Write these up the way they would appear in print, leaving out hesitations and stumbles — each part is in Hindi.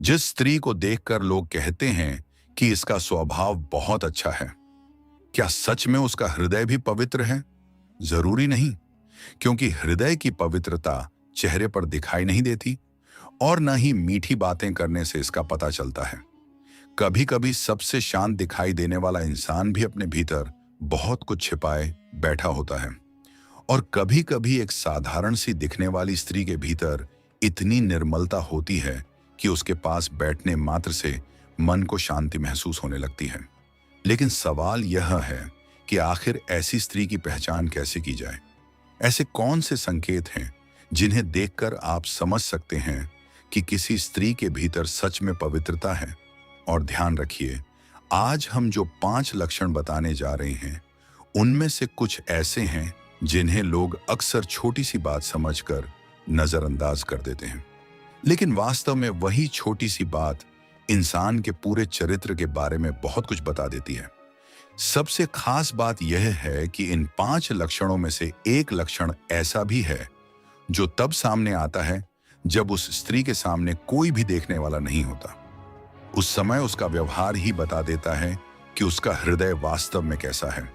जिस स्त्री को देखकर लोग कहते हैं कि इसका स्वभाव बहुत अच्छा है, क्या सच में उसका हृदय भी पवित्र है? जरूरी नहीं, क्योंकि हृदय की पवित्रता चेहरे पर दिखाई नहीं देती और न ही मीठी बातें करने से इसका पता चलता है। कभी कभी सबसे शांत दिखाई देने वाला इंसान भी अपने भीतर बहुत कुछ छिपाए बैठा होता है। और कभी कभी एक साधारण सी दिखने वाली स्त्री के भीतर इतनी निर्मलता होती है कि उसके पास बैठने मात्र से मन को शांति महसूस होने लगती है। लेकिन सवाल यह है कि आखिर ऐसी स्त्री की पहचान कैसे की जाए? ऐसे कौन से संकेत हैं जिन्हें देखकर आप समझ सकते हैं कि किसी स्त्री के भीतर सच में पवित्रता है? और ध्यान रखिए, आज हम जो 5 लक्षण बताने जा रहे हैं, उनमें से कुछ ऐसे हैं जिन्हें लोग अक्सर छोटी सी बात समझकर नजरअंदाज कर देते हैं। लेकिन वास्तव में वही छोटी सी बात इंसान के पूरे चरित्र के बारे में बहुत कुछ बता देती है। सबसे खास बात यह है कि इन 5 लक्षणों में से एक लक्षण ऐसा भी है जो तब सामने आता है जब उस स्त्री के सामने कोई भी देखने वाला नहीं होता। उस समय उसका व्यवहार ही बता देता है कि उसका हृदय वास्तव में कैसा है।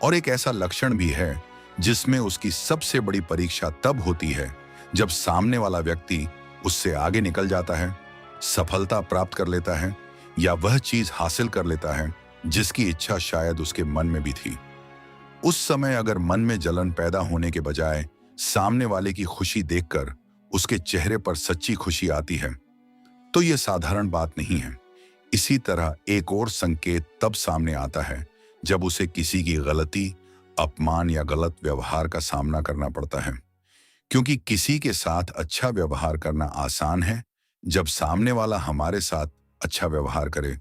और एक ऐसा लक्षण भी है जिसमें उसकी सबसे बड़ी परीक्षा तब होती है जब सामने वाला व्यक्ति उससे आगे निकल जाता है, सफलता प्राप्त कर लेता है या वह चीज हासिल कर लेता है जिसकी इच्छा शायद उसके मन में भी थी। उस समय अगर मन में जलन पैदा होने के बजाय सामने वाले की खुशी देखकर उसके चेहरे पर सच्ची खुशी आती है, तो यह साधारण बात नहीं है। इसी तरह एक और संकेत तब सामने आता है जब उसे किसी की गलती, अपमान या गलत व्यवहार का सामना करना पड़ता है। क्योंकि किसी के साथ अच्छा व्यवहार करना आसान है जब सामने वाला हमारे साथ अच्छा व्यवहार करे,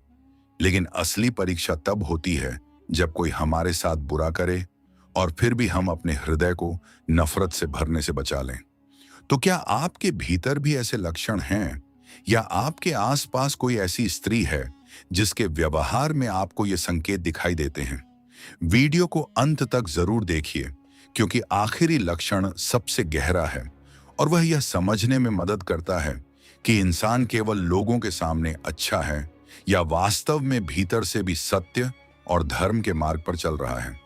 लेकिन असली परीक्षा तब होती है जब कोई हमारे साथ बुरा करे और फिर भी हम अपने हृदय को नफरत से भरने से बचा लें। तो क्या आपके भीतर भी ऐसे लक्षण हैं, या आपके आसपास कोई ऐसी स्त्री है जिसके व्यवहार में आपको ये संकेत दिखाई देते हैं? वीडियो को अंत तक जरूर देखिए, क्योंकि आखिरी लक्षण सबसे गहरा है और वह यह समझने में मदद करता है कि इंसान केवल लोगों के सामने अच्छा है या वास्तव में भीतर से भी सत्य और धर्म के मार्ग पर चल रहा है।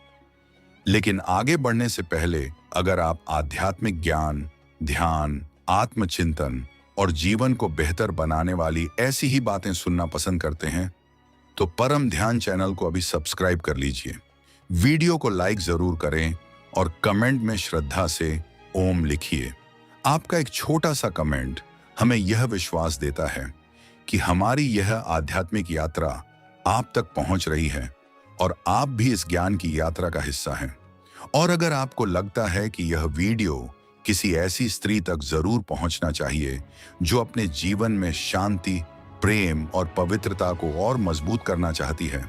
लेकिन आगे बढ़ने से पहले अगर आप आध्यात्मिक ज्ञान, ध्यान, आत्मचिंतन और जीवन को बेहतर बनाने वाली ऐसी ही बातें सुनना पसंद करते हैं, तो परम ध्यान चैनल को अभी सब्सक्राइब कर लीजिए। वीडियो को लाइक जरूर करें और कमेंट में श्रद्धा से ओम लिखिए। आपका एक छोटा सा कमेंट हमें यह विश्वास देता है कि हमारी यह आध्यात्मिक यात्रा आप तक पहुंच रही है और आप भी इस ज्ञान की यात्रा का हिस्सा हैं। और अगर आपको लगता है कि यह वीडियो किसी ऐसी स्त्री तक जरूर पहुंचना चाहिए जो अपने जीवन में शांति, प्रेम और पवित्रता को और मजबूत करना चाहती है,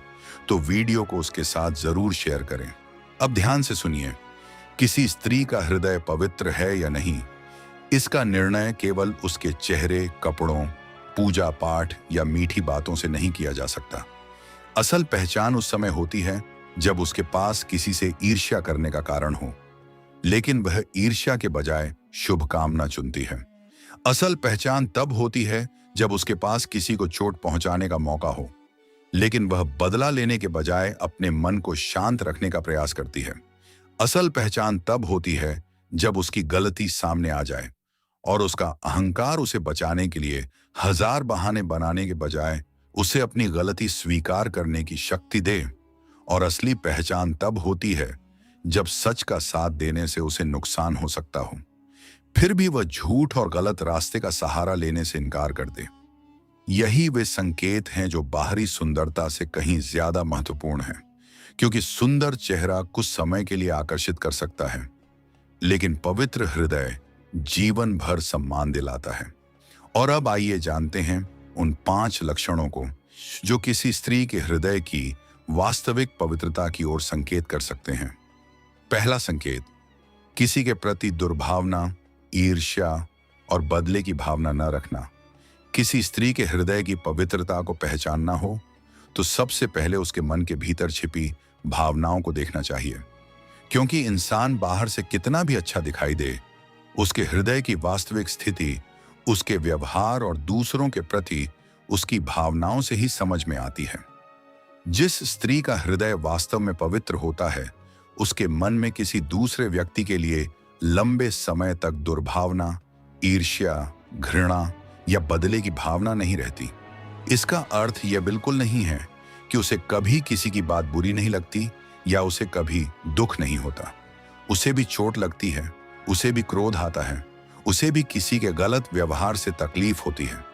तो वीडियो को उसके साथ जरूर शेयर करें। अब ध्यान से सुनिए, किसी स्त्री का हृदय पवित्र है या नहीं, इसका निर्णय केवल उसके चेहरे, कपड़ों, पूजा पाठ या मीठी बातों से नहीं किया जा सकता। असल पहचान उस समय होती है जब उसके पास किसी से ईर्ष्या करने का कारण हो, लेकिन वह ईर्ष्या के बजाय शुभकामना चुनती है। असल पहचान तब होती है जब उसके पास किसी को चोट पहुंचाने का मौका हो, लेकिन वह बदला लेने के बजाय अपने मन को शांत रखने का प्रयास करती है। असल पहचान तब होती है जब उसकी गलती सामने आ जाए और उसका अहंकार उसे बचाने के लिए हजार बहाने बनाने के बजाय उसे अपनी गलती स्वीकार करने की शक्ति दे। और असली पहचान तब होती है जब सच का साथ देने से उसे नुकसान हो सकता हो, फिर भी वह झूठ और गलत रास्ते का सहारा लेने से इनकार कर दे। यही वे संकेत हैं जो बाहरी सुंदरता से कहीं ज्यादा महत्वपूर्ण हैं, क्योंकि सुंदर चेहरा कुछ समय के लिए आकर्षित कर सकता है, लेकिन पवित्र हृदय जीवन भर सम्मान दिलाता है। और अब आइए जानते हैं उन 5 लक्षणों को जो किसी स्त्री के हृदय की वास्तविक पवित्रता की ओर संकेत कर सकते हैं। पहला संकेत, किसी के प्रति दुर्भावना, ईर्ष्या और बदले की भावना न रखना। किसी स्त्री के हृदय की पवित्रता को पहचानना हो तो सबसे पहले उसके मन के भीतर छिपी भावनाओं को देखना चाहिए, क्योंकि इंसान बाहर से कितना भी अच्छा दिखाई दे, उसके हृदय की वास्तविक स्थिति उसके व्यवहार और दूसरों के प्रति उसकी भावनाओं से ही समझ में आती है। जिस स्त्री का हृदय वास्तव में पवित्र होता है, उसके मन में किसी दूसरे व्यक्ति के लिए लंबे समय तक दुर्भावना, ईर्ष्या, घृणा या बदले की भावना नहीं रहती। इसका अर्थ यह बिल्कुल नहीं है कि उसे कभी किसी की बात बुरी नहीं लगती या उसे कभी दुख नहीं होता। उसे भी चोट लगती है, उसे भी क्रोध आता है, उसे भी किसी के गलत व्यवहार से तकलीफ होती है।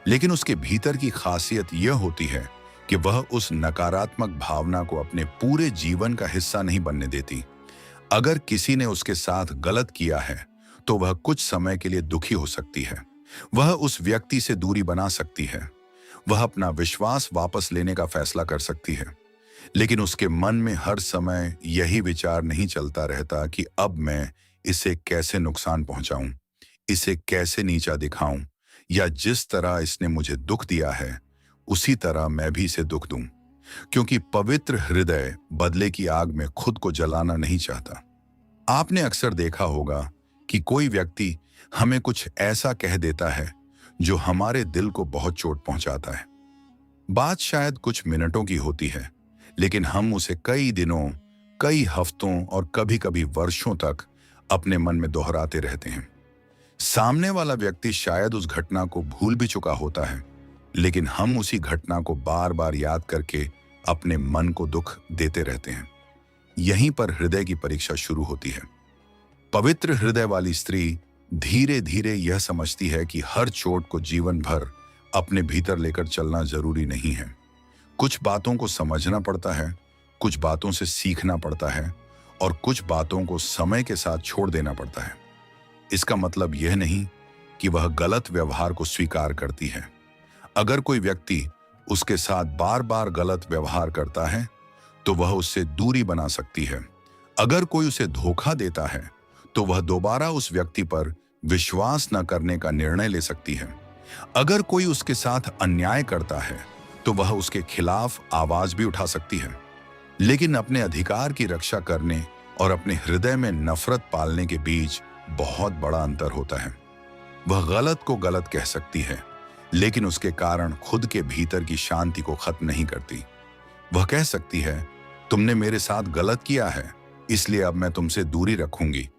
लेकिन उसके भीतर की खासियत यह होती है कि वह उस नकारात्मक भावना को अपने पूरे जीवन का हिस्सा नहीं बनने देती। अगर किसी ने उसके साथ गलत किया है तो वह कुछ समय के लिए दुखी हो सकती है। वह उस व्यक्ति से दूरी बना सकती है। वह अपना विश्वास वापस लेने का फैसला कर सकती है। लेकिन उसके मन में हर समय यही विचार नहीं चलता रहता कि अब मैं इसे कैसे नुकसान पहुंचाऊं, इसे कैसे नीचा दिखाऊं, या जिस तरह इसने मुझे दुख दिया है उसी तरह मैं भी इसे दुख दूं। क्योंकि पवित्र हृदय बदले की आग में खुद को जलाना नहीं चाहता। आपने अक्सर देखा होगा कि कोई व्यक्ति हमें कुछ ऐसा कह देता है जो हमारे दिल को बहुत चोट पहुंचाता है। बात शायद कुछ मिनटों की होती है, लेकिन हम उसे कई दिनों, कई हफ्तों और कभी-कभी वर्षों तक अपने मन में दोहराते रहते हैं। सामने वाला व्यक्ति शायद उस घटना को भूल भी चुका होता है, लेकिन हम उसी घटना को बार बार याद करके अपने मन को दुख देते रहते हैं। यहीं पर हृदय की परीक्षा शुरू होती है। पवित्र हृदय वाली स्त्री धीरे धीरे यह समझती है कि हर चोट को जीवन भर अपने भीतर लेकर चलना जरूरी नहीं है। कुछ बातों को समझना पड़ता है, कुछ बातों से सीखना पड़ता है और कुछ बातों को समय के साथ छोड़ देना पड़ता है। इसका मतलब यह नहीं कि वह गलत व्यवहार को स्वीकार करती है। अगर कोई व्यक्ति उसके साथ बार बार गलत व्यवहार करता है तो वह उससे दूरी बना सकती है। अगर कोई उसे धोखा देता है तो वह दोबारा उस व्यक्ति पर विश्वास न करने का निर्णय ले सकती है। अगर कोई उसके साथ अन्याय करता है तो वह उसके खिलाफ आवाज भी उठा सकती है। लेकिन अपने अधिकार की रक्षा करने और अपने हृदय में नफरत पालने के बीच बहुत बड़ा अंतर होता है। वह गलत को गलत कह सकती है, लेकिन उसके कारण खुद के भीतर की शांति को खत्म नहीं करती। वह कह सकती है, तुमने मेरे साथ गलत किया है, इसलिए अब मैं तुमसे दूरी रखूंगी।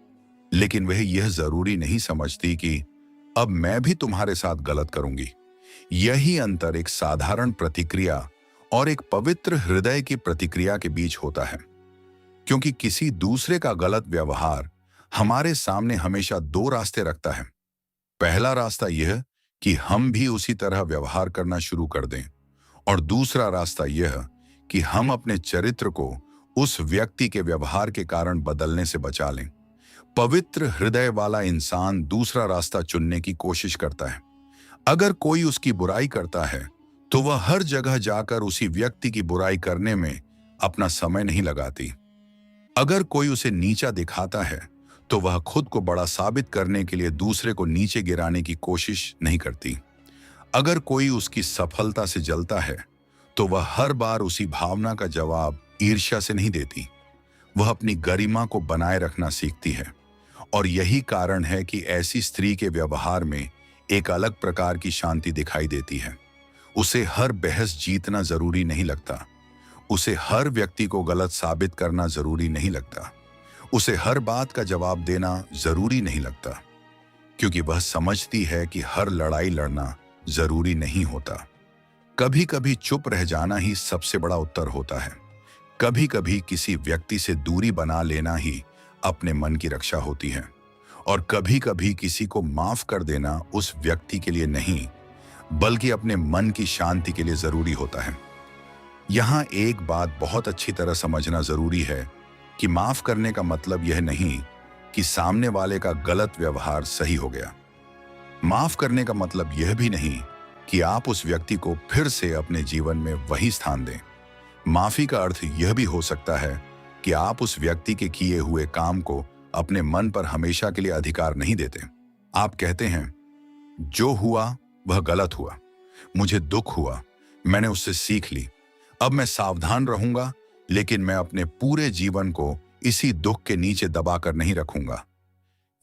लेकिन वह यह जरूरी नहीं समझती कि अब मैं भी तुम्हारे साथ गलत करूंगी। यही अंतर एक साधारण प्रतिक्रिया और एक पवित्र हृदय की प्रतिक्रिया के बीच होता है। क्योंकि किसी दूसरे का गलत व्यवहार हमारे सामने हमेशा दो रास्ते रखता है। पहला रास्ता यह कि हम भी उसी तरह व्यवहार करना शुरू कर दें, और दूसरा रास्ता यह कि हम अपने चरित्र को उस व्यक्ति के व्यवहार के कारण बदलने से बचा लें। पवित्र हृदय वाला इंसान दूसरा रास्ता चुनने की कोशिश करता है। अगर कोई उसकी बुराई करता है तो वह हर जगह जाकर उसी व्यक्ति की बुराई करने में अपना समय नहीं लगाती। अगर कोई उसे नीचा दिखाता है तो वह खुद को बड़ा साबित करने के लिए दूसरे को नीचे गिराने की कोशिश नहीं करती। अगर कोई उसकी सफलता से जलता है तो वह हर बार उसी भावना का जवाब ईर्ष्या से नहीं देती। वह अपनी गरिमा को बनाए रखना सीखती है। और यही कारण है कि ऐसी स्त्री के व्यवहार में एक अलग प्रकार की शांति दिखाई देती है। उसे हर बहस जीतना जरूरी नहीं लगता। उसे हर व्यक्ति को गलत साबित करना जरूरी नहीं लगता। उसे हर बात का जवाब देना जरूरी नहीं लगता, क्योंकि वह समझती है कि हर लड़ाई लड़ना जरूरी नहीं होता। कभी कभी चुप रह जाना ही सबसे बड़ा उत्तर होता है। कभी कभी किसी व्यक्ति से दूरी बना लेना ही अपने मन की रक्षा होती है। और कभी कभी किसी को माफ कर देना उस व्यक्ति के लिए नहीं, बल्कि अपने मन की शांति के लिए जरूरी होता है। यहाँ एक बात बहुत अच्छी तरह समझना जरूरी है कि माफ करने का मतलब यह नहीं कि सामने वाले का गलत व्यवहार सही हो गया। माफ करने का मतलब यह भी नहीं कि आप उस व्यक्ति को फिर से अपने जीवन में वही स्थान दें। माफी का अर्थ यह भी हो सकता है कि आप उस व्यक्ति के किए हुए काम को अपने मन पर हमेशा के लिए अधिकार नहीं देते। आप कहते हैं, जो हुआ वह गलत हुआ, मुझे दुख हुआ, मैंने उससे सीख ली, अब मैं सावधान रहूंगा, लेकिन मैं अपने पूरे जीवन को इसी दुख के नीचे दबाकर नहीं रखूंगा।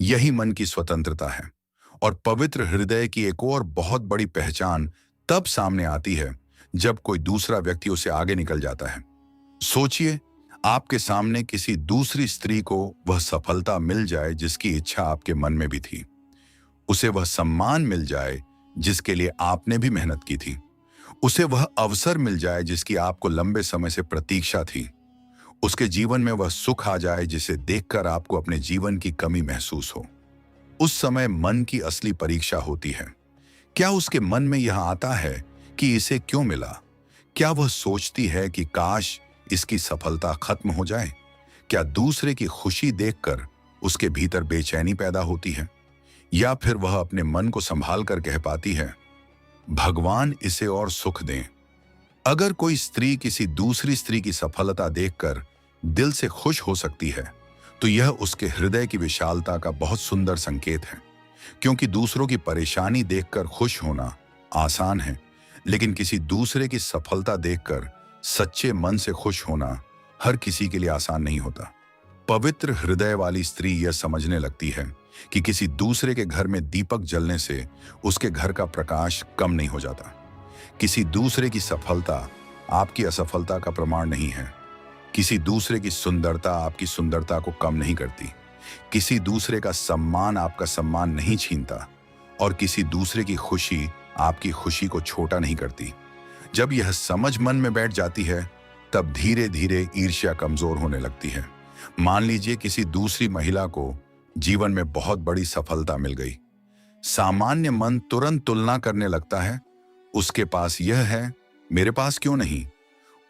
यही मन की स्वतंत्रता है। और पवित्र हृदय की एक और बहुत बड़ी पहचान तब सामने आती है जब कोई दूसरा व्यक्ति उसे आगे निकल जाता है। सोचिए, आपके सामने किसी दूसरी स्त्री को वह सफलता मिल जाए जिसकी इच्छा आपके मन में भी थी। उसे वह सम्मान मिल जाए जिसके लिए आपने भी मेहनत की थी। उसे वह अवसर मिल जाए जिसकी आपको लंबे समय से प्रतीक्षा थी। उसके जीवन में वह सुख आ जाए जिसे देखकर आपको अपने जीवन की कमी महसूस हो। उस समय मन की असली परीक्षा होती है। क्या उसके मन में यह आता है कि इसे क्यों मिला? क्या वह सोचती है कि काश इसकी सफलता खत्म हो जाए? क्या दूसरे की खुशी देखकर उसके भीतर बेचैनी पैदा होती है? या फिर वह अपने मन को संभाल कर कह पाती है, भगवान इसे और सुख दें। अगर कोई स्त्री किसी दूसरी स्त्री की सफलता देखकर दिल से खुश हो सकती है, तो यह उसके हृदय की विशालता का बहुत सुंदर संकेत है। क्योंकि दूसरों की परेशानी देखकर खुश होना आसान है, लेकिन किसी दूसरे की सफलता देखकर सच्चे मन से खुश होना हर किसी के लिए आसान नहीं होता। पवित्र हृदय वाली स्त्री यह समझने लगती है कि किसी दूसरे के घर में दीपक जलने से उसके घर का प्रकाश कम नहीं हो जाता। किसी दूसरे की सफलता आपकी असफलता का प्रमाण नहीं है। किसी दूसरे की सुंदरता आपकी सुंदरता को कम नहीं करती। किसी दूसरे का सम्मान आपका सम्मान नहीं छीनता, और किसी दूसरे की खुशी आपकी खुशी को छोटा नहीं करती। जब यह समझ मन में बैठ जाती है, तब धीरे धीरे ईर्ष्या कमजोर होने लगती है। मान लीजिए किसी दूसरी महिला को जीवन में बहुत बड़ी सफलता मिल गई। सामान्य मन तुरंत तुलना करने लगता है, उसके पास यह है, मेरे पास क्यों नहीं?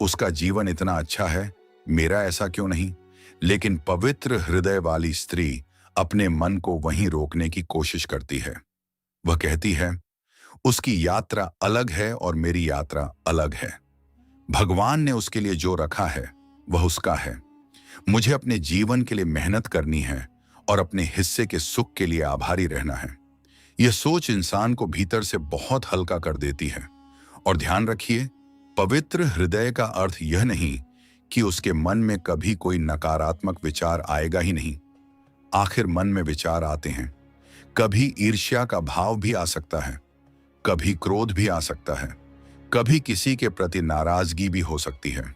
उसका जीवन इतना अच्छा है, मेरा ऐसा क्यों नहीं? लेकिन पवित्र हृदय वाली स्त्री अपने मन को वहीं रोकने की कोशिश करती है। वह कहती है, उसकी यात्रा अलग है और मेरी यात्रा अलग है। भगवान ने उसके लिए जो रखा है वह उसका है। मुझे अपने जीवन के लिए मेहनत करनी है और अपने हिस्से के सुख के लिए आभारी रहना है। यह सोच इंसान को भीतर से बहुत हल्का कर देती है। और ध्यान रखिए, पवित्र हृदय का अर्थ यह नहीं कि उसके मन में कभी कोई नकारात्मक विचार आएगा ही नहीं। आखिर मन में विचार आते हैं। कभी ईर्ष्या का भाव भी आ सकता है, कभी क्रोध भी आ सकता है, कभी किसी के प्रति नाराजगी भी हो सकती है।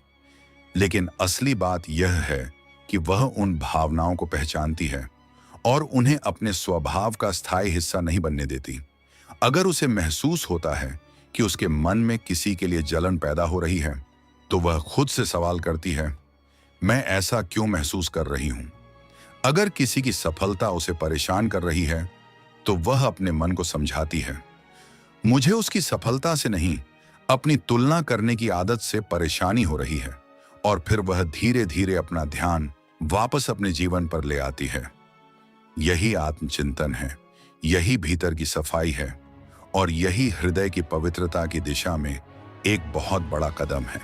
लेकिन असली बात यह है कि वह उन भावनाओं को पहचानती है और उन्हें अपने स्वभाव का स्थायी हिस्सा नहीं बनने देती। अगर उसे महसूस होता है कि उसके मन में किसी के लिए जलन पैदा हो रही है, तो वह खुद से सवाल करती है, मैं ऐसा क्यों महसूस कर रही हूं? अगर किसी की सफलता उसे परेशान कर रही है, तो वह अपने मन को समझाती है, मुझे उसकी सफलता से नहीं, अपनी तुलना करने की आदत से परेशानी हो रही है। और फिर वह धीरे धीरे अपना ध्यान वापस अपने जीवन पर ले आती है। यही आत्मचिंतन है, यही भीतर की सफाई है, और यही हृदय की पवित्रता की दिशा में एक बहुत बड़ा कदम है।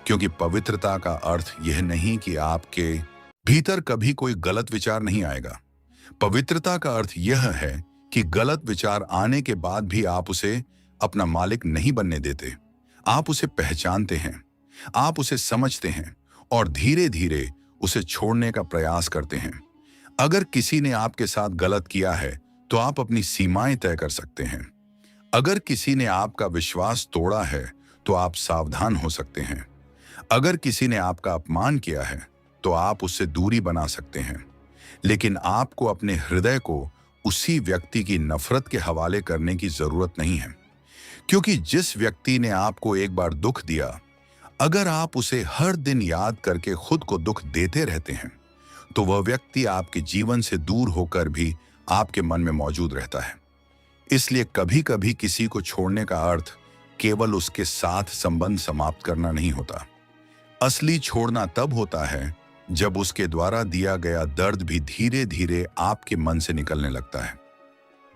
क्योंकि पवित्रता का अर्थ यह नहीं कि आपके भीतर कभी कोई गलत विचार नहीं आएगा। पवित्रता का अर्थ यह है कि गलत विचार आने के बाद भी आप उसे अपना मालिक नहीं बनने देते। आप उसे पहचानते हैं, आप उसे समझते हैं और धीरे धीरे उसे छोड़ने का प्रयास करते हैं। अगर किसी ने आपके साथ गलत किया है, तो आप अपनी सीमाएं तय कर सकते हैं। अगर किसी ने आपका विश्वास तोड़ा है, तो आप सावधान हो सकते हैं। अगर किसी ने आपका अपमान किया है, तो आप उससे दूरी बना सकते हैं। लेकिन आपको अपने हृदय को उसी व्यक्ति की नफरत के हवाले करने की जरूरत नहीं है। क्योंकि जिस व्यक्ति ने आपको एक बार दुख दिया, अगर आप उसे हर दिन याद करके खुद को दुख देते रहते हैं, तो वह व्यक्ति आपके जीवन से दूर होकर भी आपके मन में मौजूद रहता है। इसलिए कभी कभी किसी को छोड़ने का अर्थ केवल उसके साथ संबंध समाप्त करना नहीं होता। असली छोड़ना तब होता है जब उसके द्वारा दिया गया दर्द भी धीरे धीरे आपके मन से निकलने लगता है।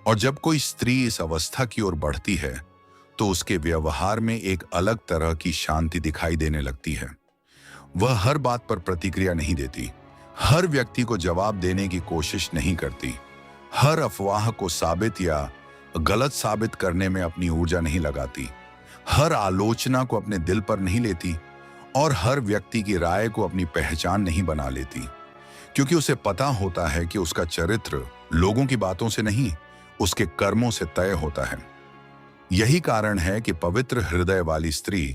और जब कोई स्त्री इस अवस्था की ओर बढ़ती है, तो उसके व्यवहार में एक अलग तरह की शांति दिखाई देने लगती है। वह हर बात पर प्रतिक्रिया नहीं देती, हर व्यक्ति को जवाब देने की कोशिश नहीं करती, हर अफवाह को साबित या गलत साबित करने में अपनी ऊर्जा नहीं लगाती, हर आलोचना को अपने दिल पर नहीं लेती और हर व्यक्ति की राय को अपनी पहचान नहीं बना लेती। क्योंकि उसे पता होता है कि उसका चरित्र लोगों की बातों से नहीं, उसके कर्मों से तय होता है। यही कारण है कि पवित्र हृदय वाली स्त्री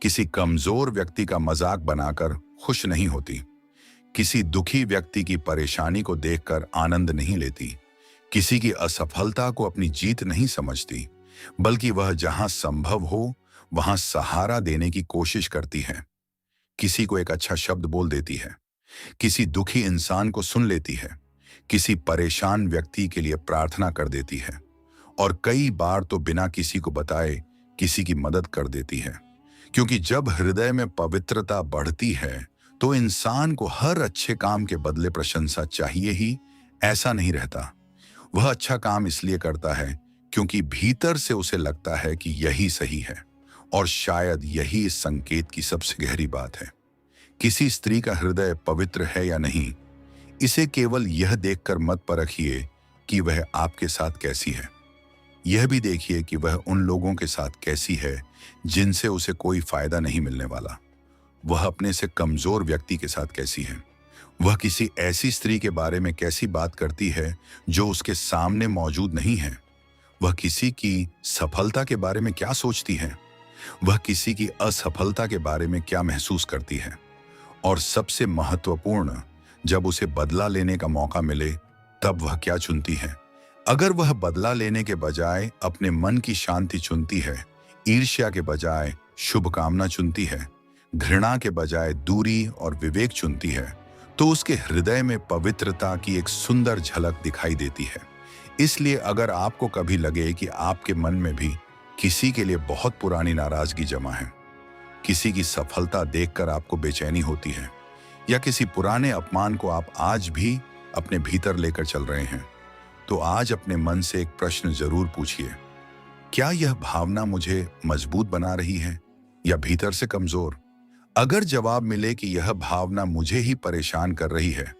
किसी कमजोर व्यक्ति का मजाक बनाकर खुश नहीं होती, किसी दुखी व्यक्ति की परेशानी को देखकर आनंद नहीं लेती, किसी की असफलता को अपनी जीत नहीं समझती, बल्कि वह जहां संभव हो वहां सहारा देने की कोशिश करती है। किसी को एक अच्छा शब्द बोल देती है, किसी दुखी इंसान को सुन लेती है, किसी परेशान व्यक्ति के लिए प्रार्थना कर देती है और कई बार तो बिना किसी को बताए किसी की मदद कर देती है। क्योंकि जब हृदय में पवित्रता बढ़ती है तो इंसान को हर अच्छे काम के बदले प्रशंसा चाहिए ही ऐसा नहीं रहता। वह अच्छा काम इसलिए करता है क्योंकि भीतर से उसे लगता है कि यही सही है, और शायद यही इस संकेत की सबसे गहरी बात है। किसी स्त्री का हृदय पवित्र है या नहीं, इसे केवल यह देखकर मत परखिए कि वह आपके साथ कैसी है। यह भी देखिए कि वह उन लोगों के साथ कैसी है जिनसे उसे कोई फायदा नहीं मिलने वाला। वह अपने से कमजोर व्यक्ति के साथ कैसी है। वह किसी ऐसी स्त्री के बारे में कैसी बात करती है जो उसके सामने मौजूद नहीं है। वह किसी की सफलता के बारे में क्या सोचती है। वह किसी की असफलता के बारे में क्या महसूस करती है। और सबसे महत्वपूर्ण, जब उसे बदला लेने का मौका मिले तब वह क्या चुनती है। अगर वह बदला लेने के बजाय अपने मन की शांति चुनती है, ईर्ष्या के बजाय शुभकामना चुनती है, घृणा के बजाय दूरी और विवेक चुनती है, तो उसके हृदय में पवित्रता की एक सुंदर झलक दिखाई देती है। इसलिए अगर आपको कभी लगे कि आपके मन में भी किसी के लिए बहुत पुरानी नाराजगी जमा है, किसी की सफलता देखकर आपको बेचैनी होती है, या किसी पुराने अपमान को आप आज भी अपने भीतर लेकर चल रहे हैं, तो आज अपने मन से एक प्रश्न जरूर पूछिए, क्या यह भावना मुझे मजबूत बना रही है या भीतर से कमजोर? अगर जवाब मिले कि यह भावना मुझे ही परेशान कर रही है,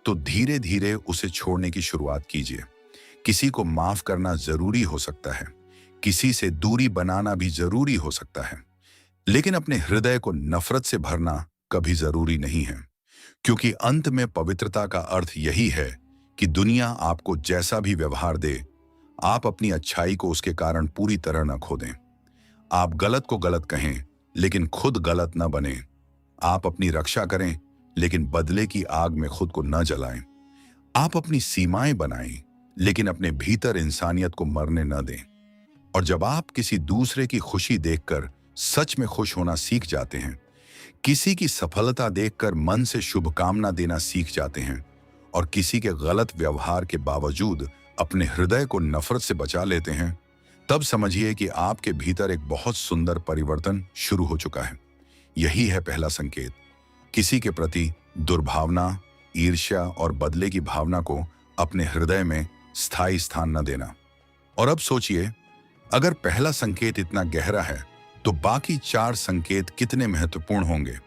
तो धीरे धीरे उसे छोड़ने की शुरुआत कीजिए। किसी को माफ करना जरूरी हो सकता है, किसी से दूरी बनाना भी जरूरी हो सकता है, लेकिन अपने हृदय को नफरत से भरना कभी जरूरी नहीं है। क्योंकि अंत में पवित्रता का अर्थ यही है कि दुनिया आपको जैसा भी व्यवहार दे, आप अपनी अच्छाई को उसके कारण पूरी तरह न खो दें। आप गलत को गलत कहें लेकिन खुद गलत न बने। आप अपनी रक्षा करें लेकिन बदले की आग में खुद को न जलाएं। आप अपनी सीमाएं बनाएं लेकिन अपने भीतर इंसानियत को मरने न दें। और जब आप किसी दूसरे की खुशी देखकर सच में खुश होना सीख जाते हैं, किसी की सफलता देखकर मन से शुभकामना देना सीख जाते हैं, और किसी के गलत व्यवहार के बावजूद अपने हृदय को नफरत से बचा लेते हैं, तब समझिए कि आपके भीतर एक बहुत सुंदर परिवर्तन शुरू हो चुका है। यही है पहला संकेत। किसी के प्रति दुर्भावना, ईर्ष्या और बदले की भावना को अपने हृदय में स्थायी स्थान न देना। और अब सोचिए, अगर पहला संकेत इतना गहरा है तो बाकी 4 संकेत कितने महत्वपूर्ण होंगे।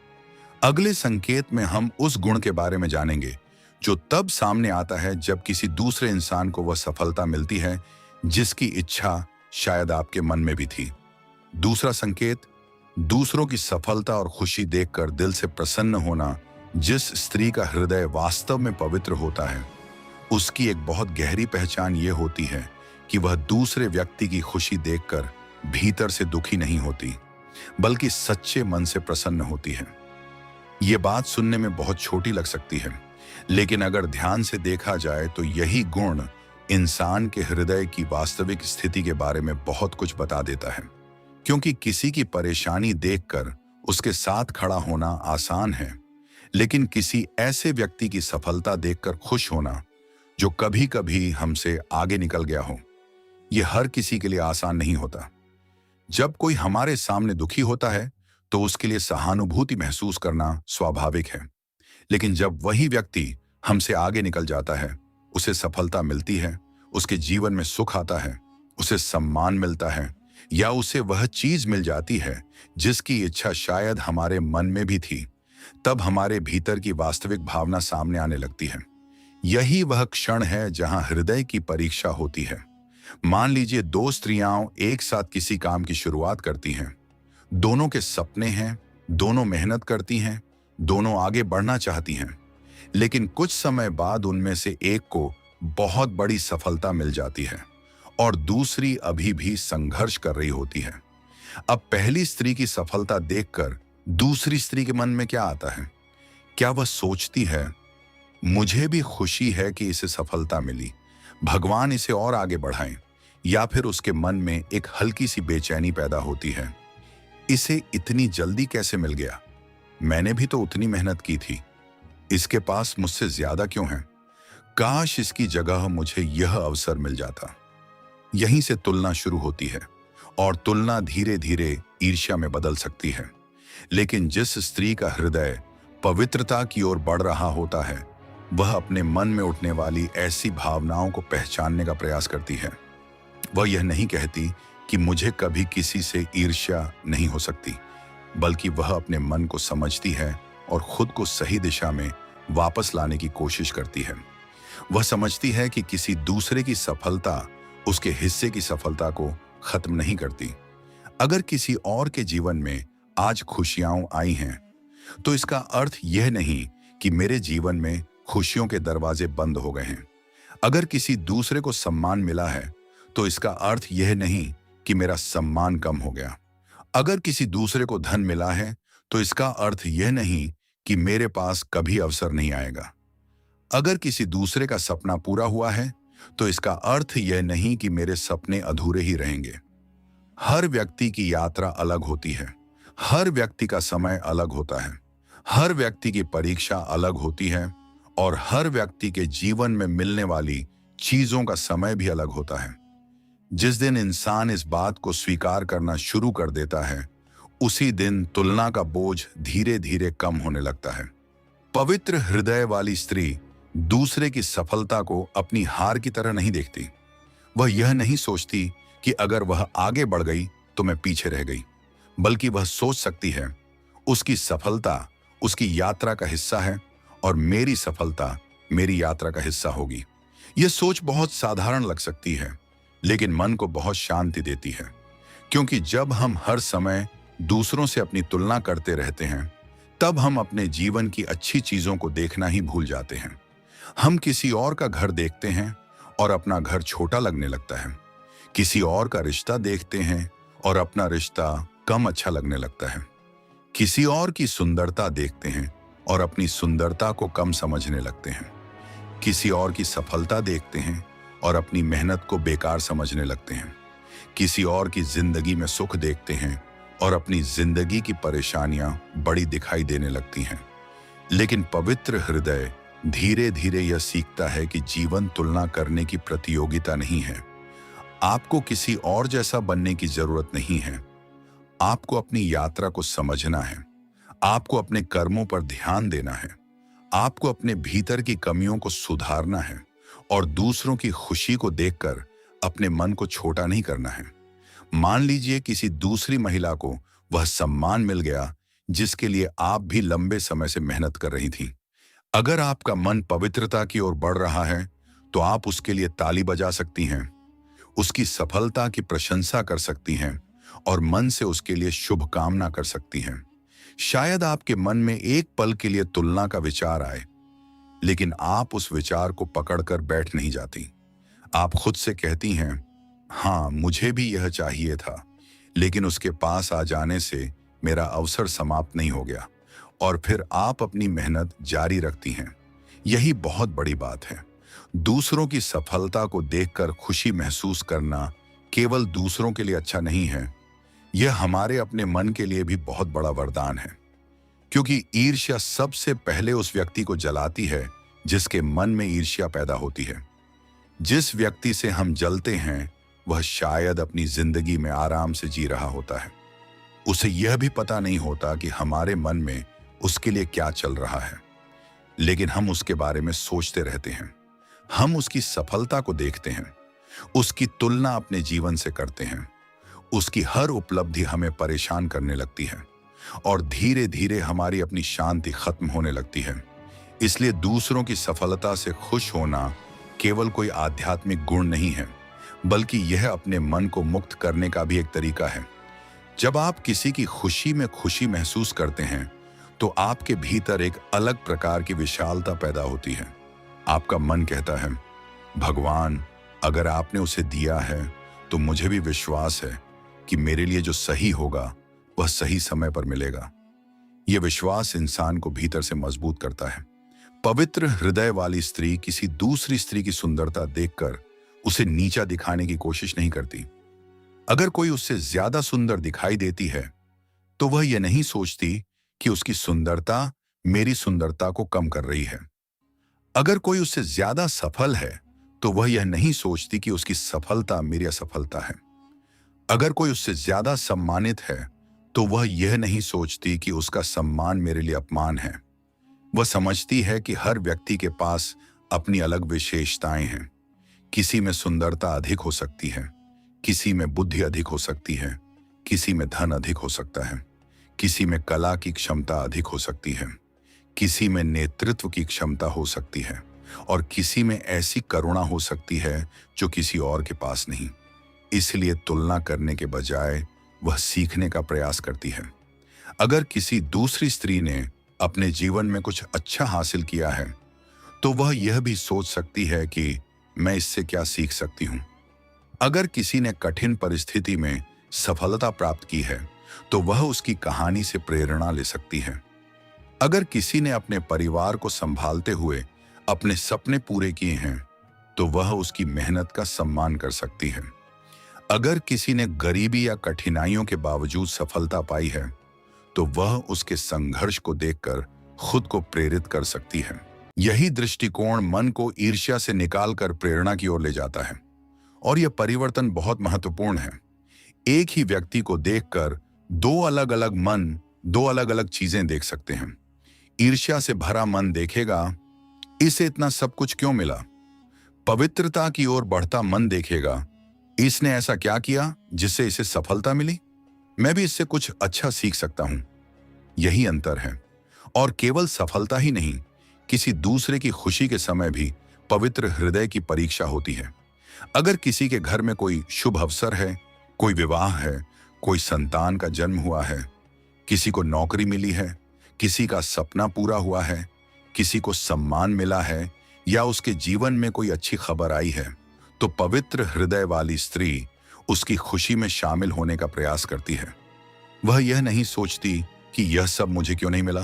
अगले संकेत में हम उस गुण के बारे में जानेंगे जो तब सामने आता है जब किसी दूसरे इंसान को वह सफलता मिलती है जिसकी इच्छा शायद आपके मन में भी थी। दूसरा संकेत, दूसरों की सफलता और खुशी देखकर दिल से प्रसन्न होना। जिस स्त्री का हृदय वास्तव में पवित्र होता है, उसकी एक बहुत गहरी पहचान ये होती है कि वह दूसरे व्यक्ति की खुशी देखकर भीतर से दुखी नहीं होती, बल्कि सच्चे मन से प्रसन्न होती है। ये बात सुनने में बहुत छोटी लग सकती है, लेकिन अगर ध्यान से देखा जाए तो यही गुण इंसान के हृदय की वास्तविक स्थिति के बारे में बहुत कुछ बता देता है। क्योंकि किसी की परेशानी देखकर उसके साथ खड़ा होना आसान है, लेकिन किसी ऐसे व्यक्ति की सफलता देखकर खुश होना जो कभी कभी हमसे आगे निकल गया हो, यह हर किसी के लिए आसान नहीं होता। जब कोई हमारे सामने दुखी होता है तो उसके लिए सहानुभूति महसूस करना स्वाभाविक है, लेकिन जब वही व्यक्ति हमसे आगे निकल जाता है, उसे सफलता मिलती है, उसके जीवन में सुख आता है, उसे सम्मान मिलता है, या उसे वह चीज मिल जाती है जिसकी इच्छा शायद हमारे मन में भी थी, तब हमारे भीतर की वास्तविक भावना सामने आने लगती है। यही वह क्षण है जहां हृदय की परीक्षा होती है। मान लीजिए 2 स्त्रियां एक साथ किसी काम की शुरुआत करती हैं। दोनों के सपने हैं, दोनों मेहनत करती हैं, दोनों आगे बढ़ना चाहती हैं, लेकिन कुछ समय बाद उनमें से एक को बहुत बड़ी सफलता मिल जाती है और दूसरी अभी भी संघर्ष कर रही होती है। अब पहली स्त्री की सफलता देखकर दूसरी स्त्री के मन में क्या आता है? क्या वह सोचती है, मुझे भी खुशी है कि इसे सफलता मिली, भगवान इसे और आगे बढ़ाएं? या फिर उसके मन में एक हल्की सी बेचैनी पैदा होती है, इसे इतनी जल्दी कैसे मिल गया? मैंने भी तो उतनी मेहनत की थी, इसके पास मुझसे ज्यादा क्यों है? काश इसकी जगह मुझे यह अवसर मिल जाता। यहीं से तुलना शुरू होती है और तुलना धीरे धीरे ईर्ष्या में बदल सकती है। लेकिन जिस स्त्री का हृदय पवित्रता की ओर बढ़ रहा होता है, वह अपने मन में उठने वाली ऐसी भावनाओं को पहचानने का प्रयास करती है। वह यह नहीं कहती कि मुझे कभी किसी से ईर्ष्या नहीं हो सकती, बल्कि वह अपने मन को समझती है और खुद को सही दिशा में वापस लाने की कोशिश करती है। वह समझती है कि किसी दूसरे की सफलता उसके हिस्से की सफलता को खत्म नहीं करती। अगर किसी और के जीवन में आज खुशियां आई हैं, तो इसका अर्थ यह नहीं कि मेरे जीवन में खुशियों के दरवाजे बंद हो गए हैं। अगर किसी दूसरे को सम्मान मिला है, तो इसका अर्थ यह नहीं कि मेरा सम्मान कम हो गया। अगर किसी दूसरे को धन मिला है, तो इसका अर्थ यह नहीं कि मेरे पास कभी अवसर नहीं आएगा। अगर किसी दूसरे का सपना पूरा हुआ है, तो इसका अर्थ यह नहीं कि मेरे सपने अधूरे ही रहेंगे। हर व्यक्ति की यात्रा अलग होती है, हर व्यक्ति का समय अलग होता है, हर व्यक्ति की परीक्षा अलग होती है और हर व्यक्ति के जीवन में मिलने वाली चीजों का समय भी अलग होता है। जिस दिन इंसान इस बात को स्वीकार करना शुरू कर देता है, उसी दिन तुलना का बोझ धीरे धीरे कम होने लगता है। पवित्र हृदय वाली स्त्री दूसरे की सफलता को अपनी हार की तरह नहीं देखती। वह यह नहीं सोचती कि अगर वह आगे बढ़ गई तो मैं पीछे रह गई, बल्कि वह सोच सकती है, उसकी सफलता उसकी यात्रा का हिस्सा है और मेरी सफलता मेरी यात्रा का हिस्सा होगी। यह सोच बहुत साधारण लग सकती है, लेकिन मन को बहुत शांति देती है, क्योंकि जब हम हर समय दूसरों से अपनी तुलना करते रहते हैं, तब हम अपने जीवन की अच्छी चीजों को देखना ही भूल जाते हैं। हम किसी और का घर देखते हैं और अपना घर छोटा लगने लगता है। किसी और का रिश्ता देखते हैं और अपना रिश्ता कम अच्छा लगने लगता है। किसी और की सुंदरता देखते हैं और अपनी सुंदरता को कम समझने लगते हैं। किसी और की सफलता देखते हैं और अपनी मेहनत को बेकार समझने लगते हैं। किसी और की जिंदगी में सुख देखते हैं और अपनी जिंदगी की परेशानियां बड़ी दिखाई देने लगती हैं। लेकिन पवित्र हृदय धीरे धीरे यह सीखता है कि जीवन तुलना करने की प्रतियोगिता नहीं है। आपको किसी और जैसा बनने की जरूरत नहीं है। आपको अपनी यात्रा को समझना है, आपको अपने कर्मों पर ध्यान देना है, आपको अपने भीतर की कमियों को सुधारना है और दूसरों की खुशी को देखकर अपने मन को छोटा नहीं करना है। मान लीजिए किसी दूसरी महिला को वह सम्मान मिल गया जिसके लिए आप भी लंबे समय से मेहनत कर रही थी। अगर आपका मन पवित्रता की ओर बढ़ रहा है, तो आप उसके लिए ताली बजा सकती हैं, उसकी सफलता की प्रशंसा कर सकती हैं और मन से उसके लिए शुभकामना कर सकती हैं। शायद आपके मन में एक पल के लिए तुलना का विचार आए, लेकिन आप उस विचार को पकड़कर बैठ नहीं जाती। आप खुद से कहती हैं, हाँ मुझे भी यह चाहिए था, लेकिन उसके पास आ जाने से मेरा अवसर समाप्त नहीं हो गया, और फिर आप अपनी मेहनत जारी रखती हैं। यही बहुत बड़ी बात है। दूसरों की सफलता को देखकर खुशी महसूस करना केवल दूसरों के लिए अच्छा नहीं है, यह हमारे अपने मन के लिए भी बहुत बड़ा वरदान है। क्योंकि ईर्ष्या सबसे पहले उस व्यक्ति को जलाती है जिसके मन में ईर्ष्या पैदा होती है। जिस व्यक्ति से हम जलते हैं, वह शायद अपनी जिंदगी में आराम से जी रहा होता है। उसे यह भी पता नहीं होता कि हमारे मन में उसके लिए क्या चल रहा है, लेकिन हम उसके बारे में सोचते रहते हैं। हम उसकी सफलता को देखते हैं, उसकी तुलना अपने जीवन से करते हैं। उसकी हर उपलब्धि हमें परेशान करने लगती है और धीरे धीरे हमारी अपनी शांति खत्म होने लगती है। इसलिए दूसरों की सफलता से खुश होना केवल कोई आध्यात्मिक गुण नहीं है, बल्कि यह अपने मन को मुक्त करने का भी एक तरीका है। जब आप किसी की खुशी में खुशी महसूस करते हैं, तो आपके भीतर एक अलग प्रकार की विशालता पैदा होती है। आपका मन कहता है, भगवान अगर आपने उसे दिया है तो मुझे भी विश्वास है कि मेरे लिए जो सही होगा वह सही समय पर मिलेगा। यह विश्वास इंसान को भीतर से मजबूत करता है। पवित्र हृदय वाली स्त्री किसी दूसरी स्त्री की सुंदरता देखकर उसे नीचा दिखाने की कोशिश नहीं करती। अगर कोई उससे ज्यादा सुंदर दिखाई देती है तो वह यह नहीं सोचती कि उसकी सुंदरता मेरी सुंदरता को कम कर रही है। अगर कोई उससे ज्यादा सफल है तो वह यह नहीं सोचती कि उसकी सफलता मेरी असफलता है। अगर कोई उससे ज्यादा सम्मानित है तो वह यह नहीं सोचती कि उसका सम्मान मेरे लिए अपमान है। वह समझती है कि हर व्यक्ति के पास अपनी अलग विशेषताएं हैं। किसी में सुंदरता अधिक हो सकती है, किसी में बुद्धि अधिक हो सकती है, किसी में धन अधिक हो सकता है, किसी में कला की क्षमता अधिक हो सकती है, किसी में नेतृत्व की क्षमता हो सकती है और किसी में ऐसी करुणा हो सकती है जो किसी और के पास नहीं। इसलिए तुलना करने के बजाय वह सीखने का प्रयास करती है। अगर किसी दूसरी स्त्री ने अपने जीवन में कुछ अच्छा हासिल किया है तो वह यह भी सोच सकती है कि मैं इससे क्या सीख सकती हूं। अगर किसी ने कठिन परिस्थिति में सफलता प्राप्त की है तो वह उसकी कहानी से प्रेरणा ले सकती है। अगर किसी ने अपने परिवार को संभालते हुए अपने सपने पूरे किए हैं तो वह उसकी मेहनत का सम्मान कर सकती है। अगर किसी ने गरीबी या कठिनाइयों के बावजूद सफलता पाई है तो वह उसके संघर्ष को देखकर खुद को प्रेरित कर सकती है। यही दृष्टिकोण मन को ईर्ष्या से निकालकर प्रेरणा की ओर ले जाता है और यह परिवर्तन बहुत महत्वपूर्ण है। एक ही व्यक्ति को देखकर दो अलग अलग मन दो अलग अलग चीजें देख सकते हैं। ईर्ष्या से भरा मन देखेगा, इसे इतना सब कुछ क्यों मिला। पवित्रता की ओर बढ़ता मन देखेगा, इसने ऐसा क्या किया जिससे इसे सफलता मिली, मैं भी इससे कुछ अच्छा सीख सकता हूं। यही अंतर है। और केवल सफलता ही नहीं, किसी दूसरे की खुशी के समय भी पवित्र हृदय की परीक्षा होती है। अगर किसी के घर में कोई शुभ अवसर है, कोई विवाह है, कोई संतान का जन्म हुआ है, किसी को नौकरी मिली है, किसी का सपना पूरा हुआ है, किसी को सम्मान मिला है या उसके जीवन में कोई अच्छी खबर आई है, तो पवित्र हृदय वाली स्त्री उसकी खुशी में शामिल होने का प्रयास करती है। वह यह नहीं सोचती कि यह सब मुझे क्यों नहीं मिला।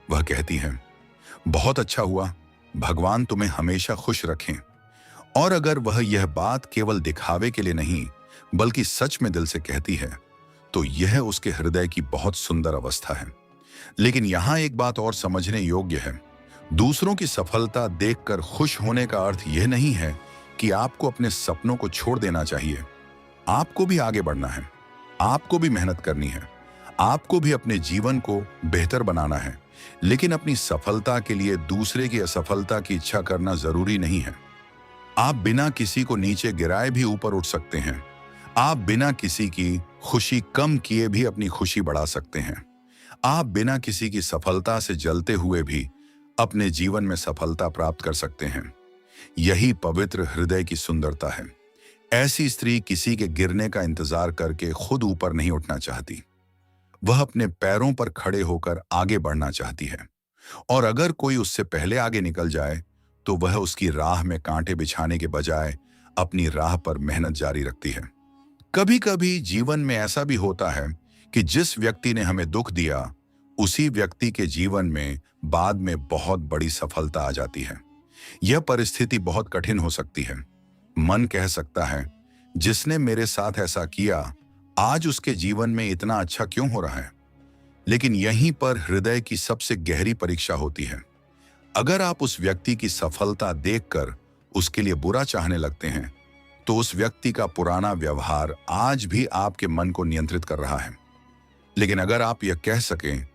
वह कहती है, बहुत अच्छा हुआ, भगवान तुम्हें हमेशा खुश रखें। और अगर वह यह बात केवल दिखावे के लिए नहीं बल्कि सच में दिल से कहती है तो यह उसके हृदय की बहुत सुंदर अवस्था है। लेकिन यहां एक बात और समझने योग्य है। दूसरों की सफलता देखकर खुश होने का अर्थ यह नहीं है कि आपको अपने सपनों को छोड़ देना चाहिए। आपको भी आगे बढ़ना है, आपको भी मेहनत करनी है, आपको भी अपने जीवन को बेहतर बनाना है। लेकिन अपनी सफलता के लिए दूसरे की असफलता की इच्छा करना जरूरी नहीं है। आप बिना किसी को नीचे गिराए भी ऊपर उठ सकते हैं। आप बिना किसी की खुशी कम किए भी अपनी खुशी बढ़ा सकते हैं। आप बिना किसी की सफलता से जलते हुए भी अपने जीवन में सफलता प्राप्त कर सकते हैं। यही पवित्र हृदय की सुंदरता है। ऐसी स्त्री किसी के गिरने का इंतजार करके खुद ऊपर नहीं उठना चाहती। वह अपने पैरों पर खड़े होकर आगे बढ़ना चाहती है। और अगर कोई उससे पहले आगे निकल जाए तो वह उसकी राह में कांटे बिछाने के बजाय अपनी राह पर मेहनत जारी रखती है। कभी कभी जीवन में ऐसा भी होता है कि जिस व्यक्ति ने हमें दुख दिया उसी व्यक्ति के जीवन में बाद में बहुत बड़ी सफलता आ जाती है। यह परिस्थिति बहुत कठिन हो सकती है। मन कह सकता है, जिसने मेरे साथ ऐसा किया आज उसके जीवन में इतना अच्छा क्यों हो रहा है। लेकिन यहीं पर हृदय की सबसे गहरी परीक्षा होती है। अगर आप उस व्यक्ति की सफलता देखकर उसके लिए बुरा चाहने लगते हैं तो उस व्यक्ति का पुराना व्यवहार आज भी आपके मन को नियंत्रित कर रहा है। लेकिन अगर आप यह कह सकें,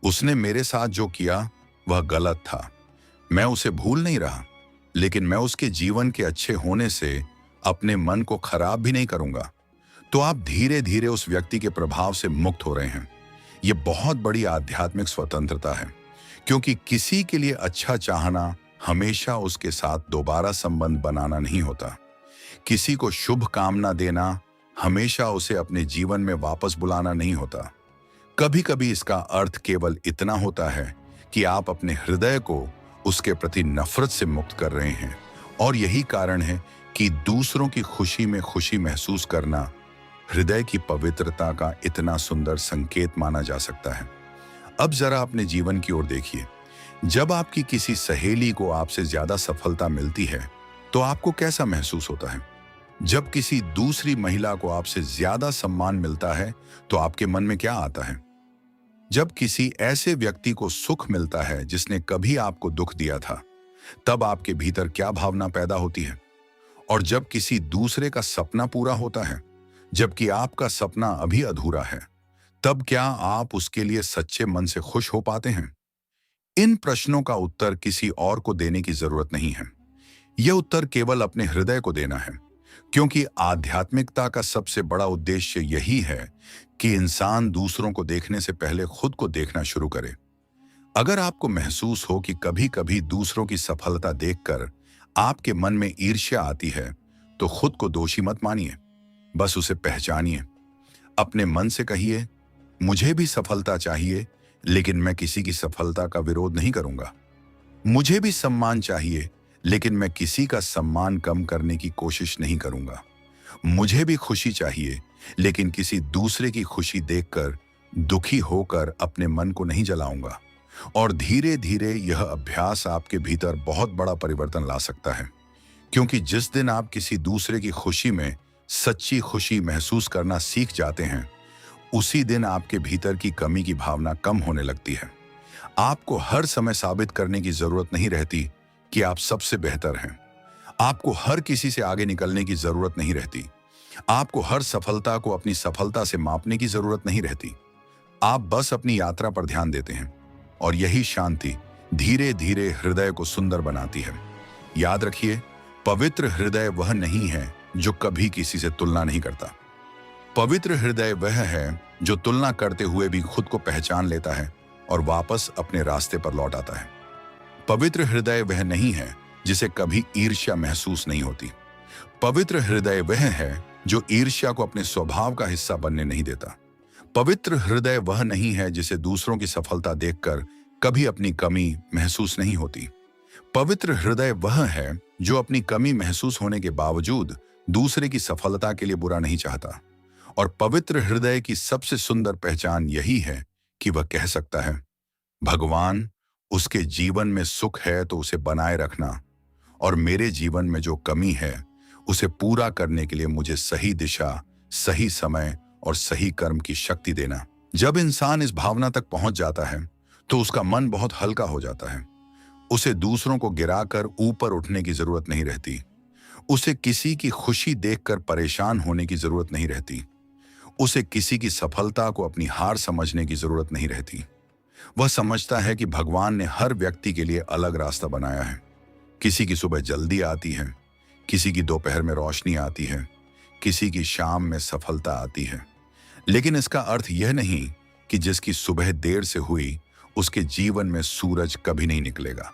उसने मेरे साथ जो किया वह गलत था, मैं उसे भूल नहीं रहा, लेकिन मैं उसके जीवन के अच्छे होने से अपने मन को खराब भी नहीं करूंगा, तो आप धीरे धीरे उस व्यक्ति के प्रभाव से मुक्त हो रहे हैं। यह बहुत बड़ी आध्यात्मिक स्वतंत्रता है, क्योंकि किसी के लिए अच्छा चाहना हमेशा उसके साथ दोबारा संबंध बनाना नहीं होता। किसी को शुभ कामना देना हमेशा उसे अपने जीवन में वापस बुलाना नहीं होता। कभी कभी इसका अर्थ केवल इतना होता है कि आप अपने हृदय को उसके प्रति नफरत से मुक्त कर रहे हैं। और यही कारण है कि दूसरों की खुशी में खुशी महसूस करना हृदय की पवित्रता का इतना सुंदर संकेत माना जा सकता है। अब जरा अपने जीवन की ओर देखिए। जब आपकी किसी सहेली को आपसे ज्यादा सफलता मिलती है, तो आपको कैसा महसूस होता है? जब किसी दूसरी महिला को आपसे ज्यादा सम्मान मिलता है, तो आपके मन में क्या आता है? जब किसी ऐसे व्यक्ति को सुख मिलता है जिसने कभी आपको दुख दिया था, तब आपके भीतर क्या भावना पैदा होती है? और जब किसी दूसरे का सपना पूरा होता है, जबकि आपका सपना अभी अधूरा है, तब क्या आप उसके लिए सच्चे मन से खुश हो पाते हैं? इन प्रश्नों का उत्तर किसी और को देने की जरूरत नहीं है। यह उत्तर केवल अपने हृदय को देना है, क्योंकि आध्यात्मिकता का सबसे बड़ा उद्देश्य यही है कि इंसान दूसरों को देखने से पहले खुद को देखना शुरू करे। अगर आपको महसूस हो कि कभी कभी दूसरों की सफलता देखकर आपके मन में ईर्ष्या आती है, तो खुद को दोषी मत मानिए, बस उसे पहचानिए। अपने मन से कहिए, मुझे भी सफलता चाहिए, लेकिन मैं किसी की सफलता का विरोध नहीं करूंगा। मुझे भी सम्मान चाहिए, लेकिन मैं किसी का सम्मान कम करने की कोशिश नहीं करूंगा। मुझे भी खुशी चाहिए, लेकिन किसी दूसरे की खुशी देखकर दुखी होकर अपने मन को नहीं जलाऊंगा। और धीरे धीरे यह अभ्यास आपके भीतर बहुत बड़ा परिवर्तन ला सकता है, क्योंकि जिस दिन आप किसी दूसरे की खुशी में सच्ची खुशी महसूस करना सीख जाते हैं, उसी दिन आपके भीतर की कमी की भावना कम होने लगती है। आपको हर समय साबित करने की जरूरत नहीं रहती कि आप सबसे बेहतर हैं। आपको हर किसी से आगे निकलने की जरूरत नहीं रहती। आपको हर सफलता को अपनी सफलता से मापने की जरूरत नहीं रहती। आप बस अपनी यात्रा पर ध्यान देते हैं, और यही शांति धीरे धीरे हृदय को सुंदर बनाती है। याद रखिए, पवित्र हृदय वह नहीं है जो कभी किसी से तुलना नहीं करता। पवित्र हृदय वह है जो तुलना करते हुए भी खुद को पहचान लेता है और वापस अपने रास्ते पर लौट आता है। पवित्र हृदय वह नहीं है जिसे कभी ईर्ष्या महसूस नहीं होती। पवित्र हृदय वह है जो ईर्ष्या को अपने स्वभाव का हिस्सा बनने नहीं देता। पवित्र हृदय वह नहीं है जिसे दूसरों की सफलता देखकर कभी अपनी कमी महसूस नहीं होती। पवित्र हृदय वह है जो अपनी कमी महसूस होने के बावजूद दूसरे की सफलता के लिए बुरा नहीं चाहता। और पवित्र हृदय की सबसे सुंदर पहचान यही है कि वह कह सकता है, भगवान, उसके जीवन में सुख है तो उसे बनाए रखना, और मेरे जीवन में जो कमी है उसे पूरा करने के लिए मुझे सही दिशा, सही समय और सही कर्म की शक्ति देना। जब इंसान इस भावना तक पहुंच जाता है, तो उसका मन बहुत हल्का हो जाता है। उसे दूसरों को गिराकर ऊपर उठने की जरूरत नहीं रहती। उसे किसी की खुशी देखकर परेशान होने की जरूरत नहीं रहती। उसे किसी की सफलता को अपनी हार समझने की जरूरत नहीं रहती। वह समझता है कि भगवान ने हर व्यक्ति के लिए अलग रास्ता बनाया है। किसी की सुबह जल्दी आती है, किसी की दोपहर में रोशनी आती है, किसी की शाम में सफलता आती है। लेकिन इसका अर्थ यह नहीं कि जिसकी सुबह देर से हुई, उसके जीवन में सूरज कभी नहीं निकलेगा।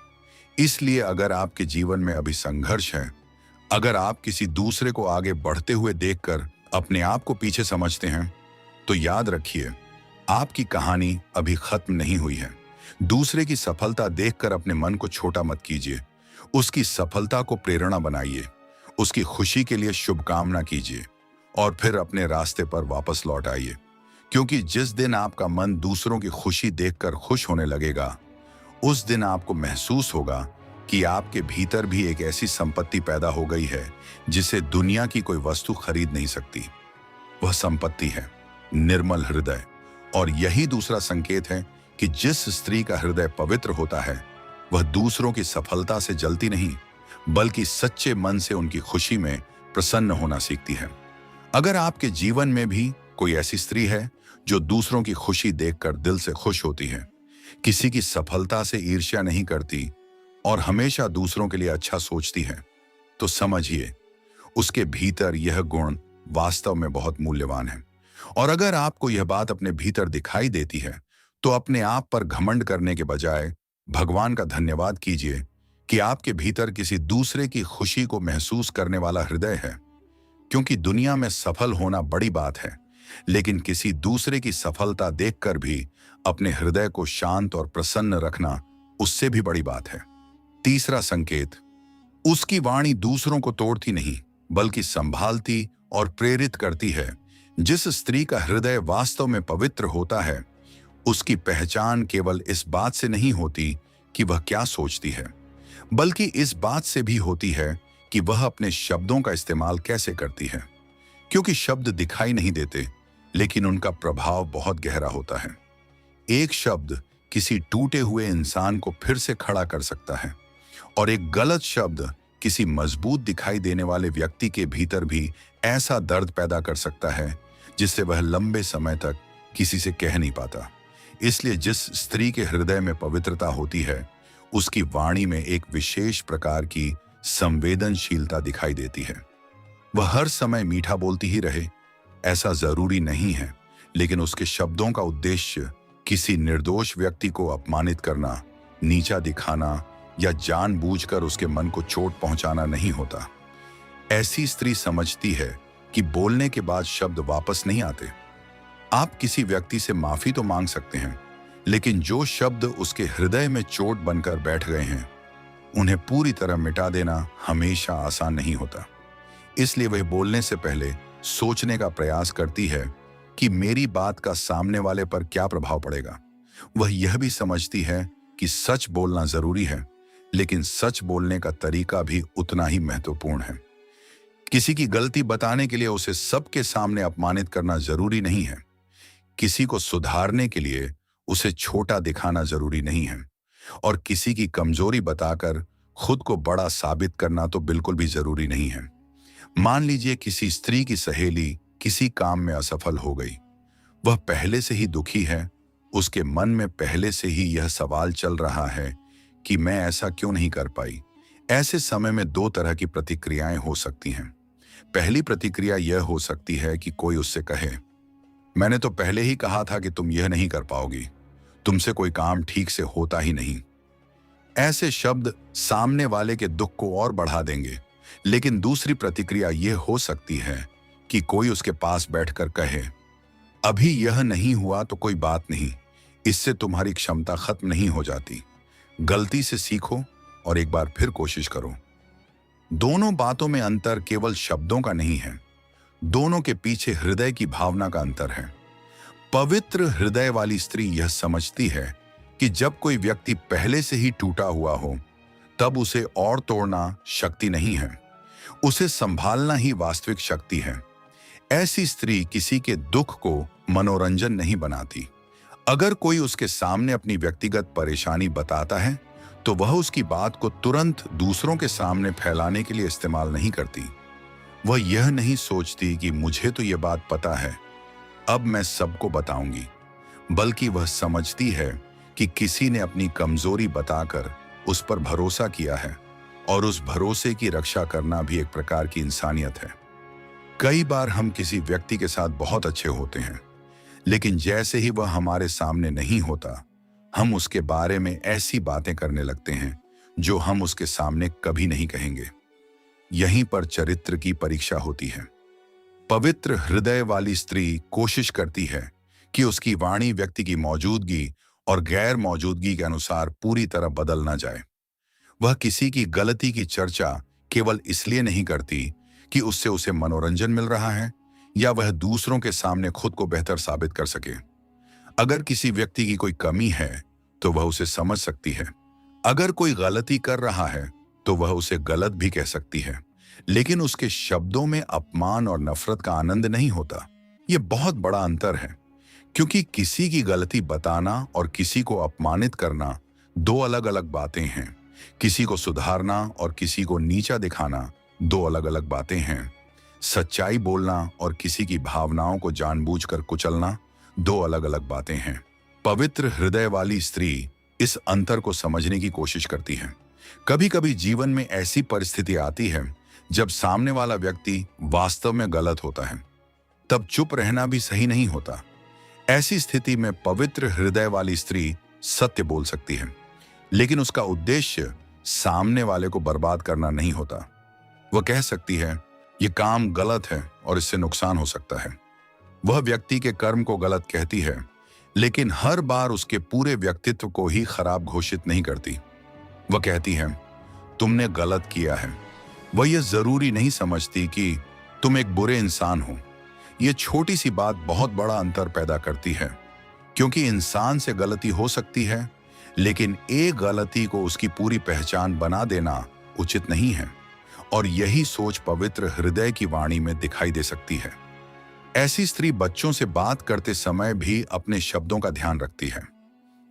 इसलिए अगर आपके जीवन में अभी संघर्ष है, अगर आप किसी दूसरे को आगे बढ़ते हुए देखकर अपने आप को पीछे समझते हैं, तो याद रखिए, आपकी कहानी अभी खत्म नहीं हुई है। दूसरे की सफलता देखकर अपने मन को छोटा मत कीजिए। उसकी सफलता को प्रेरणा बनाइए, उसकी खुशी के लिए शुभकामना कीजिए, और फिर अपने रास्ते पर वापस लौट आइए। क्योंकि जिस दिन आपका मन दूसरों की खुशी देखकर खुश होने लगेगा, उस दिन आपको महसूस होगा कि आपके भीतर भी एक ऐसी संपत्ति पैदा हो गई है जिसे दुनिया की कोई वस्तु खरीद नहीं सकती। वह संपत्ति है निर्मल हृदय। और यही दूसरा संकेत है कि जिस स्त्री का हृदय पवित्र होता है, वह दूसरों की सफलता से जलती नहीं, बल्कि सच्चे मन से उनकी खुशी में प्रसन्न होना सीखती है। अगर आपके जीवन में भी कोई ऐसी स्त्री है जो दूसरों की खुशी देखकर दिल से खुश होती है, किसी की सफलता से ईर्ष्या नहीं करती और हमेशा दूसरों के लिए अच्छा सोचती है, तो समझिए, उसके भीतर यह गुण वास्तव में बहुत मूल्यवान है। और अगर आपको यह बात अपने भीतर दिखाई देती है, तो अपने आप पर घमंड करने के बजाय भगवान का धन्यवाद कीजिए कि आपके भीतर किसी दूसरे की खुशी को महसूस करने वाला हृदय है। क्योंकि दुनिया में सफल होना बड़ी बात है, लेकिन किसी दूसरे की सफलता देखकर भी अपने हृदय को शांत और प्रसन्न रखना उससे भी बड़ी बात है। तीसरा संकेत, उसकी वाणी दूसरों को तोड़ती नहीं, बल्कि संभालती और प्रेरित करती है। जिस स्त्री का हृदय वास्तव में पवित्र होता है, उसकी पहचान केवल इस बात से नहीं होती कि वह क्या सोचती है, बल्कि इस बात से भी होती है कि वह अपने शब्दों का इस्तेमाल कैसे करती है। क्योंकि शब्द दिखाई नहीं देते, लेकिन उनका प्रभाव बहुत गहरा होता है। एक शब्द किसी टूटे हुए इंसान को फिर से खड़ा कर सकता है, और एक गलत शब्द किसी मजबूत दिखाई देने वाले व्यक्ति के भीतर भी ऐसा दर्द पैदा कर सकता है जिससे वह लंबे समय तक किसी से कह नहीं पाता। इसलिए जिस स्त्री के हृदय में पवित्रता होती है, उसकी वाणी में एक विशेष प्रकार की संवेदनशीलता दिखाई देती है। वह हर समय मीठा बोलती ही रहे, ऐसा जरूरी नहीं है, लेकिन उसके शब्दों का उद्देश्य किसी निर्दोष व्यक्ति को अपमानित करना, नीचा दिखाना या जानबूझकर उसके मन को चोट पहुंचाना नहीं होता। ऐसी स्त्री समझती है कि बोलने के बाद शब्द वापस नहीं आते। आप किसी व्यक्ति से माफी तो मांग सकते हैं, लेकिन जो शब्द उसके हृदय में चोट बनकर बैठ गए हैं, उन्हें पूरी तरह मिटा देना हमेशा आसान नहीं होता। इसलिए वह बोलने से पहले सोचने का प्रयास करती है कि मेरी बात का सामने वाले पर क्या प्रभाव पड़ेगा। वह यह भी समझती है कि सच बोलना जरूरी है, लेकिन सच बोलने का तरीका भी उतना ही महत्वपूर्ण है। किसी की गलती बताने के लिए उसे सबके सामने अपमानित करना जरूरी नहीं है। किसी को सुधारने के लिए उसे छोटा दिखाना जरूरी नहीं है, और किसी की कमजोरी बताकर खुद को बड़ा साबित करना तो बिल्कुल भी जरूरी नहीं है। मान लीजिए किसी स्त्री की सहेली किसी काम में असफल हो गई। वह पहले से ही दुखी है, उसके मन में पहले से ही यह सवाल चल रहा है कि मैं ऐसा क्यों नहीं कर पाई। ऐसे समय में दो तरह की प्रतिक्रियाएं हो सकती हैं। पहली प्रतिक्रिया यह हो सकती है कि कोई उससे कहे, मैंने तो पहले ही कहा था कि तुम यह नहीं कर पाओगी, तुमसे कोई काम ठीक से होता ही नहीं। ऐसे शब्द सामने वाले के दुख को और बढ़ा देंगे। लेकिन दूसरी प्रतिक्रिया यह हो सकती है कि कोई उसके पास बैठकर कहे, अभी यह नहीं हुआ तो कोई बात नहीं, इससे तुम्हारी क्षमता खत्म नहीं हो जाती। गलती से सीखो और एक बार फिर कोशिश करो। दोनों बातों में अंतर केवल शब्दों का नहीं है, दोनों के पीछे हृदय की भावना का अंतर है। पवित्र हृदय वाली स्त्री यह समझती है कि जब कोई व्यक्ति पहले से ही टूटा हुआ हो, तब उसे और तोड़ना शक्ति नहीं है, उसे संभालना ही वास्तविक शक्ति है। ऐसी स्त्री किसी के दुख को मनोरंजन नहीं बनाती। अगर कोई उसके सामने अपनी व्यक्तिगत परेशानी बताता है, तो वह उसकी बात को तुरंत दूसरों के सामने फैलाने के लिए इस्तेमाल नहीं करती। वह यह नहीं सोचती कि मुझे तो यह बात पता है, अब मैं सबको बताऊंगी, बल्कि वह समझती है कि किसी ने अपनी कमजोरी बताकर उस पर भरोसा किया है, और उस भरोसे की रक्षा करना भी एक प्रकार की इंसानियत है। कई बार हम किसी व्यक्ति के साथ बहुत अच्छे होते हैं, लेकिन जैसे ही वह हमारे सामने नहीं होता, हम उसके बारे में ऐसी बातें करने लगते हैं जो हम उसके सामने कभी नहीं कहेंगे। यहीं पर चरित्र की परीक्षा होती है। पवित्र हृदय वाली स्त्री कोशिश करती है कि उसकी वाणी व्यक्ति की मौजूदगी और गैर मौजूदगी के अनुसार पूरी तरह बदल ना जाए। वह किसी की गलती की चर्चा केवल इसलिए नहीं करती कि उससे उसे मनोरंजन मिल रहा है या वह दूसरों के सामने खुद को बेहतर साबित कर सके। अगर किसी व्यक्ति की कोई कमी है तो वह उसे समझ सकती है। अगर कोई गलती कर रहा है तो वह उसे गलत भी कह सकती है, लेकिन उसके शब्दों में अपमान और नफरत का आनंद नहीं होता। यह बहुत बड़ा अंतर है, क्योंकि किसी की गलती बताना और किसी को अपमानित करना दो अलग अलग बातें हैं। किसी को सुधारना और किसी को नीचा दिखाना दो अलग अलग बातें हैं। सच्चाई बोलना और किसी की भावनाओं को जानबूझकर कुचलना दो अलग अलग बातें हैं। पवित्र हृदय वाली स्त्री इस अंतर को समझने की कोशिश करती है। कभी कभी जीवन में ऐसी परिस्थिति आती है जब सामने वाला व्यक्ति वास्तव में गलत होता है, तब चुप रहना भी सही नहीं होता। ऐसी स्थिति में पवित्र हृदय वाली स्त्री सत्य बोल सकती है, लेकिन उसका उद्देश्य सामने वाले को बर्बाद करना नहीं होता। वह कह सकती है, यह काम गलत है और इससे नुकसान हो सकता है। वह व्यक्ति के कर्म को गलत कहती है, लेकिन हर बार उसके पूरे व्यक्तित्व को ही खराब घोषित नहीं करती। वह कहती है, तुमने गलत किया है, वह यह जरूरी नहीं समझती कि तुम एक बुरे इंसान हो। यह छोटी सी बात बहुत बड़ा अंतर पैदा करती है, क्योंकि इंसान से गलती हो सकती है, लेकिन एक गलती को उसकी पूरी पहचान बना देना उचित नहीं है। और यही सोच पवित्र हृदय की वाणी में दिखाई दे सकती है। ऐसी स्त्री बच्चों से बात करते समय भी अपने शब्दों का ध्यान रखती है।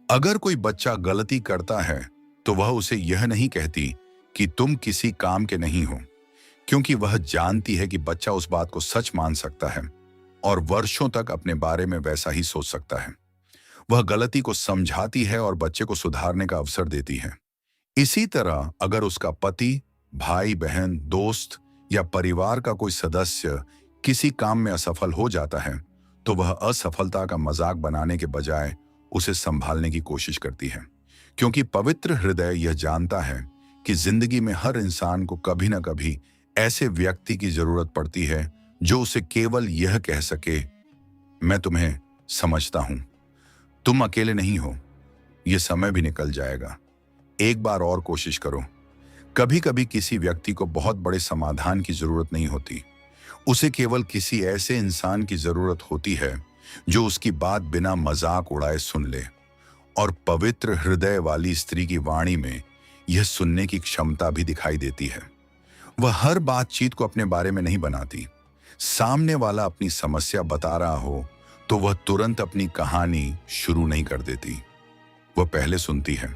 अगर कोई बच्चा गलती करता है तो वह उसे यह नहीं कहती कि तुम किसी काम के नहीं हो, क्योंकि वह जानती है कि बच्चा उस बात को सच मान सकता है और वर्षों तक अपने बारे में वैसा ही सोच सकता है। वह गलती को समझाती है और बच्चे को सुधारने का अवसर देती है। इसी तरह अगर उसका पति, भाई बहन, दोस्त या परिवार का कोई सदस्य किसी काम में असफल हो जाता है तो वह असफलता का मजाक बनाने के बजाय उसे संभालने की कोशिश करती है, क्योंकि पवित्र हृदय यह जानता है कि जिंदगी में हर इंसान को कभी न कभी ऐसे व्यक्ति की जरूरत पड़ती है जो उसे केवल यह कह सके, मैं तुम्हें समझता हूं, तुम अकेले नहीं हो, यह समय भी निकल जाएगा, एक बार और कोशिश करो। कभी कभी किसी व्यक्ति को बहुत बड़े समाधान की जरूरत नहीं होती, उसे केवल किसी ऐसे इंसान की जरूरत होती है जो उसकी बात बिना मजाक उड़ाए सुन ले। और पवित्र हृदय वाली स्त्री की वाणी में यह सुनने की क्षमता भी दिखाई देती है। वह हर बातचीत को अपने बारे में नहीं बनाती। सामने वाला अपनी समस्या बता रहा हो तो वह तुरंत अपनी कहानी शुरू नहीं कर देती। वह पहले सुनती है,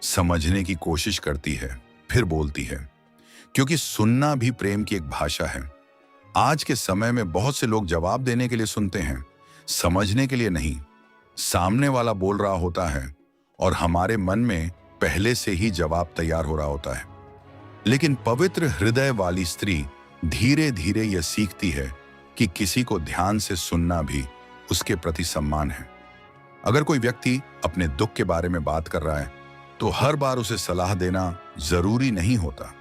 समझने की कोशिश करती है, फिर बोलती है, क्योंकि सुनना भी प्रेम की एक भाषा है। आज के समय में बहुत से लोग जवाब देने के लिए सुनते हैं, समझने के लिए नहीं। सामने वाला बोल रहा होता है और हमारे मन में पहले से ही जवाब तैयार हो रहा होता है। लेकिन पवित्र हृदय वाली स्त्री धीरे धीरे यह सीखती है कि किसी को ध्यान से सुनना भी उसके प्रति सम्मान है। अगर कोई व्यक्ति अपने दुख के बारे में बात कर रहा है तो हर बार उसे सलाह देना जरूरी नहीं होता।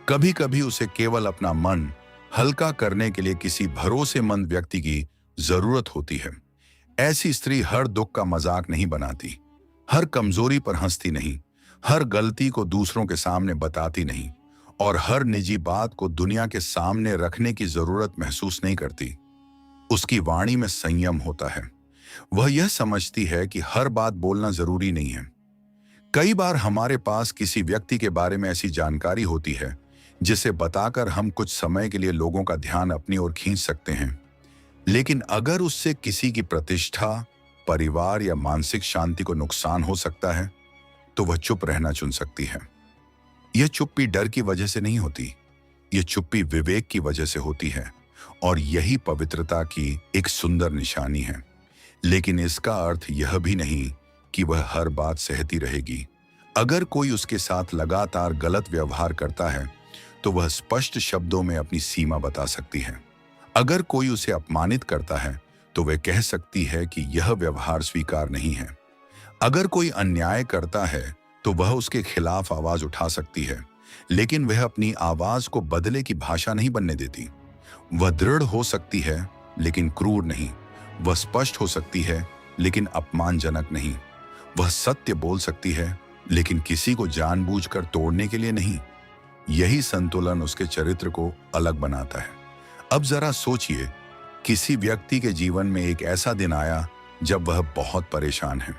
कभी कभी उसे केवल अपना मन हल्का करने के लिए किसी भरोसेमंद व्यक्ति की जरूरत होती है। ऐसी स्त्री हर दुख का मजाक नहीं बनाती, हर कमजोरी पर हंसती नहीं, हर गलती को दूसरों के सामने बताती नहीं और हर निजी बात को दुनिया के सामने रखने की जरूरत महसूस नहीं करती। उसकी वाणी में संयम होता है। वह यह समझती है कि हर बात बोलना जरूरी नहीं है। कई बार हमारे पास किसी व्यक्ति के बारे में ऐसी जानकारी होती है जिसे बताकर हम कुछ समय के लिए लोगों का ध्यान अपनी ओर खींच सकते हैं, लेकिन अगर उससे किसी की प्रतिष्ठा, परिवार या मानसिक शांति को नुकसान हो सकता है तो वह चुप रहना चुन सकती है। यह चुप्पी डर की वजह से नहीं होती, यह चुप्पी विवेक की वजह से होती है और यही पवित्रता की एक सुंदर निशानी है। लेकिन इसका अर्थ यह भी नहीं कि वह हर बात सहती रहेगी। अगर कोई उसके साथ लगातार गलत व्यवहार करता है तो वह स्पष्ट शब्दों में अपनी सीमा बता सकती है। अगर कोई उसे अपमानित करता है तो वह कह सकती है कि यह व्यवहार स्वीकार नहीं है। अगर कोई अन्याय करता है तो वह उसके खिलाफ आवाज उठा सकती है, लेकिन वह अपनी आवाज को बदले की भाषा नहीं बनने देती। वह दृढ़ हो सकती है लेकिन क्रूर नहीं। वह स्पष्ट हो सकती है लेकिन अपमानजनक नहीं। वह सत्य बोल सकती है लेकिन किसी को जानबूझकर तोड़ने के लिए नहीं। यही संतुलन उसके चरित्र को अलग बनाता है। अब जरा सोचिए, किसी व्यक्ति के जीवन में एक ऐसा दिन आया जब वह बहुत परेशान है।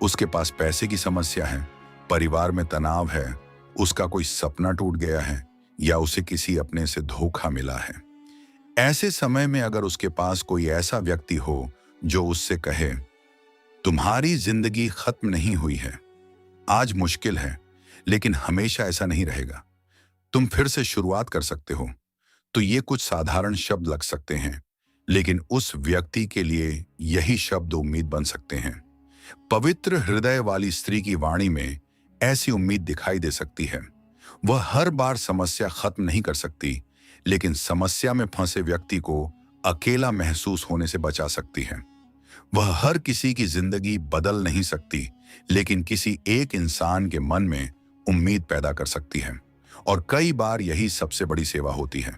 उसके पास पैसे की समस्या है, परिवार में तनाव है, उसका कोई सपना टूट गया है या उसे किसी अपने से धोखा मिला है। ऐसे समय में अगर उसके पास कोई ऐसा व्यक्ति हो जो उससे कहे, तुम्हारी जिंदगी खत्म नहीं हुई है, आज मुश्किल है लेकिन हमेशा ऐसा नहीं रहेगा, तुम फिर से शुरुआत कर सकते हो, तो ये कुछ साधारण शब्द लग सकते हैं, लेकिन उस व्यक्ति के लिए यही शब्द उम्मीद बन सकते हैं। पवित्र हृदय वाली स्त्री की वाणी में ऐसी उम्मीद दिखाई दे सकती है। वह हर बार समस्या खत्म नहीं कर सकती, लेकिन समस्या में फंसे व्यक्ति को अकेला महसूस होने से बचा सकती है। वह हर किसी की जिंदगी बदल नहीं सकती, लेकिन किसी एक इंसान के मन में उम्मीद पैदा कर सकती है। और कई बार यही सबसे बड़ी सेवा होती है।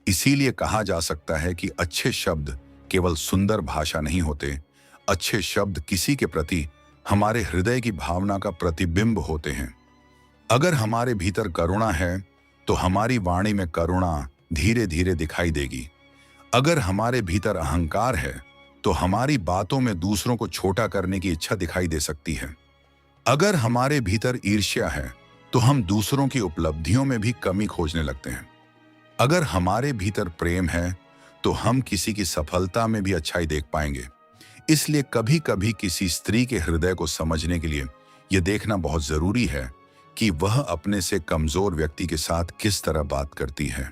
इसीलिए कहा जा सकता है कि अच्छे शब्द केवल सुंदर भाषा नहीं होते, अच्छे शब्द किसी के प्रति हमारे हृदय की भावना का प्रतिबिंब होते हैं। अगर हमारे भीतर करुणा है तो हमारी वाणी में करुणा धीरे धीरे दिखाई देगी। अगर हमारे भीतर अहंकार है तो हमारी बातों में दूसरों को छोटा करने की इच्छा दिखाई दे सकती है। अगर हमारे भीतर ईर्ष्या है तो हम दूसरों की उपलब्धियों में भी कमी खोजने लगते हैं। अगर हमारे भीतर प्रेम है तो हम किसी की सफलता में भी अच्छाई देख पाएंगे। इसलिए कभी कभी किसी स्त्री के हृदय को समझने के लिए यह देखना बहुत जरूरी है कि वह अपने से कमजोर व्यक्ति के साथ किस तरह बात करती है।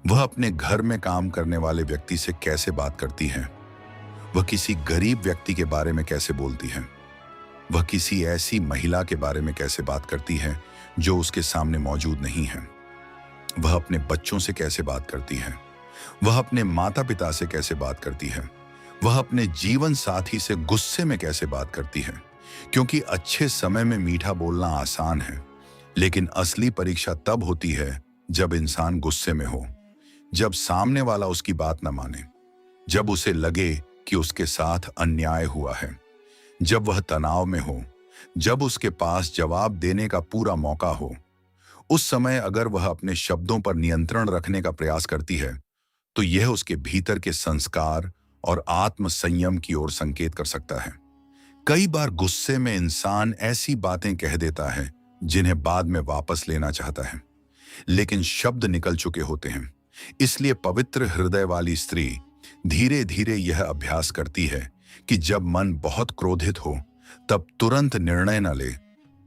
वह अपने घर में काम करने वाले व्यक्ति से कैसे बात करती है। वह किसी गरीब व्यक्ति के बारे में कैसे बोलती है। वह किसी ऐसी महिला के बारे में कैसे बात करती है जो उसके सामने मौजूद नहीं है। वह अपने बच्चों से कैसे बात करती है। वह अपने माता पिता से कैसे बात करती है। वह अपने जीवन साथी से गुस्से में कैसे बात करती है। क्योंकि अच्छे समय में मीठा बोलना आसान है, लेकिन असली परीक्षा तब होती है जब इंसान गुस्से में हो, जब सामने वाला उसकी बात न माने, जब उसे लगे कि उसके साथ अन्याय हुआ है, जब वह तनाव में हो, जब उसके पास जवाब देने का पूरा मौका हो। उस समय अगर वह अपने शब्दों पर नियंत्रण रखने का प्रयास करती है तो यह उसके भीतर के संस्कार और आत्म संयम की ओर संकेत कर सकता है। कई बार गुस्से में इंसान ऐसी बातें कह देता है जिन्हें बाद में वापस लेना चाहता है, लेकिन शब्द निकल चुके होते हैं। इसलिए पवित्र हृदय वाली स्त्री धीरे धीरे यह अभ्यास करती है कि जब मन बहुत क्रोधित हो तब तुरंत निर्णय न ले,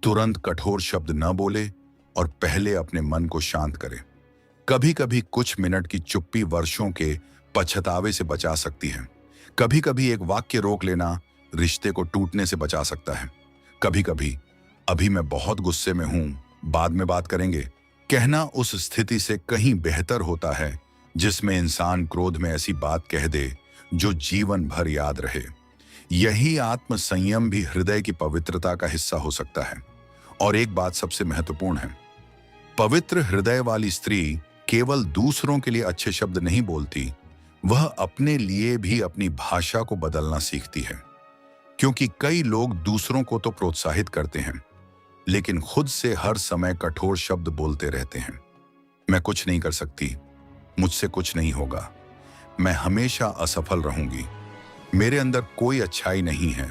तुरंत कठोर शब्द न बोले और पहले अपने मन को शांत करे। कभी कभी कुछ मिनट की चुप्पी वर्षों के पछतावे से बचा सकती है। कभी कभी एक वाक्य रोक लेना रिश्ते को टूटने से बचा सकता है। कभी कभी अभी मैं बहुत गुस्से में हूं, बाद में बात करेंगे कहना उस स्थिति से कहीं बेहतर होता है जिसमें इंसान क्रोध में ऐसी बात कह दे जो जीवन भर याद रहे। यही आत्म संयम भी हृदय की पवित्रता का हिस्सा हो सकता है। और एक बात सबसे महत्वपूर्ण है, पवित्र हृदय वाली स्त्री केवल दूसरों के लिए अच्छे शब्द नहीं बोलती, वह अपने लिए भी अपनी भाषा को बदलना सीखती है। क्योंकि कई लोग दूसरों को तो प्रोत्साहित करते हैं, लेकिन खुद से हर समय कठोर शब्द बोलते रहते हैं। मैं कुछ नहीं कर सकती, मुझसे कुछ नहीं होगा, मैं हमेशा असफल रहूंगी, मेरे अंदर कोई अच्छाई नहीं है।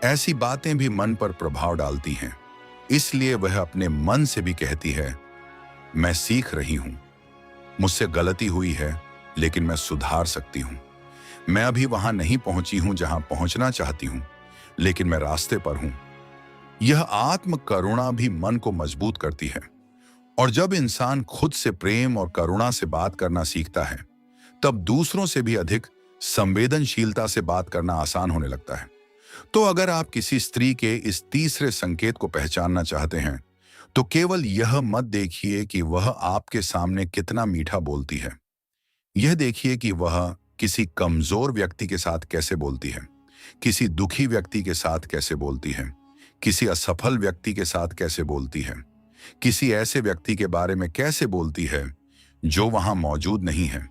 ऐसी बातें भी मन पर प्रभाव डालती हैं। इसलिए वह अपने मन से भी कहती है, मैं सीख रही हूं, मुझसे गलती हुई है, लेकिन मैं सुधार सकती हूं। मैं अभी वहां नहीं पहुंची हूं जहां पहुंचना चाहती हूं, लेकिन मैं रास्ते पर हूं। यह आत्म करुणा भी मन को मजबूत करती है। और जब इंसान खुद से प्रेम और करुणा से बात करना सीखता है, तब दूसरों से भी अधिक संवेदनशीलता से बात करना आसान होने लगता है। तो अगर आप किसी स्त्री के इस तीसरे संकेत को पहचानना चाहते हैं तो केवल यह मत देखिए कि वह आपके सामने कितना मीठा बोलती है, यह देखिए कि वह किसी कमजोर व्यक्ति के साथ कैसे बोलती है, किसी दुखी व्यक्ति के साथ कैसे बोलती है, किसी असफल व्यक्ति के साथ कैसे बोलती है, किसी ऐसे व्यक्ति के बारे में कैसे बोलती है जो वहां मौजूद नहीं है।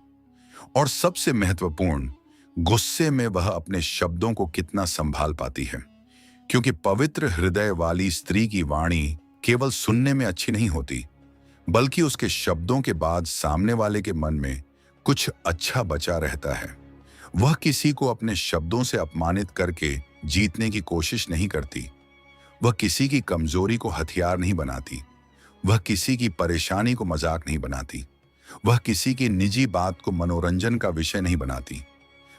और सबसे महत्वपूर्ण, गुस्से में वह अपने शब्दों को कितना संभाल पाती है। क्योंकि पवित्र हृदय वाली स्त्री की वाणी केवल सुनने में अच्छी नहीं होती, बल्कि उसके शब्दों के बाद सामने वाले के मन में कुछ अच्छा बचा रहता है। वह किसी को अपने शब्दों से अपमानित करके जीतने की कोशिश नहीं करती। वह किसी की कमजोरी को हथियार नहीं बनाती। वह किसी की परेशानी को मजाक नहीं बनाती। वह किसी की निजी बात को मनोरंजन का विषय नहीं बनाती,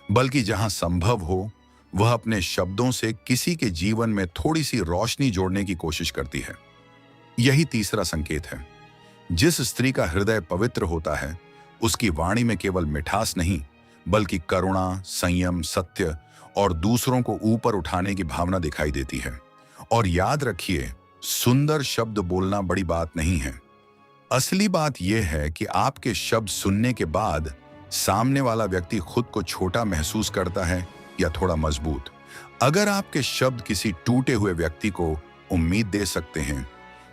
बल्कि जहां संभव हो वह अपने शब्दों से किसी के जीवन में थोड़ी सी रोशनी जोड़ने की कोशिश करती है। यही तीसरा संकेत है। जिस स्त्री का हृदय पवित्र होता है, उसकी वाणी में केवल मिठास नहीं, बल्कि करुणा, संयम, सत्य और दूसरों को ऊपर उठाने की भावना दिखाई देती है। और याद रखिए, सुंदर शब्द बोलना बड़ी बात नहीं है। असली बात यह है कि आपके शब्द सुनने के बाद सामने वाला व्यक्ति खुद को छोटा महसूस करता है या थोड़ा मजबूत। अगर आपके शब्द किसी टूटे हुए व्यक्ति को उम्मीद दे सकते हैं,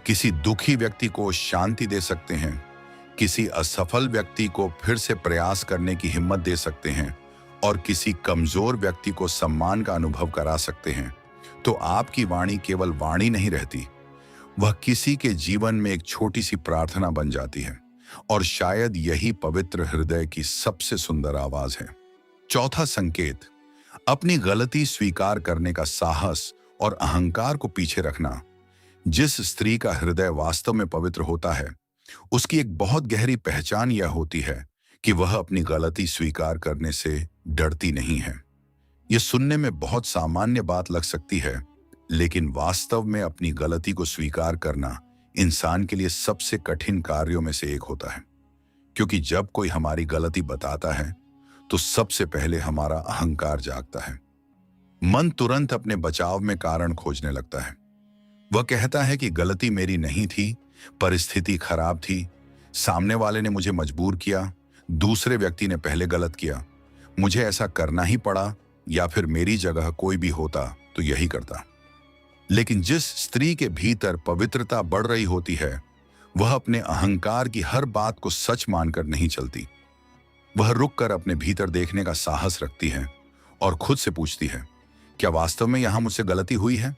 किसी दुखी व्यक्ति को शांति दे सकते हैं, किसी असफल व्यक्ति को फिर से प्रयास करने की हिम्मत दे सकते हैं और किसी कमजोर व्यक्ति को सम्मान का अनुभव करा सकते हैं, तो आपकी वाणी केवल वाणी नहीं रहती, वह किसी के जीवन में एक छोटी सी प्रार्थना बन जाती है, और शायद यही पवित्र हृदय की सबसे सुंदर आवाज है। चौथा संकेत, अपनी गलती स्वीकार करने का साहस और अहंकार को पीछे रखना। जिस स्त्री का हृदय वास्तव में पवित्र होता है, उसकी एक बहुत गहरी पहचान यह होती है कि वह अपनी गलती स्वीकार करने से डरती नहीं है। यह सुनने में बहुत सामान्य बात लग सकती है, लेकिन वास्तव में अपनी गलती को स्वीकार करना इंसान के लिए सबसे कठिन कार्यों में से एक होता है। क्योंकि जब कोई हमारी गलती बताता है, तो सबसे पहले हमारा अहंकार जागता है। मन तुरंत अपने बचाव में कारण खोजने लगता है। वह कहता है कि गलती मेरी नहीं थी, परिस्थिति खराब थी, सामने वाले ने मुझे मजबूर किया, दूसरे व्यक्ति ने पहले गलत किया, मुझे ऐसा करना ही पड़ा, या फिर मेरी जगह कोई भी होता तो यही करता। लेकिन जिस स्त्री के भीतर पवित्रता बढ़ रही होती है, वह अपने अहंकार की हर बात को सच मानकर नहीं चलती। वह रुककर अपने भीतर देखने का साहस रखती है और खुद से पूछती है, क्या वास्तव में यहां मुझसे गलती हुई है?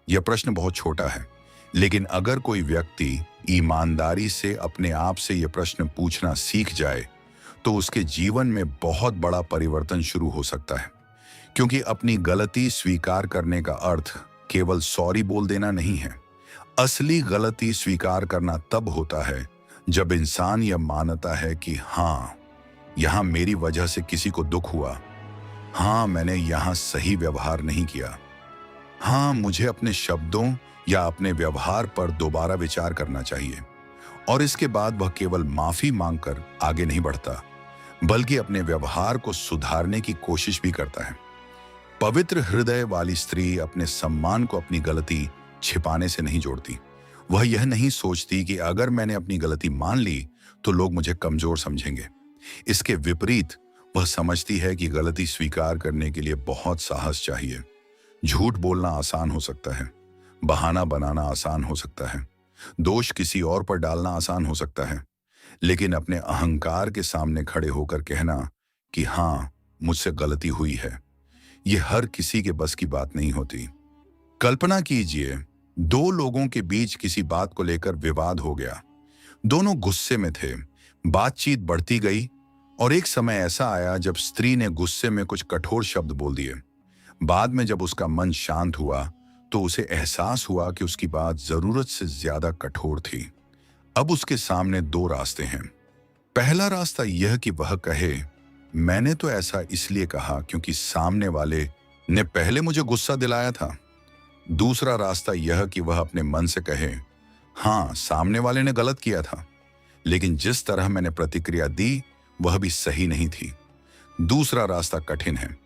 यह प्रश्न बहुत छोटा है, लेकिन अगर कोई व्यक्ति ईमानदारी से अपने आप से यह प्रश्न पूछना सीख जाए, तो उसके जीवन में बहुत बड़ा परिवर्तन शुरू हो सकता है। क्योंकि अपनी गलती स्वीकार करने का अर्थ केवल सॉरी बोल देना नहीं है। असली गलती स्वीकार करना तब होता है जब इंसान यह मानता है कि हाँ, यहां मेरी वजह से किसी को दुख हुआ, हाँ, मैंने यहां सही व्यवहार नहीं किया, हाँ, मुझे अपने शब्दों या अपने व्यवहार पर दोबारा विचार करना चाहिए। और इसके बाद वह केवल माफी मांगकर आगे नहीं बढ़ता, बल्कि अपने व्यवहार को सुधारने की कोशिश भी करता है। पवित्र हृदय वाली स्त्री अपने सम्मान को अपनी गलती छिपाने से नहीं जोड़ती। वह यह नहीं सोचती कि अगर मैंने अपनी गलती मान ली तो लोग मुझे कमजोर समझेंगे। इसके विपरीत वह समझती है कि गलती स्वीकार करने के लिए बहुत साहस चाहिए। झूठ बोलना आसान हो सकता है, बहाना बनाना आसान हो सकता है, दोष किसी और पर डालना आसान हो सकता है, लेकिन अपने अहंकार के सामने खड़े होकर कहना कि हाँ, मुझसे गलती हुई है, यह हर किसी के बस की बात नहीं होती। कल्पना कीजिए, दो लोगों के बीच किसी बात को लेकर विवाद हो गया। दोनों गुस्से में थे, बातचीत बढ़ती गई, और एक समय ऐसा आया जब स्त्री ने गुस्से में कुछ कठोर शब्द बोल दिए। बाद में जब उसका मन शांत हुआ, तो उसे एहसास हुआ कि उसकी बात जरूरत से ज्यादा कठोर थी। अब उसके सामने दो रास्ते हैं। पहला रास्ता यह कि वह कहे, मैंने तो ऐसा इसलिए कहा क्योंकि सामने वाले ने पहले मुझे गुस्सा दिलाया था। दूसरा रास्ता यह कि वह अपने मन से कहे, हाँ, सामने वाले ने गलत किया था, लेकिन जिस तरह मैंने प्रतिक्रिया दी वह भी सही नहीं थी। दूसरा रास्ता कठिन है,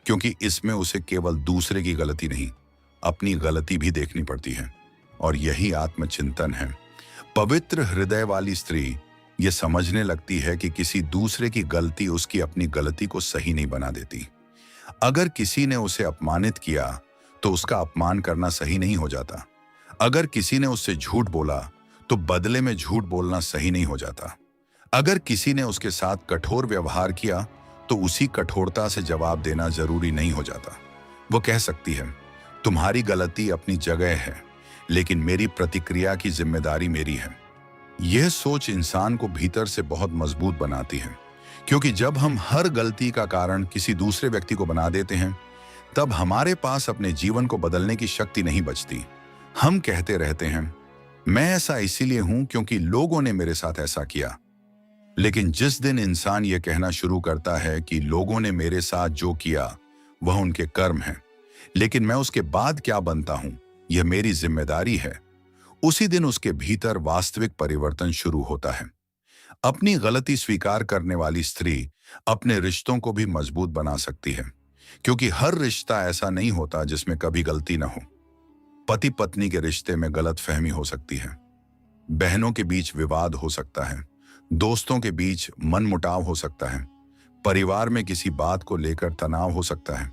क्योंकि इसमें उसे केवल दूसरे की गलती नहीं, अपनी गलती भी देखनी पड़ती है, और यही आत्मचिंतन है। पवित्र हृदय वाली स्त्री यह समझने लगती है कि किसी दूसरे की गलती उसकी अपनी गलती को सही नहीं बना देती। अगर किसी ने उसे अपमानित किया तो उसका अपमान करना सही नहीं हो जाता। अगर किसी ने उससे झूठ बोला तो बदले में झूठ बोलना सही नहीं हो जाता। अगर किसी ने उसके साथ कठोर व्यवहार किया तो उसी कठोरता से जवाब देना जरूरी नहीं हो जाता। वो कह सकती है, तुम्हारी गलती अपनी जगह है, लेकिन मेरी प्रतिक्रिया की जिम्मेदारी मेरी है। यह सोच इंसान को भीतर से बहुत मजबूत बनाती है, क्योंकि जब हम हर गलती का कारण किसी दूसरे व्यक्ति को बना देते हैं, तब हमारे पास अपने जीवन को बदलने की शक्ति नहीं बचती। हम कहते रहते हैं, मैं ऐसा इसीलिए हूं क्योंकि लोगों ने मेरे साथ ऐसा किया। लेकिन जिस दिन इंसान यह कहना शुरू करता है कि लोगों ने मेरे साथ जो किया वह उनके कर्म है, लेकिन मैं उसके बाद क्या बनता हूं यह मेरी जिम्मेदारी है, उसी दिन उसके भीतर वास्तविक परिवर्तन शुरू होता है। अपनी गलती स्वीकार करने वाली स्त्री अपने रिश्तों को भी मजबूत बना सकती है, क्योंकि हर रिश्ता ऐसा नहीं होता जिसमें कभी गलती न हो। पति पत्नी के रिश्ते में गलतफहमी हो सकती है, बहनों के बीच विवाद हो सकता है, दोस्तों के बीच मनमुटाव हो सकता है, परिवार में किसी बात को लेकर तनाव हो सकता है।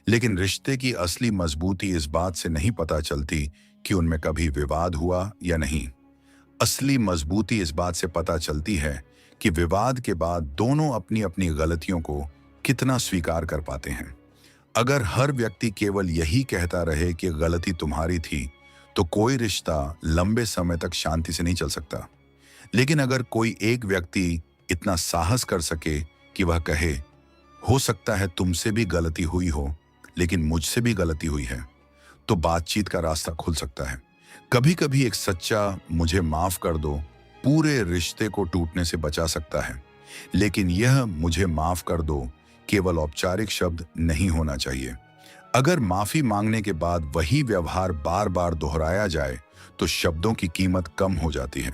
लेकिन रिश्ते की असली मजबूती इस बात से नहीं पता चलती कि उनमें कभी विवाद हुआ या नहीं। असली मजबूती इस बात से पता चलती है कि विवाद के बाद दोनों अपनी अपनी गलतियों को कितना स्वीकार कर पाते हैं। अगर हर व्यक्ति केवल यही कहता रहे कि गलती तुम्हारी थी, तो कोई रिश्ता लंबे समय तक शांति से नहीं चल सकता। लेकिन अगर कोई एक व्यक्ति इतना साहस कर सके कि वह कहे, हो सकता है तुमसे भी गलती हुई हो, लेकिन मुझसे भी गलती हुई है, तो बातचीत का रास्ता खुल सकता है। कभी कभी एक सच्चा मुझे माफ कर दो पूरे रिश्ते को टूटने से बचा सकता है। लेकिन यह मुझे माफ कर दो केवल औपचारिक शब्द नहीं होना चाहिए। अगर माफी मांगने के बाद वही व्यवहार बार बार दोहराया जाए तो शब्दों की कीमत कम हो जाती है।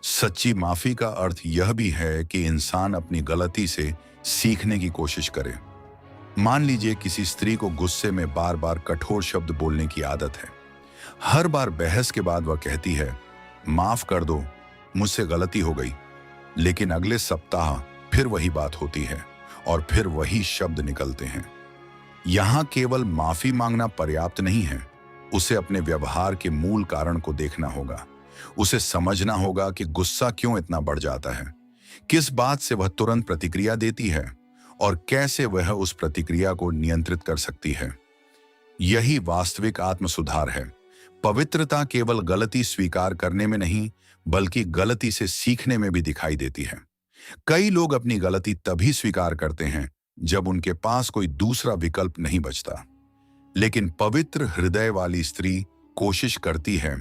सच्ची माफी का अर्थ यह भी है कि इंसान अपनी गलती से सीखने की कोशिश करे। मान लीजिए किसी स्त्री को गुस्से में बार बार कठोर शब्द बोलने की आदत है। हर बार बहस के बाद वह कहती है, माफ कर दो, मुझसे गलती हो गई। लेकिन अगले सप्ताह फिर वही बात होती है और फिर वही शब्द निकलते हैं। यहां केवल माफी मांगना पर्याप्त नहीं है, उसे अपने व्यवहार के मूल कारण को देखना होगा। उसे समझना होगा कि गुस्सा क्यों इतना बढ़ जाता है, किस बात से वह तुरंत प्रतिक्रिया देती है और कैसे वह उस प्रतिक्रिया को नियंत्रित कर सकती है। यही वास्तविक आत्म सुधार है। पवित्रता केवल गलती स्वीकार करने में नहीं, बल्कि गलती से सीखने में भी दिखाई देती है। कई लोग अपनी गलती तभी स्वीकार करते हैं जब उनके पास कोई दूसरा विकल्प नहीं बचता। लेकिन पवित्र हृदय वाली स्त्री कोशिश करती है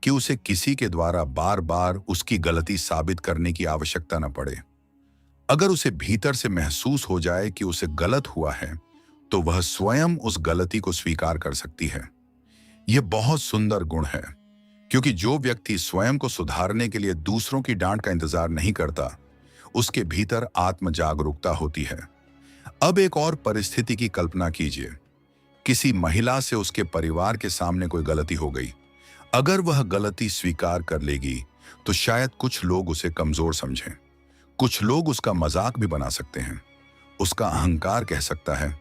कि उसे किसी के द्वारा बार बार उसकी गलती साबित करने की आवश्यकता न पड़े। अगर उसे भीतर से महसूस हो जाए कि उसे गलत हुआ है, तो वह स्वयं उस गलती को स्वीकार कर सकती है। यह बहुत सुंदर गुण है, क्योंकि जो व्यक्ति स्वयं को सुधारने के लिए दूसरों की डांट का इंतजार नहीं करता, उसके भीतर आत्म जागरूकता होती है। अब एक और परिस्थिति की कल्पना कीजिए। किसी महिला से उसके परिवार के सामने कोई गलती हो गई। अगर वह गलती स्वीकार कर लेगी तो शायद कुछ लोग उसे कमजोर समझें। कुछ लोग उसका मजाक भी बना सकते हैं। उसका अहंकार कह सकता है,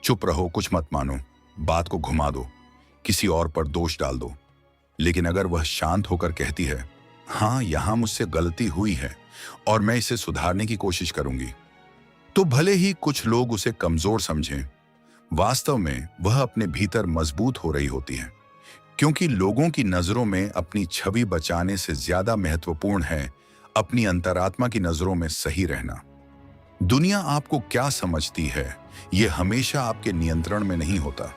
चुप रहो, कुछ मत मानो, बात को घुमा दो, किसी और पर दोष डाल दो। लेकिन अगर वह शांत होकर कहती है, हाँ, यहां मुझसे गलती हुई है और मैं इसे सुधारने की कोशिश करूंगी, तो भले ही कुछ लोग उसे कमजोर समझें, वास्तव में वह अपने भीतर मजबूत हो रही होती है। क्योंकि लोगों की नजरों में अपनी छवि बचाने से ज्यादा महत्वपूर्ण है अपनी अंतरात्मा की नजरों में सही रहना। दुनिया आपको क्या समझती है, यह हमेशा आपके नियंत्रण में नहीं होता,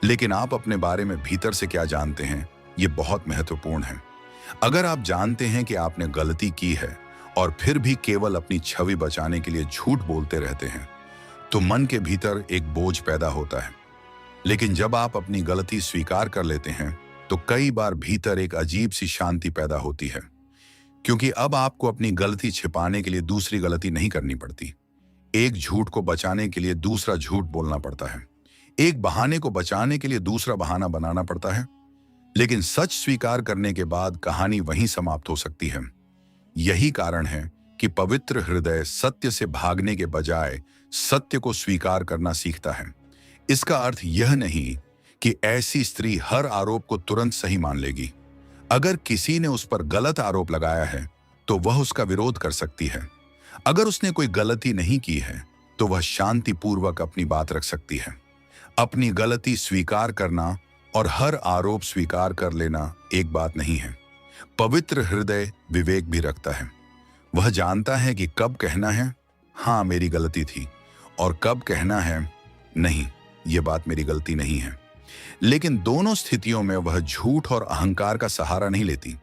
लेकिन आप अपने बारे में भीतर से क्या जानते हैं, यह बहुत महत्वपूर्ण है। अगर आप जानते हैं कि आपने गलती की है और फिर भी केवल अपनी छवि बचाने के लिए झूठ बोलते रहते हैं, तो मन के भीतर एक बोझ पैदा होता है। लेकिन जब आप अपनी गलती स्वीकार कर लेते हैं, तो कई बार भीतर एक अजीब सी शांति पैदा होती है, क्योंकि अब आपको अपनी गलती छिपाने के लिए दूसरी गलती नहीं करनी पड़ती। एक झूठ को बचाने के लिए दूसरा झूठ बोलना पड़ता है, एक बहाने को बचाने के लिए दूसरा बहाना बनाना पड़ता है। लेकिन सच स्वीकार करने के बाद कहानी वहीं समाप्त हो सकती है। यही कारण है कि पवित्र हृदय सत्य से भागने के बजाय सत्य को स्वीकार करना सीखता है। इसका अर्थ यह नहीं कि ऐसी स्त्री हर आरोप को तुरंत सही मान लेगी। अगर किसी ने उस पर गलत आरोप लगाया है, तो वह उसका विरोध कर सकती है। अगर उसने कोई गलती नहीं की है, तो वह शांतिपूर्वक अपनी बात रख सकती है। अपनी गलती स्वीकार करना और हर आरोप स्वीकार कर लेना एक बात नहीं है। पवित्र हृदय विवेक भी रखता है। वह जानता है कि कब कहना है, हाँ मेरी गलती थी, और कब कहना है, नहीं ये बात मेरी गलती नहीं है। लेकिन दोनों स्थितियों में वह झूठ और अहंकार का सहारा नहीं लेती।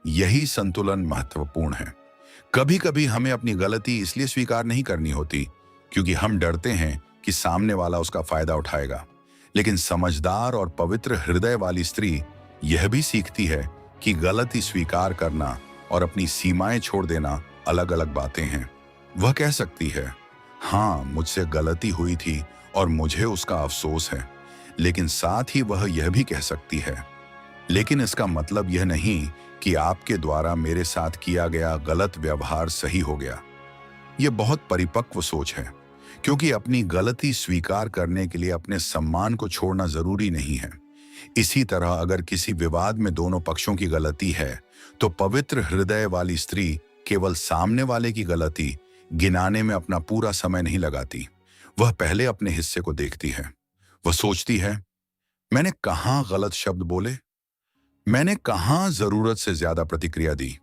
यही संतुलन महत्वपूर्ण है। कभी कभी हमें अपनी गलती इसलिए स्वीकार नहीं करनी होती क्योंकि हम डरते हैं कि सामने वाला उसका फायदा उठाएगा। लेकिन समझदार और पवित्र हृदय वाली स्त्री यह भी सीखती है कि गलती स्वीकार करना और अपनी सीमाएं छोड़ देना अलग अलग बातें हैं। वह कह सकती है, हाँ मुझसे गलती हुई थी और मुझे उसका अफसोस है, लेकिन साथ ही वह यह भी कह सकती है, लेकिन इसका मतलब यह नहीं कि आपके द्वारा मेरे साथ किया गया गलत व्यवहार सही हो गया। यह बहुत परिपक्व सोच है, क्योंकि अपनी गलती स्वीकार करने के लिए अपने सम्मान को छोड़ना जरूरी नहीं है। इसी तरह अगर किसी विवाद में दोनों पक्षों की गलती है, तो पवित्र हृदय वाली स्त्री केवल सामने वाले की गलती गिनाने में अपना पूरा समय नहीं लगाती। वह पहले अपने हिस्से को देखती है। वह सोचती है, मैंने कहाँ गलत शब्द बोले, मैंने कहाँ जरूरत से ज्यादा प्रतिक्रिया दी?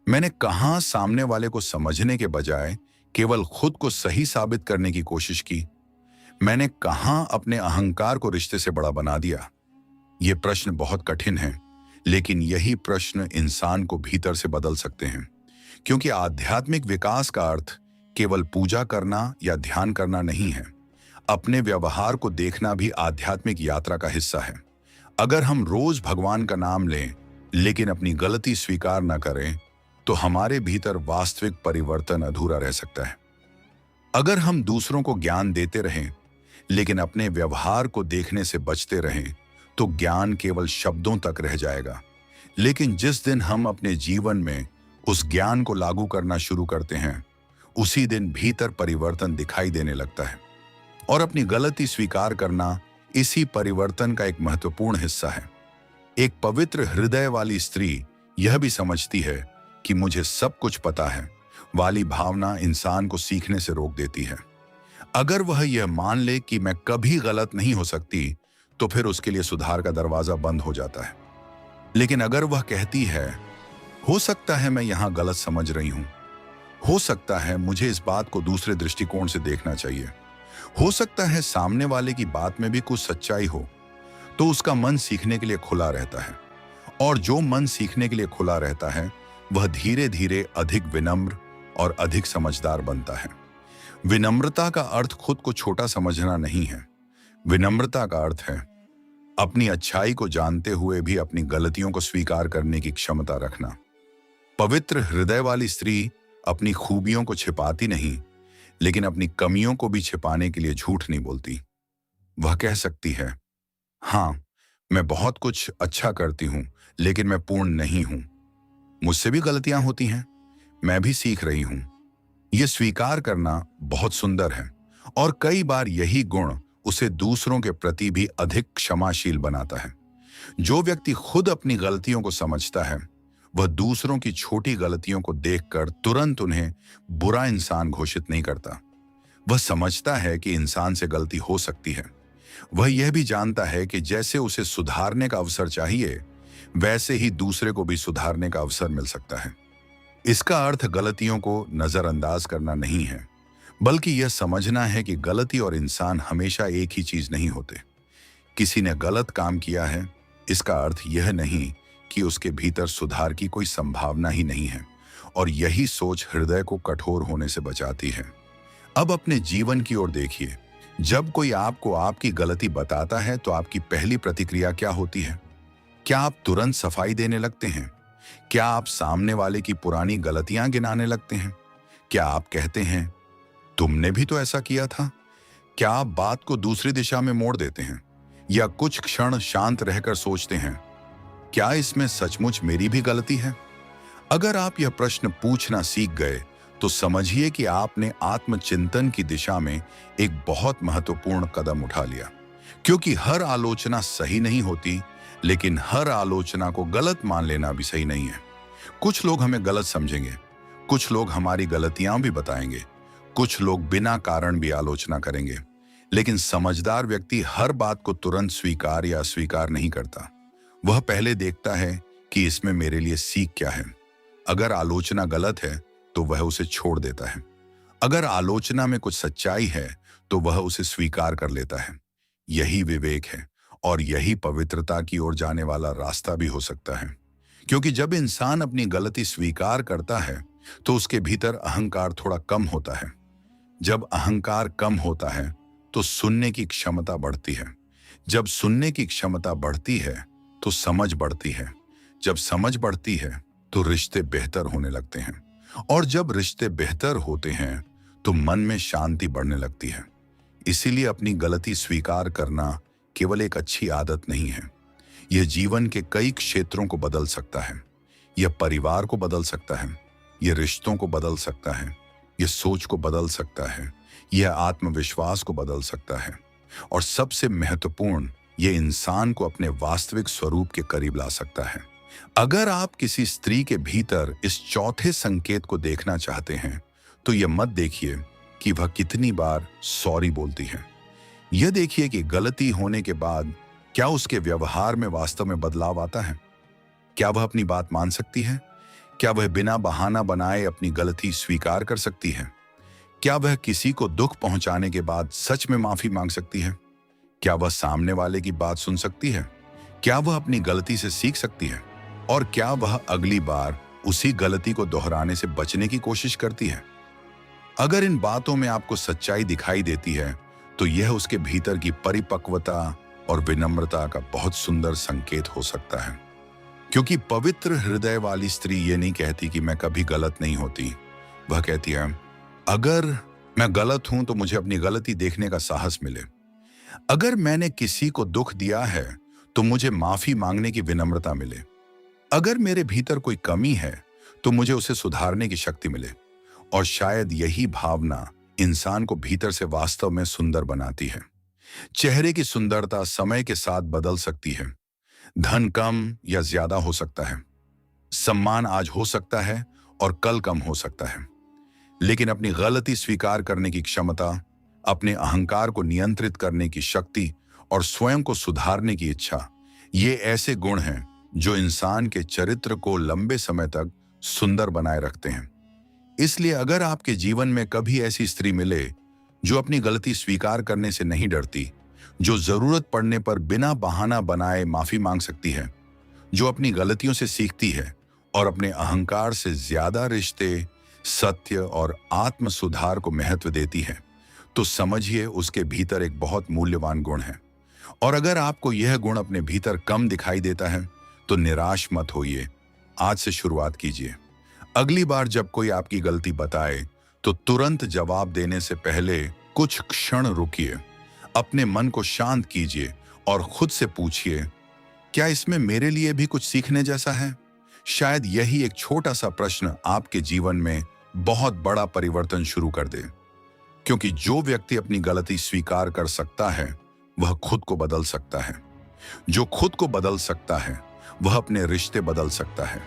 मैंने कहाँ सामने वाले को समझने के बजाय केवल खुद को सही साबित करने की कोशिश की? मैंने कहाँ अपने अहंकार को रिश्ते से बड़ा बना दिया? ये प्रश्न बहुत कठिन है, लेकिन यही प्रश्न इंसान को भीतर से बदल सकते हैं। क्योंकि आध्यात्मिक विकास का अर्थ केवल पूजा करना या ध्यान करना नहीं है। अपने व्यवहार को देखना भी आध्यात्मिक यात्रा का हिस्सा है। अगर हम रोज भगवान का नाम लें, लेकिन अपनी गलती स्वीकार न करें, तो हमारे भीतर वास्तविक परिवर्तन अधूरा रह सकता है। अगर हम दूसरों को ज्ञान देते रहें, लेकिन अपने व्यवहार को देखने से बचते रहें, तो ज्ञान केवल शब्दों तक रह जाएगा। लेकिन जिस दिन हम अपने जीवन में उस ज्ञान को लागू करना शुरू करते हैं, उसी दिन भीतर परिवर्तन दिखाई देने लगता है। और अपनी गलती स्वीकार करना इसी परिवर्तन का एक महत्वपूर्ण हिस्सा है। एक पवित्र हृदय वाली स्त्री यह भी समझती है कि मुझे सब कुछ पता है वाली भावना इंसान को सीखने से रोक देती है। अगर वह यह मान ले कि मैं कभी गलत नहीं हो सकती, तो फिर उसके लिए सुधार का दरवाजा बंद हो जाता है। लेकिन अगर वह कहती है, हो सकता है मैं यहां गलत समझ रही हूं, हो सकता है मुझे इस बात को दूसरे दृष्टिकोण से देखना चाहिए, हो सकता है सामने वाले की बात में भी कुछ सच्चाई हो, तो उसका मन सीखने के लिए खुला रहता है। और जो मन सीखने के लिए खुला रहता है, वह धीरे धीरे अधिक विनम्र और अधिक समझदार बनता है। विनम्रता का अर्थ खुद को छोटा समझना नहीं है। विनम्रता का अर्थ है अपनी अच्छाई को जानते हुए भी अपनी गलतियों को स्वीकार करने की क्षमता रखना। पवित्र हृदय वाली स्त्री अपनी खूबियों को छिपाती नहीं, लेकिन अपनी कमियों को भी छिपाने के लिए झूठ नहीं बोलती। वह कह सकती है, हाँ, मैं बहुत कुछ अच्छा करती हूं, लेकिन मैं पूर्ण नहीं हूं। मुझसे भी गलतियां होती हैं, मैं भी सीख रही हूं। यह स्वीकार करना बहुत सुंदर है, और कई बार यही गुण उसे दूसरों के प्रति भी अधिक क्षमाशील बनाता है। जो व्यक्ति खुद अपनी गलतियों को समझता है, वह दूसरों की छोटी गलतियों को देखकर तुरंत उन्हें बुरा इंसान घोषित नहीं करता। वह समझता है कि इंसान से गलती हो सकती है। वह यह भी जानता है कि जैसे उसे सुधारने का अवसर चाहिए, वैसे ही दूसरे को भी सुधारने का अवसर मिल सकता है। इसका अर्थ गलतियों को नजरअंदाज करना नहीं है, बल्कि यह समझना है कि गलती और इंसान हमेशा एक ही चीज नहीं होते। किसी ने गलत काम किया है, इसका अर्थ यह नहीं कि उसके भीतर सुधार की कोई संभावना ही नहीं है, और यही सोच हृदय को कठोर होने से बचाती है। अब अपने जीवन की ओर देखिए। जब कोई आपको आपकी गलती बताता है, तो आपकी पहली प्रतिक्रिया क्या होती है? क्या आप तुरंत सफाई देने लगते हैं? क्या आप सामने वाले की पुरानी गलतियां गिनाने लगते हैं? क्या आप कहते हैं, तुमने भी तो ऐसा किया था? क्या आप बात को दूसरी दिशा में मोड़ देते हैं, या कुछ क्षण शांत रहकर सोचते हैं, क्या इसमें सचमुच मेरी भी गलती है? अगर आप यह प्रश्न पूछना सीख गए, तो समझिए कि आपने आत्मचिंतन की दिशा में एक बहुत महत्वपूर्ण कदम उठा लिया। क्योंकि हर आलोचना सही नहीं होती, लेकिन हर आलोचना को गलत मान लेना भी सही नहीं है। कुछ लोग हमें गलत समझेंगे, कुछ लोग हमारी गलतियां भी बताएंगे, कुछ लोग बिना कारण भी आलोचना करेंगे। लेकिन समझदार व्यक्ति हर बात को तुरंत स्वीकार या अस्वीकार नहीं करता। वह पहले देखता है कि इसमें मेरे लिए सीख क्या है। अगर आलोचना गलत है, तो वह उसे छोड़ देता है। अगर आलोचना में कुछ सच्चाई है, तो वह उसे स्वीकार कर लेता है। यही विवेक है, और यही पवित्रता की ओर जाने वाला रास्ता भी हो सकता है। क्योंकि जब इंसान अपनी गलती स्वीकार करता है, तो उसके भीतर अहंकार थोड़ा कम होता है। जब अहंकार कम होता है, तो सुनने की क्षमता बढ़ती है। जब सुनने की क्षमता बढ़ती है, तो समझ बढ़ती है। जब समझ बढ़ती है, तो रिश्ते बेहतर होने लगते हैं। और जब रिश्ते बेहतर होते हैं, तो मन में शांति बढ़ने लगती है। इसीलिए अपनी गलती स्वीकार करना केवल एक अच्छी आदत नहीं है। यह जीवन के कई क्षेत्रों को बदल सकता है। यह परिवार को बदल सकता है, यह रिश्तों को बदल सकता है, यह सोच को बदल सकता है, यह आत्मविश्वास को बदल सकता है, और सबसे महत्वपूर्ण, यह इंसान को अपने वास्तविक स्वरूप के करीब ला सकता है। अगर आप किसी स्त्री के भीतर इस चौथे संकेत को देखना चाहते हैं, तो यह मत देखिए कि वह कितनी बार सॉरी बोलती है। यह देखिए कि गलती होने के बाद क्या उसके व्यवहार में वास्तव में बदलाव आता है। क्या वह अपनी बात मान सकती है? क्या वह बिना बहाना बनाए अपनी गलती स्वीकार कर सकती है? क्या वह किसी को दुख पहुंचाने के बाद सच में माफी मांग सकती है? क्या वह सामने वाले की बात सुन सकती है? क्या वह अपनी गलती से सीख सकती है? और क्या वह अगली बार उसी गलती को दोहराने से बचने की कोशिश करती है? अगर इन बातों में आपको सच्चाई दिखाई देती है, तो यह उसके भीतर की परिपक्वता और विनम्रता का बहुत सुंदर संकेत हो सकता है। क्योंकि पवित्र हृदय वाली स्त्री ये नहीं कहती कि मैं कभी गलत नहीं होती। वह कहती है, अगर मैं गलत हूं तो मुझे अपनी गलती देखने का साहस मिले। अगर मैंने किसी को दुख दिया है तो मुझे माफी मांगने की विनम्रता मिले। अगर मेरे भीतर कोई कमी है तो मुझे उसे सुधारने की शक्ति मिले। और शायद यही भावना इंसान को भीतर से वास्तव में सुंदर बनाती है। चेहरे की सुंदरता समय के साथ बदल सकती है। धन कम या ज्यादा हो सकता है, सम्मान आज हो सकता है और कल कम हो सकता है, लेकिन अपनी गलती स्वीकार करने की क्षमता, अपने अहंकार को नियंत्रित करने की शक्ति और स्वयं को सुधारने की इच्छा, ये ऐसे गुण हैं जो इंसान के चरित्र को लंबे समय तक सुंदर बनाए रखते हैं। इसलिए अगर आपके जीवन में कभी ऐसी स्त्री मिले जो अपनी गलती स्वीकार करने से नहीं डरती, जो जरूरत पड़ने पर बिना बहाना बनाए माफी मांग सकती है, जो अपनी गलतियों से सीखती है और अपने अहंकार से ज्यादा रिश्ते, सत्य और आत्म सुधार को महत्व देती है, तो समझिए उसके भीतर एक बहुत मूल्यवान गुण है। और अगर आपको यह गुण अपने भीतर कम दिखाई देता है तो निराश मत होइए, आज से शुरुआत कीजिए। अगली बार जब कोई आपकी गलती बताए तो तुरंत जवाब देने से पहले कुछ क्षण रुकिए, अपने मन को शांत कीजिए और खुद से पूछिए, क्या इसमें मेरे लिए भी कुछ सीखने जैसा है? शायद यही एक छोटा सा प्रश्न आपके जीवन में बहुत बड़ा परिवर्तन शुरू कर दे। क्योंकि जो व्यक्ति अपनी गलती स्वीकार कर सकता है वह खुद को बदल सकता है। जो खुद को बदल सकता है वह अपने रिश्ते बदल सकता है।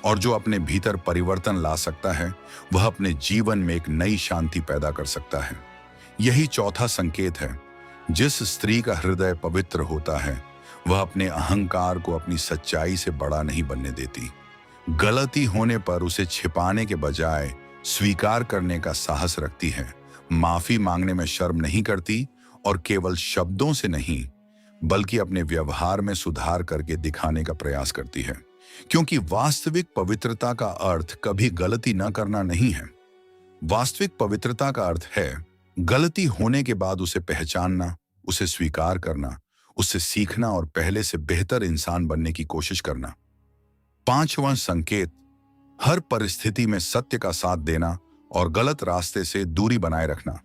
और जो अपने भीतर परिवर्तन ला सकता है वह अपने जीवन में एक नई शांति पैदा कर सकता है। यही चौथा संकेत है। जिस स्त्री का हृदय पवित्र होता है वह अपने अहंकार को अपनी सच्चाई से बड़ा नहीं बनने देती। गलती होने पर उसे छिपाने के बजाय स्वीकार करने का साहस रखती है, माफी मांगने में शर्म नहीं करती और केवल शब्दों से नहीं बल्कि अपने व्यवहार में सुधार करके दिखाने का प्रयास करती है। क्योंकि वास्तविक पवित्रता का अर्थ कभी गलती न करना नहीं है। वास्तविक पवित्रता का अर्थ है गलती होने के बाद उसे पहचानना, उसे स्वीकार करना, उससे सीखना और पहले से बेहतर इंसान बनने की कोशिश करना। पांचवां संकेत, हर परिस्थिति में सत्य का साथ देना और गलत रास्ते से दूरी बनाए रखना।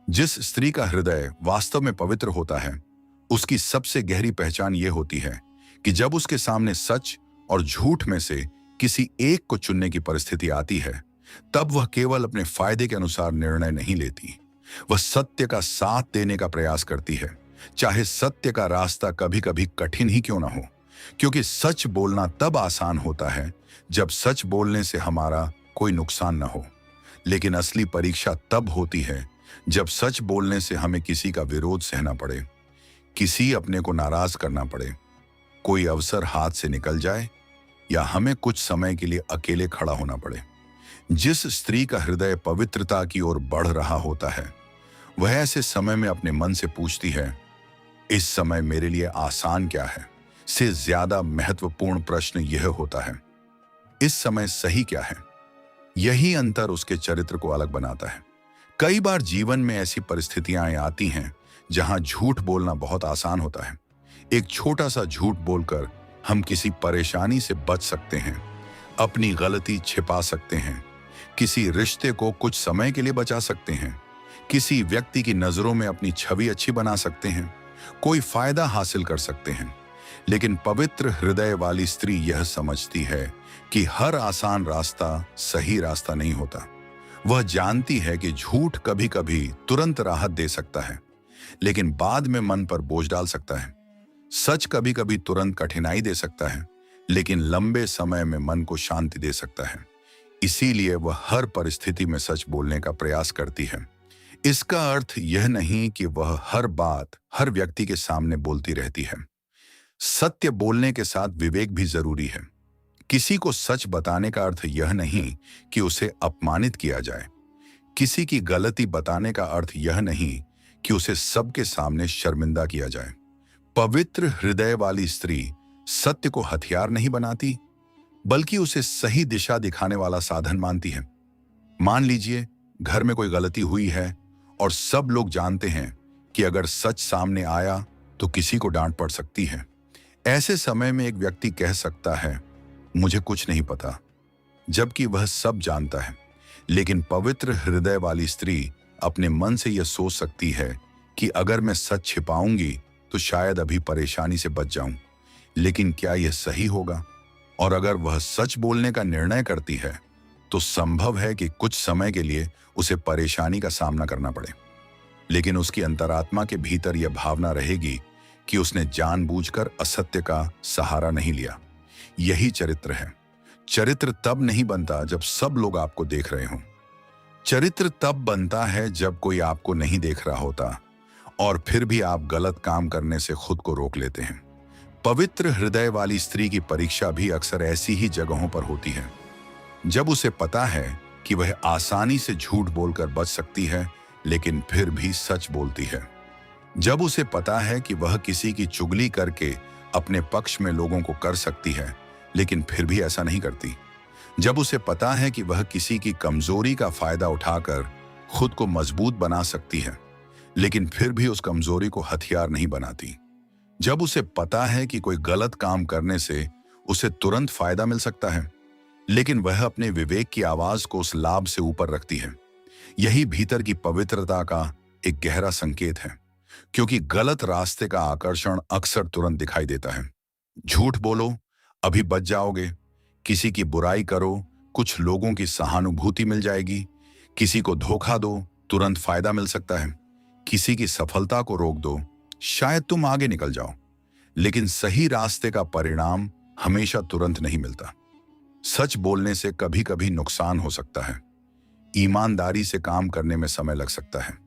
जिस स्त्री का हृदय वास्तव में पवित्र होता है उसकी सबसे गहरी पहचान यह होती है कि जब उसके सामने सच और झूठ में से किसी एक को चुनने की परिस्थिति आती है तब वह केवल अपने फायदे के अनुसार निर्णय नहीं लेती। वह सत्य का साथ देने का प्रयास करती है, चाहे सत्य का रास्ता कभी कभी कठिन ही क्यों ना हो। क्योंकि सच बोलना तब आसान होता है जब सच बोलने से हमारा कोई नुकसान न हो, लेकिन असली परीक्षा तब होती है जब सच बोलने से हमें किसी का विरोध सहना पड़े, किसी अपने को नाराज करना पड़े, कोई अवसर हाथ से निकल जाए या हमें कुछ समय के लिए अकेले खड़ा होना पड़े। जिस स्त्री का हृदय पवित्रता की ओर बढ़ रहा होता है वह ऐसे समय में अपने मन से पूछती है, इस समय मेरे लिए आसान क्या है से ज्यादा महत्वपूर्ण प्रश्न यह होता है, इस समय सही क्या है। यही अंतर उसके चरित्र को अलग बनाता है। कई बार जीवन में ऐसी परिस्थितियां आती हैं जहां झूठ बोलना बहुत आसान होता है। एक छोटा सा झूठ बोलकर हम किसी परेशानी से बच सकते हैं, अपनी गलती छिपा सकते हैं, किसी रिश्ते को कुछ समय के लिए बचा सकते हैं, किसी व्यक्ति की नजरों में अपनी छवि अच्छी बना सकते हैं, कोई फायदा हासिल कर सकते हैं। लेकिन पवित्र हृदय वाली स्त्री यह समझती है कि हर आसान रास्ता सही रास्ता नहीं होता। वह जानती है कि झूठ कभी कभी तुरंत राहत दे सकता है लेकिन बाद में मन पर बोझ डाल सकता है। सच कभी कभी तुरंत कठिनाई दे सकता है लेकिन लंबे समय में मन को शांति दे सकता है। इसीलिए वह हर परिस्थिति में सच बोलने का प्रयास करती है। इसका अर्थ यह नहीं कि वह हर बात हर व्यक्ति के सामने बोलती रहती है। सत्य बोलने के साथ विवेक भी जरूरी है। किसी को सच बताने का अर्थ यह नहीं कि उसे अपमानित किया जाए। किसी की गलती बताने का अर्थ यह नहीं कि उसे सबके सामने शर्मिंदा किया जाए। पवित्र हृदय वाली स्त्री सत्य को हथियार नहीं बनाती, बल्कि उसे सही दिशा दिखाने वाला साधन मानती है। मान लीजिए घर में कोई गलती हुई है और सब लोग जानते हैं कि अगर सच सामने आया तो किसी को डांट पड़ सकती है। ऐसे समय में एक व्यक्ति कह सकता है, मुझे कुछ नहीं पता, जबकि वह सब जानता है। लेकिन पवित्र हृदय वाली स्त्री अपने मन से यह सोच सकती है कि अगर मैं सच छिपाऊंगी तो शायद अभी परेशानी से बच जाऊं, लेकिन क्या यह सही होगा? और अगर वह सच बोलने का निर्णय करती है तो संभव है कि कुछ समय के लिए उसे परेशानी का सामना करना पड़े, लेकिन उसकी अंतरात्मा के भीतर यह भावना रहेगी कि उसने जानबूझकर असत्य का सहारा नहीं लिया। यही चरित्र है। चरित्र तब नहीं बनता जब सब लोग आपको देख रहे हों। चरित्र तब बनता है जब कोई आपको नहीं देख रहा होता और फिर भी आप गलत काम करने से खुद को रोक लेते हैं। पवित्र हृदय वाली स्त्री की परीक्षा भी अक्सर ऐसी ही जगहों पर होती है, जब उसे पता है कि वह आसानी से झूठ बोलकर बच सकती है, लेकिन फिर भी सच बोलती है। जब उसे पता है कि वह किसी की चुगली करके अपने पक्ष में लोगों को कर सकती है, लेकिन फिर भी ऐसा नहीं करती। जब उसे पता है कि वह किसी की कमजोरी का फायदा उठाकर खुद को मजबूत बना सकती है, लेकिन फिर भी उस कमजोरी को हथियार नहीं बनाती। जब उसे पता है कि कोई गलत काम करने से उसे तुरंत फायदा मिल सकता है, लेकिन वह अपने विवेक की आवाज को उस लाभ से ऊपर रखती है। यही भीतर की पवित्रता का एक गहरा संकेत है, क्योंकि गलत रास्ते का आकर्षण अक्सर तुरंत दिखाई देता है। झूठ बोलो, अभी बच जाओगे। किसी की बुराई करो, कुछ लोगों की सहानुभूति मिल जाएगी। किसी को धोखा दो, तुरंत फायदा मिल सकता है। किसी की सफलता को रोक दो, शायद तुम आगे निकल जाओ। लेकिन सही रास्ते का परिणाम हमेशा तुरंत नहीं मिलता। सच बोलने से कभी कभी नुकसान हो सकता है। ईमानदारी से काम करने में समय लग सकता है।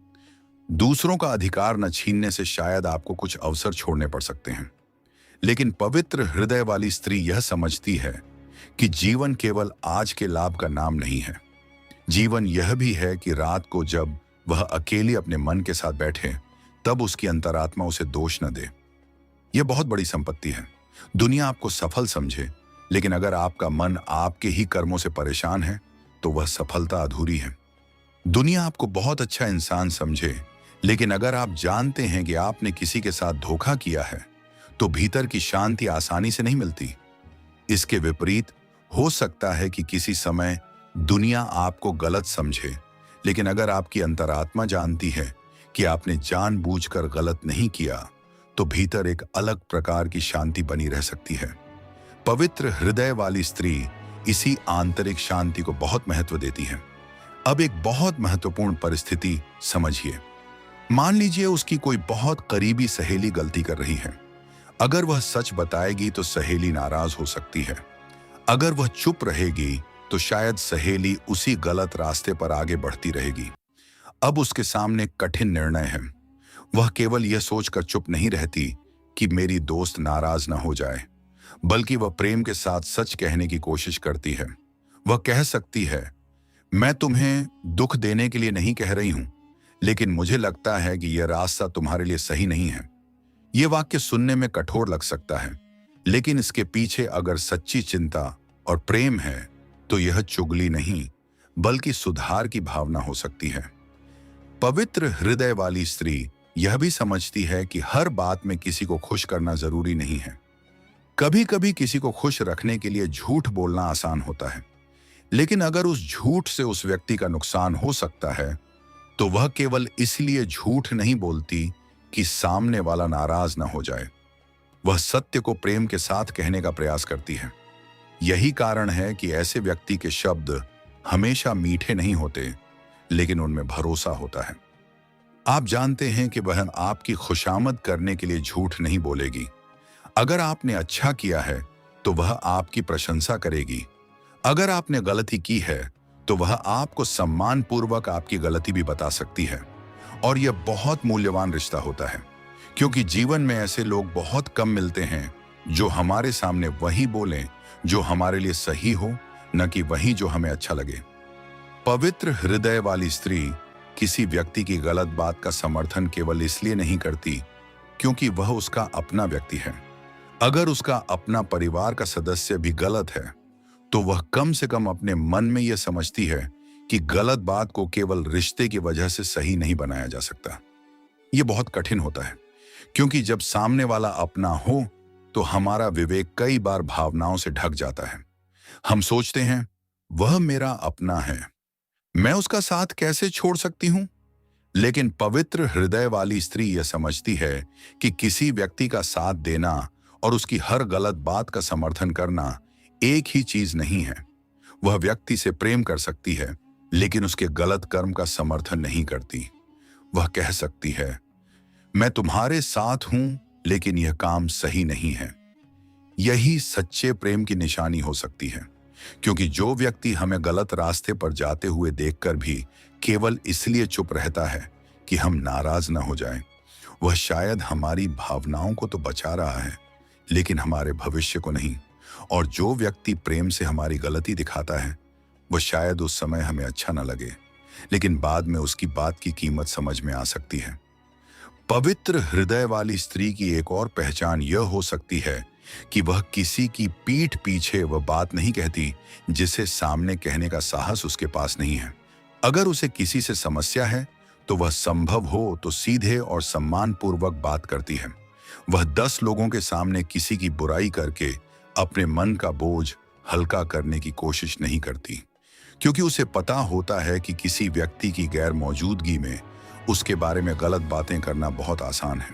दूसरों का अधिकार न छीनने से शायद आपको कुछ अवसर छोड़ने पड़ सकते हैं। लेकिन पवित्र हृदय वाली स्त्री यह समझती है कि जीवन केवल आज के लाभ का नाम नहीं है। जीवन यह भी है कि रात को जब वह अकेली अपने मन के साथ बैठे, तब उसकी अंतरात्मा उसे दोष न दे। यह बहुत बड़ी संपत्ति है। दुनिया आपको सफल समझे, लेकिन अगर आपका मन आपके ही कर्मों से परेशान है तो वह सफलता अधूरी है। दुनिया आपको बहुत अच्छा इंसान समझे, लेकिन अगर आप जानते हैं कि आपने किसी के साथ धोखा किया है तो भीतर की शांति आसानी से नहीं मिलती। इसके विपरीत हो सकता है कि किसी समय दुनिया आपको गलत समझे, लेकिन अगर आपकी अंतरात्मा जानती है कि आपने जानबूझकर गलत नहीं किया, तो भीतर एक अलग प्रकार की शांति बनी रह सकती है। पवित्र हृदय वाली स्त्री इसी आंतरिक शांति को बहुत महत्व देती है। अब एक बहुत महत्वपूर्ण परिस्थिति समझिए। मान लीजिए उसकी कोई बहुत करीबी सहेली गलती कर रही है। अगर वह सच बताएगी तो सहेली नाराज हो सकती है। अगर वह चुप रहेगी तो शायद सहेली उसी गलत रास्ते पर आगे बढ़ती रहेगी। अब उसके सामने कठिन निर्णय है। वह केवल यह सोचकर चुप नहीं रहती कि मेरी दोस्त नाराज न हो जाए, बल्कि वह प्रेम के साथ सच कहने की कोशिश करती है। वह कह सकती है, मैं तुम्हें दुख देने के लिए नहीं कह रही हूं, लेकिन मुझे लगता है कि यह रास्ता तुम्हारे लिए सही नहीं है। यह वाक्य सुनने में कठोर लग सकता है, लेकिन इसके पीछे अगर सच्ची चिंता और प्रेम है तो यह चुगली नहीं, बल्कि सुधार की भावना हो सकती है। पवित्र हृदय वाली स्त्री यह भी समझती है कि हर बात में किसी को खुश करना जरूरी नहीं है। कभी कभी किसी को खुश रखने के लिए झूठ बोलना आसान होता है, लेकिन अगर उस झूठ से उस व्यक्ति का नुकसान हो सकता है तो वह केवल इसलिए झूठ नहीं बोलती कि सामने वाला नाराज ना हो जाए। वह सत्य को प्रेम के साथ कहने का प्रयास करती है। यही कारण है कि ऐसे व्यक्ति के शब्द हमेशा मीठे नहीं होते, लेकिन उनमें भरोसा होता है। आप जानते हैं कि वह आपकी खुशामद करने के लिए झूठ नहीं बोलेगी। अगर आपने अच्छा किया है तो वह आपकी प्रशंसा करेगी। अगर आपने गलती की है तो वह आपको सम्मानपूर्वक आपकी गलती भी बता सकती है। और यह बहुत मूल्यवान रिश्ता होता है, क्योंकि जीवन में ऐसे लोग बहुत कम मिलते हैं जो हमारे सामने वही बोलें जो हमारे लिए सही हो, न कि वही जो हमें अच्छा लगे। पवित्र हृदय वाली स्त्री किसी व्यक्ति की गलत बात का समर्थन केवल इसलिए नहीं करती क्योंकि वह उसका अपना व्यक्ति है। अगर उसका अपना परिवार का सदस्य भी गलत है, तो वह कम से कम अपने मन में यह समझती है कि गलत बात को केवल रिश्ते की वजह से सही नहीं बनाया जा सकता। यह बहुत कठिन होता है, क्योंकि जब सामने वाला अपना हो, तो हमारा विवेक कई बार भावनाओं से ढक जाता है। हम सोचते हैं, वह मेरा अपना है, मैं उसका साथ कैसे छोड़ सकती हूं? लेकिन पवित्र हृदय वाली स्त्री यह समझती है कि किसी व्यक्ति का साथ देना और उसकी हर गलत बात का समर्थन करना एक ही चीज नहीं है। वह व्यक्ति से प्रेम कर सकती है, लेकिन उसके गलत कर्म का समर्थन नहीं करती। वह कह सकती है, मैं तुम्हारे साथ हूं, लेकिन यह काम सही नहीं है। यही सच्चे प्रेम की निशानी हो सकती है, क्योंकि जो व्यक्ति हमें गलत रास्ते पर जाते हुए देखकर भी केवल इसलिए चुप रहता है कि हम नाराज न हो जाएं, वह शायद हमारी भावनाओं को तो बचा रहा है, लेकिन हमारे भविष्य को नहीं। और जो व्यक्ति प्रेम से हमारी गलती दिखाता है, वह शायद उस समय हमें अच्छा न लगे, लेकिन बाद में उसकी बात की कीमत समझ में आ सकती है। पवित्र हृदय वाली स्त्री की एक और पहचान यह हो सकती है कि वह किसी की पीठ पीछे वह बात नहीं कहती जिसे सामने कहने का साहस उसके पास नहीं है। अगर उसे किसी से समस्या है, तो वह संभव हो तो सीधे और सम्मानपूर्वक बात करती है। वह 10 लोगों के सामने किसी की बुराई करके अपने मन का बोझ हल्का करने की कोशिश नहीं करती, क्योंकि उसे पता होता है कि किसी व्यक्ति की गैर मौजूदगी में उसके बारे में गलत बातें करना बहुत आसान है।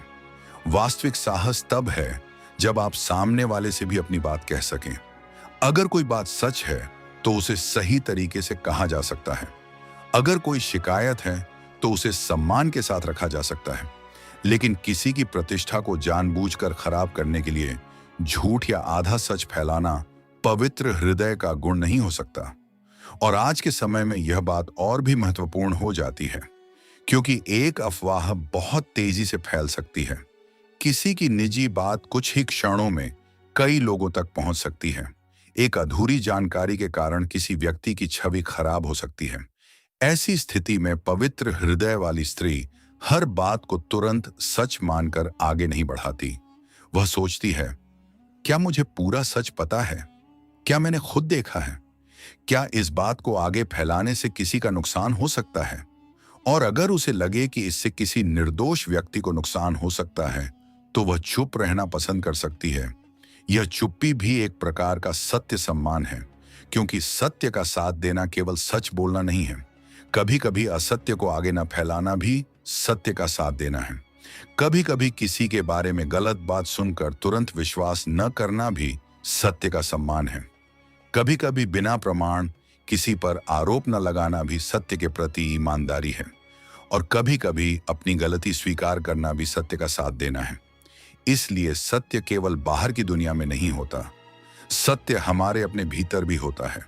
वास्तविक साहस तब है जब आप सामने वाले से भी अपनी बात कह सकें। अगर कोई बात सच है, तो उसे सही तरीके से कहा जा सकता है। अगर कोई शिकायत है, तो उसे सम्मान के साथ रखा जा सकता है। लेकिन किसी की प्रतिष्ठा को जानबूझकर खराब करने के लिए झूठ या आधा सच फैलाना पवित्र हृदय का गुण नहीं हो सकता। और आज के समय में यह बात और भी महत्वपूर्ण हो जाती है, क्योंकि एक अफवाह बहुत तेजी से फैल सकती है। किसी की निजी बात कुछ ही क्षणों में कई लोगों तक पहुंच सकती है। एक अधूरी जानकारी के कारण किसी व्यक्ति की छवि खराब हो सकती है। ऐसी स्थिति में पवित्र हृदय वाली स्त्री हर बात को तुरंत सच मानकर आगे नहीं बढ़ाती। वह सोचती है, क्या मुझे पूरा सच पता है? क्या मैंने खुद देखा है? क्या इस बात को आगे फैलाने से किसी का नुकसान हो सकता है? और अगर उसे लगे कि इससे किसी निर्दोष व्यक्ति को नुकसान हो सकता है, तो वह चुप रहना पसंद कर सकती है। यह चुप्पी भी एक प्रकार का सत्य सम्मान है, क्योंकि सत्य का साथ देना केवल सच बोलना नहीं है। कभी कभी असत्य को आगे न फैलाना भी सत्य का साथ देना है। कभी कभी किसी के बारे में गलत बात सुनकर तुरंत विश्वास न करना भी सत्य का सम्मान है। कभी कभी बिना प्रमाण किसी पर आरोप न लगाना भी सत्य के प्रति ईमानदारी है। और कभी कभी अपनी गलती स्वीकार करना भी सत्य का साथ देना है। इसलिए सत्य केवल बाहर की दुनिया में नहीं होता, सत्य हमारे अपने भीतर भी होता है।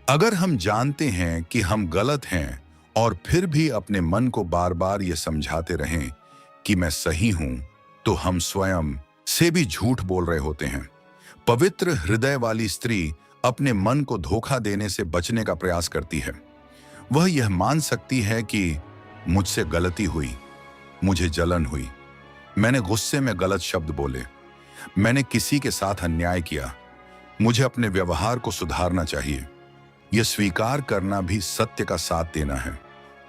अगर हम जानते हैं कि हम गलत हैं और फिर भी अपने मन को बार बार ये समझाते रहें कि मैं सही हूं, तो हम स्वयं से भी झूठ बोल रहे होते हैं। पवित्र हृदय वाली स्त्री अपने मन को धोखा देने से बचने का प्रयास करती है। वह यह मान सकती है कि मुझसे गलती हुई, मुझे जलन हुई, मैंने गुस्से में गलत शब्द बोले, मैंने किसी के साथ अन्याय किया, मुझे अपने व्यवहार को सुधारना चाहिए। यह स्वीकार करना भी सत्य का साथ देना है।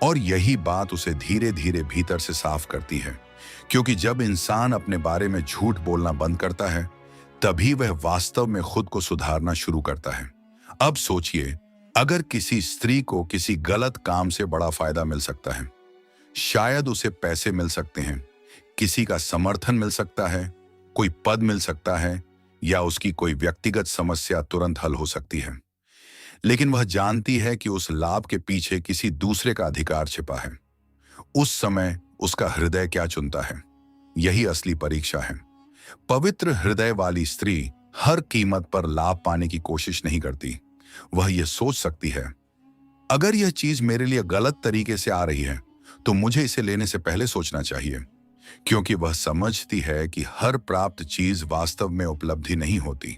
और यही बात उसे धीरे धीरे भीतर से साफ करती है, क्योंकि जब इंसान अपने बारे में झूठ बोलना बंद करता है, तभी वह वास्तव में खुद को सुधारना शुरू करता है। अब सोचिए, अगर किसी स्त्री को किसी गलत काम से बड़ा फायदा मिल सकता है, शायद उसे पैसे मिल सकते हैं, किसी का समर्थन मिल सकता है, कोई पद मिल सकता है, या उसकी कोई व्यक्तिगत समस्या तुरंत हल हो सकती है, लेकिन वह जानती है कि उस लाभ के पीछे किसी दूसरे का अधिकार छिपा है। उस समय उसका हृदय क्या चुनता है, यही असली परीक्षा है। पवित्र हृदय वाली स्त्री हर कीमत पर लाभ पाने की कोशिश नहीं करती। वह यह सोच सकती है, अगर यह चीज मेरे लिए गलत तरीके से आ रही है, तो मुझे इसे लेने से पहले सोचना चाहिए, क्योंकि वह समझती है कि हर प्राप्त चीज वास्तव में उपलब्धि नहीं होती।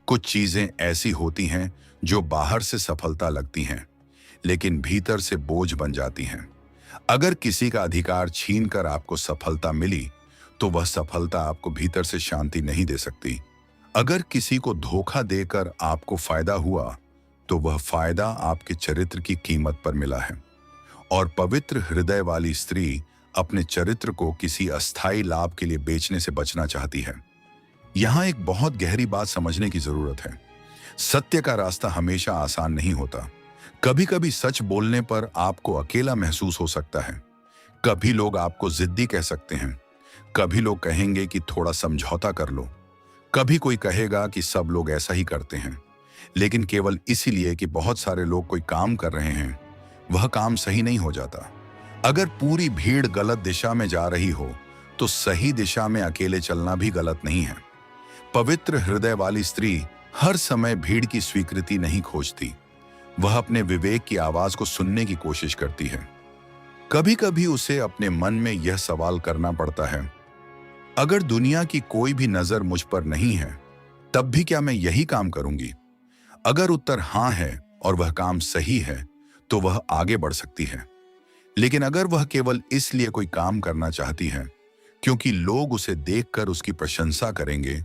कुछ चीजें ऐसी होती हैं जो बाहर से सफलता लगती हैं, लेकिन भीतर से बोझ बन जाती हैं। अगर किसी का अधिकार छीनकर आपको सफलता मिली, तो वह सफलता आपको भीतर से शांति नहीं दे सकती। अगर किसी को धोखा देकर आपको फायदा हुआ, तो वह फायदा आपके चरित्र की कीमत पर मिला है। और पवित्र हृदय वाली स्त्री अपने चरित्र को किसी अस्थायी लाभ के लिए बेचने से बचना चाहती है। यहां एक बहुत गहरी बात समझने की जरूरत है। सत्य का रास्ता हमेशा आसान नहीं होता। कभी कभी सच बोलने पर आपको अकेला महसूस हो सकता है। कभी लोग आपको जिद्दी कह सकते हैं, कभी लोग कहेंगे कि थोड़ा समझौता कर लो, कभी कोई कहेगा कि सब लोग ऐसा ही करते हैं। लेकिन केवल इसीलिए कि बहुत सारे लोग कोई काम कर रहे हैं, वह काम सही नहीं हो जाता। अगर पूरी भीड़ गलत दिशा में जा रही हो, तो सही दिशा में अकेले चलना भी गलत नहीं है। पवित्र हृदय वाली स्त्री हर समय भीड़ की स्वीकृति नहीं खोजती। वह अपने विवेक की आवाज को सुनने की कोशिश करती है। कभी कभी उसे अपने मन में यह सवाल करना पड़ता है, अगर दुनिया की कोई भी नजर मुझ पर नहीं है, तब भी क्या मैं यही काम करूंगी? अगर उत्तर हां है और वह काम सही है, तो वह आगे बढ़ सकती है। लेकिन अगर वह केवल इसलिए कोई काम करना चाहती है क्योंकि लोग उसे देखकर उसकी प्रशंसा करेंगे,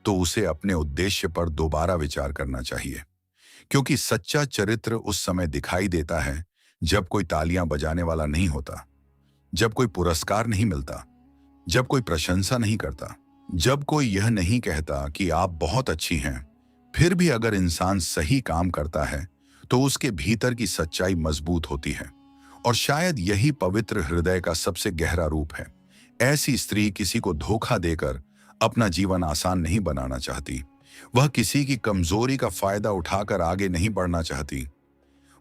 तो उसे अपने उद्देश्य पर दोबारा विचार करना चाहिए। क्योंकि सच्चा चरित्र उस समय दिखाई देता है जब कोई तालियां बजाने वाला नहीं होता, जब कोई पुरस्कार नहीं मिलता, जब कोई प्रशंसा नहीं करता, जब कोई यह नहीं कहता कि आप बहुत अच्छी हैं। फिर भी अगर इंसान सही काम करता है, तो उसके भीतर की सच्चाई मजबूत होती है। और शायद यही पवित्र हृदय का सबसे गहरा रूप है। ऐसी स्त्री किसी को धोखा देकर अपना जीवन आसान नहीं बनाना चाहती। वह किसी की कमजोरी का फायदा उठाकर आगे नहीं बढ़ना चाहती।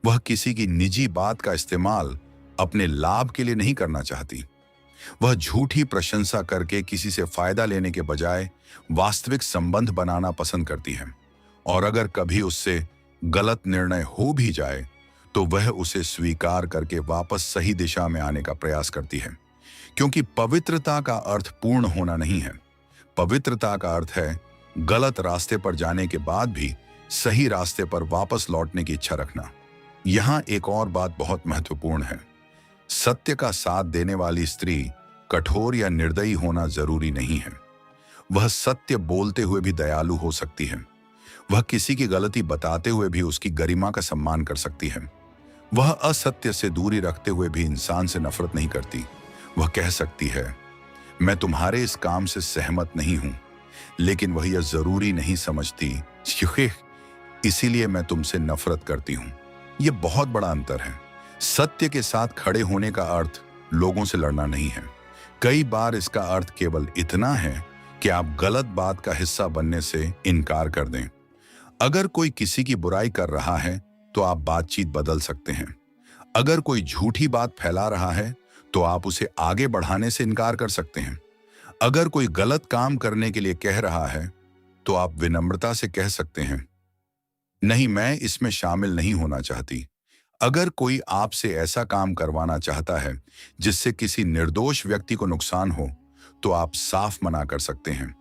वह किसी की निजी बात का इस्तेमाल अपने लाभ के लिए नहीं करना चाहती। वह झूठी प्रशंसा करके किसी से फायदा लेने के बजाय वास्तविक संबंध बनाना पसंद करती है। और अगर कभी उससे गलत निर्णय हो भी जाए, तो वह उसे स्वीकार करके वापस सही दिशा में आने का प्रयास करती है। क्योंकि पवित्रता का अर्थ पूर्ण होना नहीं है। पवित्रता का अर्थ है गलत रास्ते पर जाने के बाद भी सही रास्ते पर वापस लौटने की इच्छा रखना। यहां एक और बात बहुत महत्वपूर्ण है। सत्य का साथ देने वाली स्त्री कठोर या निर्दयी होना जरूरी नहीं है। वह सत्य बोलते हुए भी दयालु हो सकती है। वह किसी की गलती बताते हुए भी उसकी गरिमा का सम्मान कर सकती है। वह असत्य से दूरी रखते हुए भी इंसान से नफरत नहीं करती। वह कह सकती है, मैं तुम्हारे इस काम से सहमत नहीं हूं, लेकिन वह यह जरूरी नहीं समझती इसीलिए मैं तुमसे नफरत करती हूं। यह बहुत बड़ा अंतर है। सत्य के साथ खड़े होने का अर्थ लोगों से लड़ना नहीं है। कई बार इसका अर्थ केवल इतना है कि आप गलत बात का हिस्सा बनने से इनकार कर दें। अगर कोई किसी की बुराई कर रहा है, तो आप बातचीत बदल सकते हैं। अगर कोई झूठी बात फैला रहा है, तो आप उसे आगे बढ़ाने से इनकार कर सकते हैं। अगर कोई गलत काम करने के लिए कह रहा है, तो आप विनम्रता से कह सकते हैं, नहीं, मैं इसमें शामिल नहीं होना चाहती। अगर कोई आपसे ऐसा काम करवाना चाहता है जिससे किसी निर्दोष व्यक्ति को नुकसान हो, तो आप साफ मना कर सकते हैं।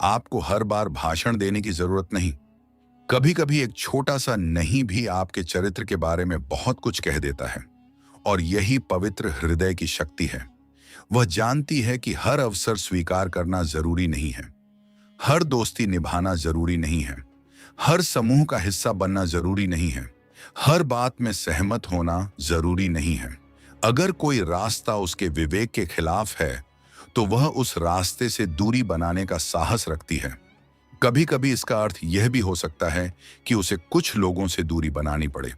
आपको हर बार भाषण देने की जरूरत नहीं। कभी कभी एक छोटा सा नहीं भी आपके चरित्र के बारे में बहुत कुछ कह देता है। और यही पवित्र हृदय की शक्ति है। वह जानती है कि हर अवसर स्वीकार करना जरूरी नहीं है, हर दोस्ती निभाना जरूरी नहीं है, हर समूह का हिस्सा बनना जरूरी नहीं है, हर बात में सहमत होना जरूरी नहीं है। अगर कोई रास्ता उसके विवेक के खिलाफ है, तो वह उस रास्ते से दूरी बनाने का साहस रखती है। कभी कभी इसका अर्थ यह भी हो सकता है कि उसे कुछ लोगों से दूरी बनानी पड़े।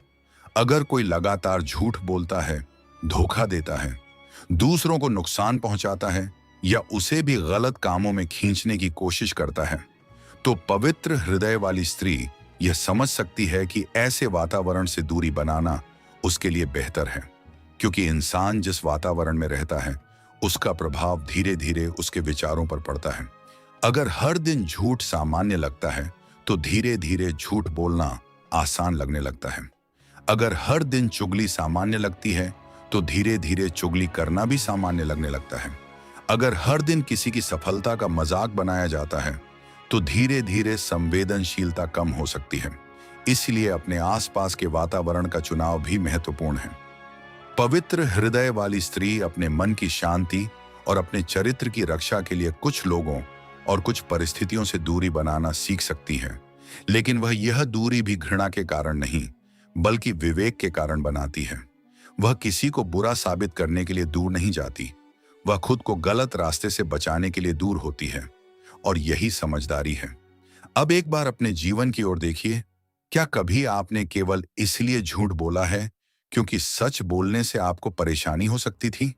अगर कोई लगातार झूठ बोलता है, धोखा देता है, दूसरों को नुकसान पहुंचाता है या उसे भी गलत कामों में खींचने की कोशिश करता है, तो पवित्र हृदय वाली स्त्री यह समझ सकती है कि ऐसे वातावरण से दूरी बनाना उसके लिए बेहतर है। क्योंकि इंसान जिस वातावरण में रहता है, उसका प्रभाव धीरे धीरे उसके विचारों पर पड़ता है। अगर हर दिन झूठ सामान्य लगता है, तो धीरे धीरे झूठ बोलना आसान लगने लगता है। अगर हर दिन चुगली सामान्य लगती है, तो धीरे धीरे चुगली करना भी सामान्य लगने लगता है। अगर हर दिन किसी की सफलता का मजाक बनाया जाता है, तो धीरे धीरे संवेदनशीलता कम हो सकती है। इसलिए अपने आसपास के वातावरण का चुनाव भी महत्वपूर्ण है। पवित्र हृदय वाली स्त्री अपने मन की शांति और अपने चरित्र की रक्षा के लिए कुछ लोगों और कुछ परिस्थितियों से दूरी बनाना सीख सकती है, लेकिन वह यह दूरी भी घृणा के कारण नहीं, बल्कि विवेक के कारण बनाती है। वह किसी को बुरा साबित करने के लिए दूर नहीं जाती, वह खुद को गलत रास्ते से बचाने के लिए दूर होती है, और यही समझदारी है। अब एक बार अपने जीवन की ओर देखिए। क्या कभी आपने केवल इसलिए झूठ बोला है क्योंकि सच बोलने से आपको परेशानी हो सकती थी?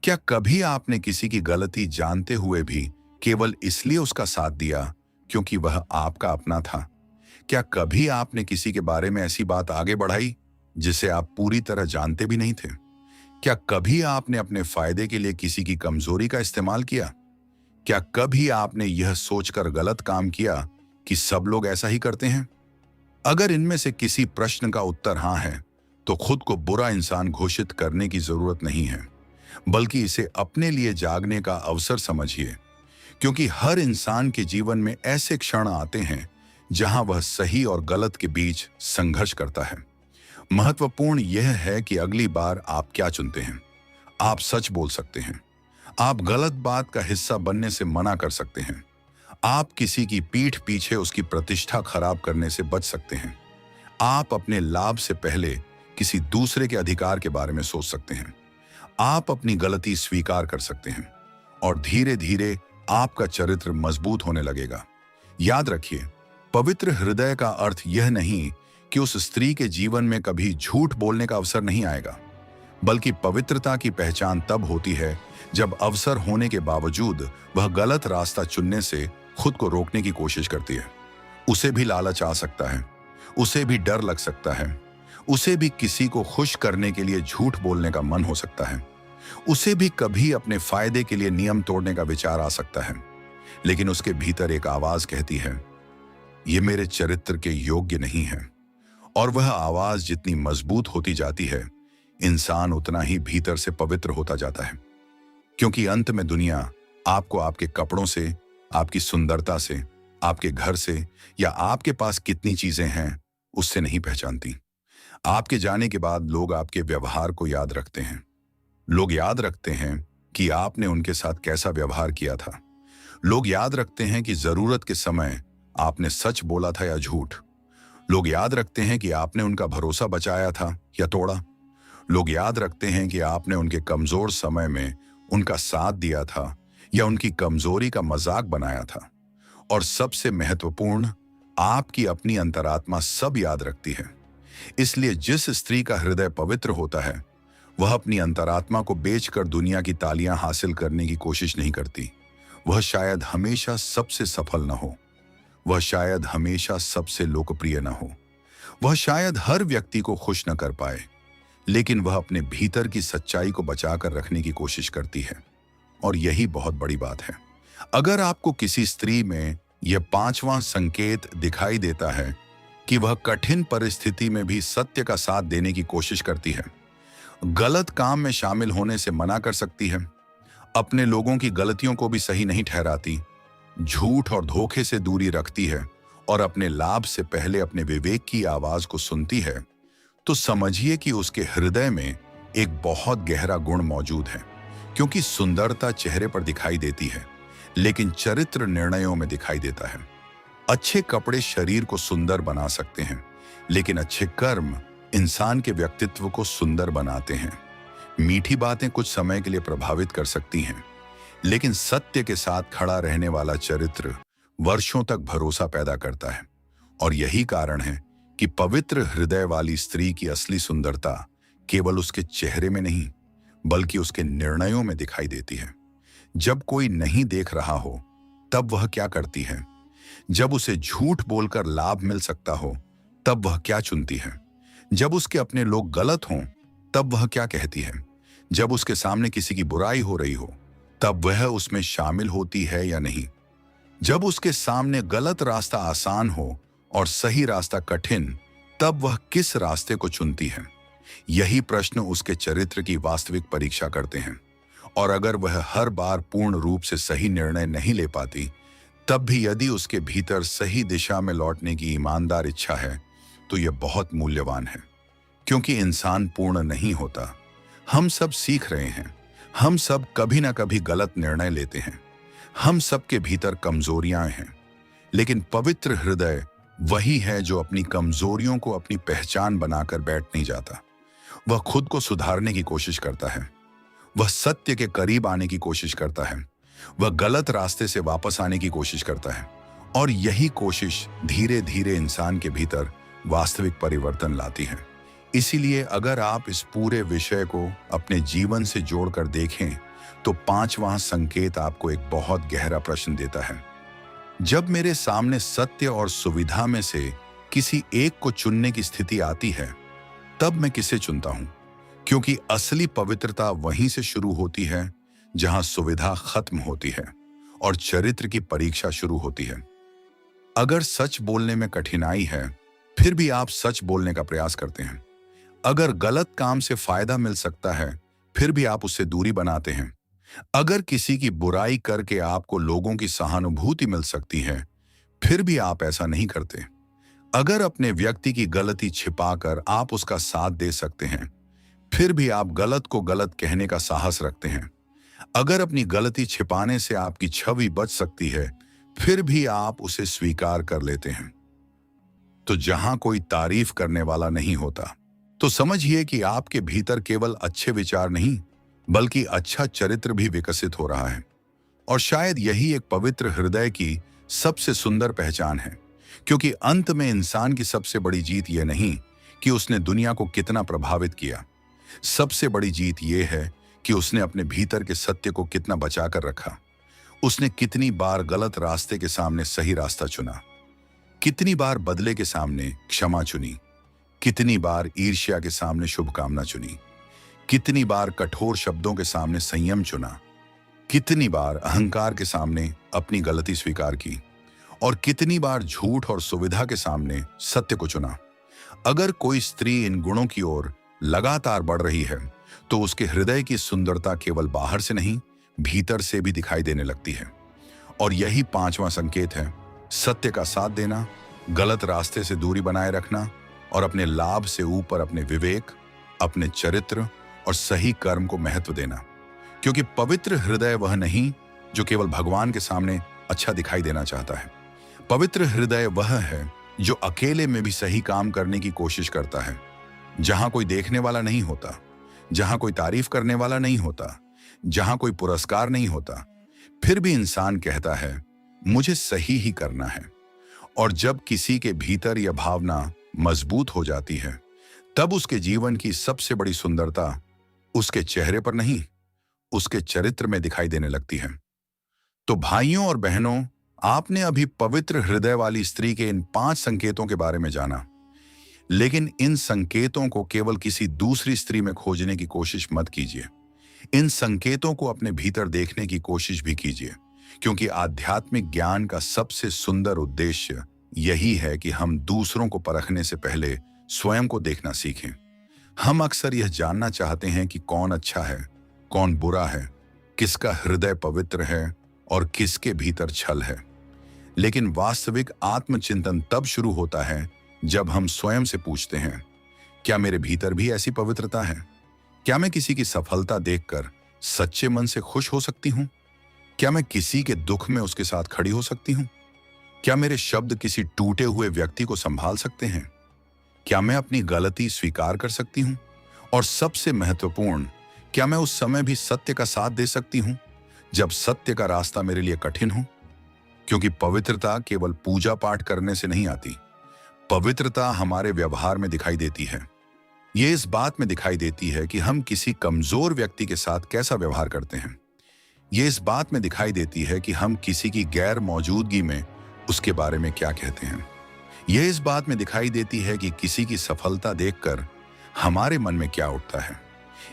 क्या कभी आपने किसी की गलती जानते हुए भी केवल इसलिए उसका साथ दिया क्योंकि वह आपका अपना था? क्या कभी आपने किसी के बारे में ऐसी बात आगे बढ़ाई जिसे आप पूरी तरह जानते भी नहीं थे? क्या कभी आपने अपने फायदे के लिए किसी की कमजोरी का इस्तेमाल किया? क्या कभी आपने यह सोचकर गलत काम किया कि सब लोग ऐसा ही करते हैं? अगर इनमें से किसी प्रश्न का उत्तर हाँ है, तो खुद को बुरा इंसान घोषित करने की जरूरत नहीं है, बल्कि इसे अपने लिए जागने का अवसर समझिए। क्योंकि हर इंसान के जीवन में ऐसे क्षण आते हैं जहां वह सही और गलत के बीच संघर्ष करता है। महत्वपूर्ण यह है कि अगली बार आप क्या चुनते हैं। आप सच बोल सकते हैं, आप गलत बात का हिस्सा बनने से मना कर सकते हैं, आप किसी की पीठ पीछे उसकी प्रतिष्ठा खराब करने से बच सकते हैं, आप अपने लाभ से पहले किसी दूसरे के अधिकार के बारे में सोच सकते हैं, आप अपनी गलती स्वीकार कर सकते हैं, और धीरे धीरे आपका चरित्र मजबूत होने लगेगा। याद रखिए, पवित्र हृदय का अर्थ यह नहीं कि उस स्त्री के जीवन में कभी झूठ बोलने का अवसर नहीं आएगा, बल्कि पवित्रता की पहचान तब होती है जब अवसर होने के बावजूद वह गलत रास्ता चुनने से खुद को रोकने की कोशिश करती है। उसे भी लालच आ सकता है, उसे भी डर लग सकता है, उसे भी किसी को खुश करने के लिए झूठ बोलने का मन हो सकता है, उसे भी कभी अपने फायदे के लिए नियम तोड़ने का विचार आ सकता है। लेकिन उसके भीतर एक आवाज कहती है, ये मेरे चरित्र के योग्य नहीं है। और वह आवाज जितनी मजबूत होती जाती है, इंसान उतना ही भीतर से पवित्र होता जाता है। क्योंकि अंत में दुनिया आपको आपके कपड़ों से, आपकी सुंदरता से, आपके घर से, या आपके पास कितनी चीजें हैं उससे नहीं पहचानती। आपके जाने के बाद लोग आपके व्यवहार को याद रखते हैं। लोग याद रखते हैं कि आपने उनके साथ कैसा व्यवहार किया था। लोग याद रखते हैं कि जरूरत के समय आपने सच बोला था या झूठ। लोग याद रखते हैं कि आपने उनका भरोसा बचाया था या तोड़ा। लोग याद रखते हैं कि आपने उनके कमजोर समय में उनका साथ दिया था या उनकी कमजोरी का मजाक बनाया था। और सबसे महत्वपूर्ण, आपकी अपनी अंतरात्मा सब याद रखती है। इसलिए जिस स्त्री का हृदय पवित्र होता है, वह अपनी अंतरात्मा को बेचकर दुनिया की तालियां हासिल करने की कोशिश नहीं करती। वह शायद हमेशा सबसे सफल न हो, वह शायद हमेशा सबसे लोकप्रिय न हो, वह शायद हर व्यक्ति को खुश न कर पाए, लेकिन वह अपने भीतर की सच्चाई को बचाकर रखने की कोशिश करती है। और यही बहुत बड़ी बात है। अगर आपको किसी स्त्री में यह पांचवां संकेत दिखाई देता है कि वह कठिन परिस्थिति में भी सत्य का साथ देने की कोशिश करती है, गलत काम में शामिल होने से मना कर सकती है, अपने लोगों की गलतियों को भी सही नहीं ठहराती, झूठ और धोखे से दूरी रखती है, और अपने लाभ से पहले अपने विवेक की आवाज को सुनती है, तो समझिए कि उसके हृदय में एक बहुत गहरा गुण मौजूद है। क्योंकि सुंदरता चेहरे पर दिखाई देती है, लेकिन चरित्र निर्णयों में दिखाई देता है। अच्छे कपड़े शरीर को सुंदर बना सकते हैं, लेकिन अच्छे कर्म इंसान के व्यक्तित्व को सुंदर बनाते हैं। मीठी बातें कुछ समय के लिए प्रभावित कर सकती हैं, लेकिन सत्य के साथ खड़ा रहने वाला चरित्र वर्षों तक भरोसा पैदा करता है। और यही कारण है कि पवित्र हृदय वाली स्त्री की असली सुंदरता केवल उसके चेहरे में नहीं, बल्कि उसके निर्णयों में दिखाई देती है। जब कोई नहीं देख रहा हो, तब वह क्या करती है? जब उसे झूठ बोलकर लाभ मिल सकता हो, तब वह क्या चुनती है? जब उसके अपने लोग गलत हों, तब वह क्या कहती है? जब उसके सामने किसी की बुराई हो रही हो, तब वह उसमें शामिल होती है या नहीं? जब उसके सामने गलत रास्ता आसान हो और सही रास्ता कठिन, तब वह किस रास्ते को चुनती है? यही प्रश्न उसके चरित्र की वास्तविक परीक्षा करते हैं। और अगर वह हर बार पूर्ण रूप से सही निर्णय नहीं ले पाती, तब भी यदि उसके भीतर सही दिशा में लौटने की ईमानदार इच्छा है, तो यह बहुत मूल्यवान है। क्योंकि इंसान पूर्ण नहीं होता। हम सब सीख रहे हैं। हम सब कभी ना कभी गलत निर्णय लेते हैं। हम सबके भीतर कमजोरियां हैं। लेकिन पवित्र हृदय वही है जो अपनी कमजोरियों को अपनी पहचान बनाकर बैठ नहीं जाता। वह खुद को सुधारने की कोशिश करता है। वह सत्य के करीब आने की कोशिश करता है। वह गलत रास्ते से वापस आने की कोशिश करता है। और यही कोशिश धीरे धीरे इंसान के भीतर वास्तविक परिवर्तन लाती है। इसीलिए अगर आप इस पूरे विषय को अपने जीवन से जोड़कर देखें, तो पांचवां संकेत आपको एक बहुत गहरा प्रश्न देता है। जब मेरे सामने सत्य और सुविधा में से किसी एक को चुनने की स्थिति आती है, तब मैं किसे चुनता हूं? क्योंकि असली पवित्रता वहीं से शुरू होती है जहां सुविधा खत्म होती है और चरित्र की परीक्षा शुरू होती है। अगर सच बोलने में कठिनाई है, फिर भी आप सच बोलने का प्रयास करते हैं। अगर गलत काम से फायदा मिल सकता है, फिर भी आप उससे दूरी बनाते हैं। अगर किसी की बुराई करके आपको लोगों की सहानुभूति मिल सकती है, फिर भी आप ऐसा नहीं करते। अगर अपने व्यक्ति की गलती छिपाकर आप उसका साथ दे सकते हैं, फिर भी आप गलत को गलत कहने का साहस रखते हैं। अगर अपनी गलती छिपाने से आपकी छवि बच सकती है, फिर भी आप उसे स्वीकार कर लेते हैं। तो जहां कोई तारीफ करने वाला नहीं होता, तो समझिए कि आपके भीतर केवल अच्छे विचार नहीं, बल्कि अच्छा चरित्र भी विकसित हो रहा है। और शायद यही एक पवित्र हृदय की सबसे सुंदर पहचान है। क्योंकि अंत में इंसान की सबसे बड़ी जीत यह नहीं कि उसने दुनिया को कितना प्रभावित किया। सबसे बड़ी जीत यह है कि उसने अपने भीतर के सत्य को कितना बचाकर रखा। उसने कितनी बार गलत रास्ते के सामने सही रास्ता चुना, कितनी बार बदले के सामने क्षमा चुनी, कितनी बार ईर्ष्या के सामने शुभकामना चुनी, कितनी बार कठोर शब्दों के सामने संयम चुना, कितनी बार अहंकार के सामने अपनी गलती स्वीकार की, और कितनी बार झूठ और सुविधा के सामने सत्य को चुना। अगर कोई स्त्री इन गुणों की ओर लगातार बढ़ रही है, तो उसके हृदय की सुंदरता केवल बाहर से नहीं, भीतर से भी दिखाई देने लगती है। और यही पांचवां संकेत है, सत्य का साथ देना, गलत रास्ते से दूरी बनाए रखना और अपने लाभ से ऊपर अपने विवेक, अपने चरित्र और सही कर्म को महत्व देना। क्योंकि पवित्र हृदय वह नहीं जो केवल भगवान के सामने अच्छा दिखाई देना चाहता है। पवित्र हृदय वह है जो अकेले में भी सही काम करने की कोशिश करता है, जहां कोई देखने वाला नहीं होता, जहां कोई तारीफ करने वाला नहीं होता, जहां कोई पुरस्कार नहीं होता, फिर भी इंसान कहता है मुझे सही ही करना है। और जब किसी के भीतर यह भावना मजबूत हो जाती है, तब उसके जीवन की सबसे बड़ी सुंदरता उसके चेहरे पर नहीं, उसके चरित्र में दिखाई देने लगती है। तो भाइयों और बहनों, आपने अभी पवित्र हृदय वाली स्त्री के इन 5 संकेतों के बारे में जाना। लेकिन इन संकेतों को केवल किसी दूसरी स्त्री में खोजने की कोशिश मत कीजिए। इन संकेतों को अपने भीतर देखने की कोशिश भी कीजिए, क्योंकि आध्यात्मिक ज्ञान का सबसे सुंदर उद्देश्य यही है कि हम दूसरों को परखने से पहले स्वयं को देखना सीखें। हम अक्सर यह जानना चाहते हैं कि कौन अच्छा है, कौन बुरा है, किसका हृदय पवित्र है और किसके भीतर छल है। लेकिन वास्तविक आत्मचिंतन तब शुरू होता है जब हम स्वयं से पूछते हैं, क्या मेरे भीतर भी ऐसी पवित्रता है? क्या मैं किसी की सफलता देखकर सच्चे मन से खुश हो सकती हूँ? क्या मैं किसी के दुख में उसके साथ खड़ी हो सकती हूँ? क्या मेरे शब्द किसी टूटे हुए व्यक्ति को संभाल सकते हैं? क्या मैं अपनी गलती स्वीकार कर सकती हूँ? और सबसे महत्वपूर्ण, क्या मैं उस समय भी सत्य का साथ दे सकती हूँ जब सत्य का रास्ता मेरे लिए कठिन हो? क्योंकि पवित्रता केवल पूजा पाठ करने से नहीं आती। पवित्रता हमारे व्यवहार में दिखाई देती है। ये इस बात में दिखाई देती है कि हम किसी कमजोर व्यक्ति के साथ कैसा व्यवहार करते हैं। ये इस बात में दिखाई देती है कि हम किसी की गैर मौजूदगी में उसके बारे में क्या कहते हैं। यह इस बात में दिखाई देती है कि किसी की सफलता देखकर हमारे मन में क्या उठता है।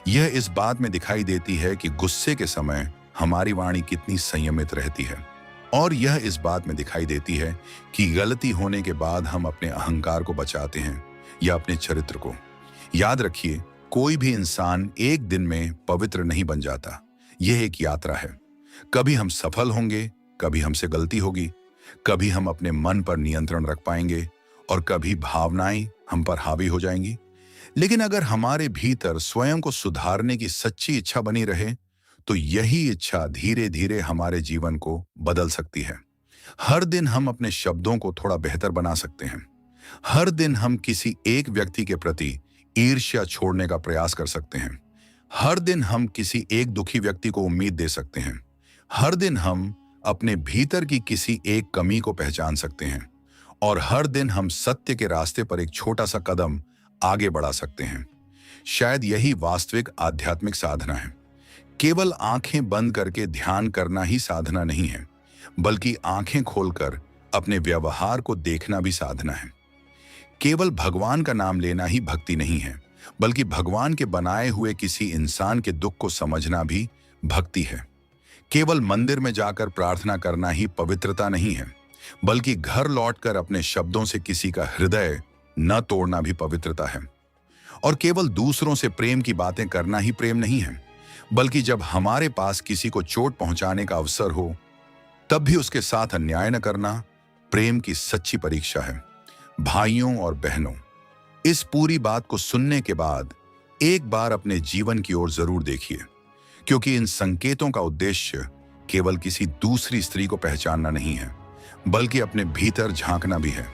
यह इस बात में दिखाई देती है कि गुस्से के समय हमारी वाणी कितनी संयमित रहती है। और यह इस बात में दिखाई देती है कि गलती होने के बाद हम अपने अहंकार को बचाते हैं या अपने चरित्र को। याद रखिए, कोई भी इंसान एक दिन में पवित्र नहीं बन जाता। यह एक यात्रा है। कभी हम सफल होंगे, कभी हमसे गलती होगी, कभी हम अपने मन पर नियंत्रण रख पाएंगे और कभी भावनाएं हम पर हावी हो जाएंगी। लेकिन अगर हमारे भीतर स्वयं को सुधारने की सच्ची इच्छा बनी रहे, तो यही इच्छा धीरे धीरे हमारे जीवन को बदल सकती है। हर दिन हम अपने शब्दों को थोड़ा बेहतर बना सकते हैं। हर दिन हम किसी एक व्यक्ति के प्रति ईर्ष्या छोड़ने का प्रयास कर सकते हैं। हर दिन हम किसी एक दुखी व्यक्ति को उम्मीद दे सकते हैं। हर दिन हम अपने भीतर की किसी एक कमी को पहचान सकते हैं। और हर दिन हम सत्य के रास्ते पर एक छोटा सा कदम आगे बढ़ा सकते हैं। शायद यही वास्तविक आध्यात्मिक साधना है। केवल आंखें बंद करके ध्यान करना ही साधना नहीं है, बल्कि आंखें खोलकर अपने व्यवहार को देखना भी साधना है। केवल भगवान का नाम लेना ही भक्ति नहीं है, बल्कि भगवान के बनाए हुए किसी इंसान के दुख को समझना भी भक्ति है। केवल मंदिर में जाकर प्रार्थना करना ही पवित्रता नहीं है, बल्कि घर लौटकर अपने शब्दों से किसी का हृदय न तोड़ना भी पवित्रता है। और केवल दूसरों से प्रेम की बातें करना ही प्रेम नहीं है, बल्कि जब हमारे पास किसी को चोट पहुंचाने का अवसर हो, तब भी उसके साथ अन्याय न करना प्रेम की सच्ची परीक्षा है। भाइयों और बहनों, इस पूरी बात को सुनने के बाद एक बार अपने जीवन की ओर जरूर देखिए, क्योंकि इन संकेतों का उद्देश्य केवल किसी दूसरी स्त्री को पहचानना नहीं है, बल्कि अपने भीतर झांकना भी है।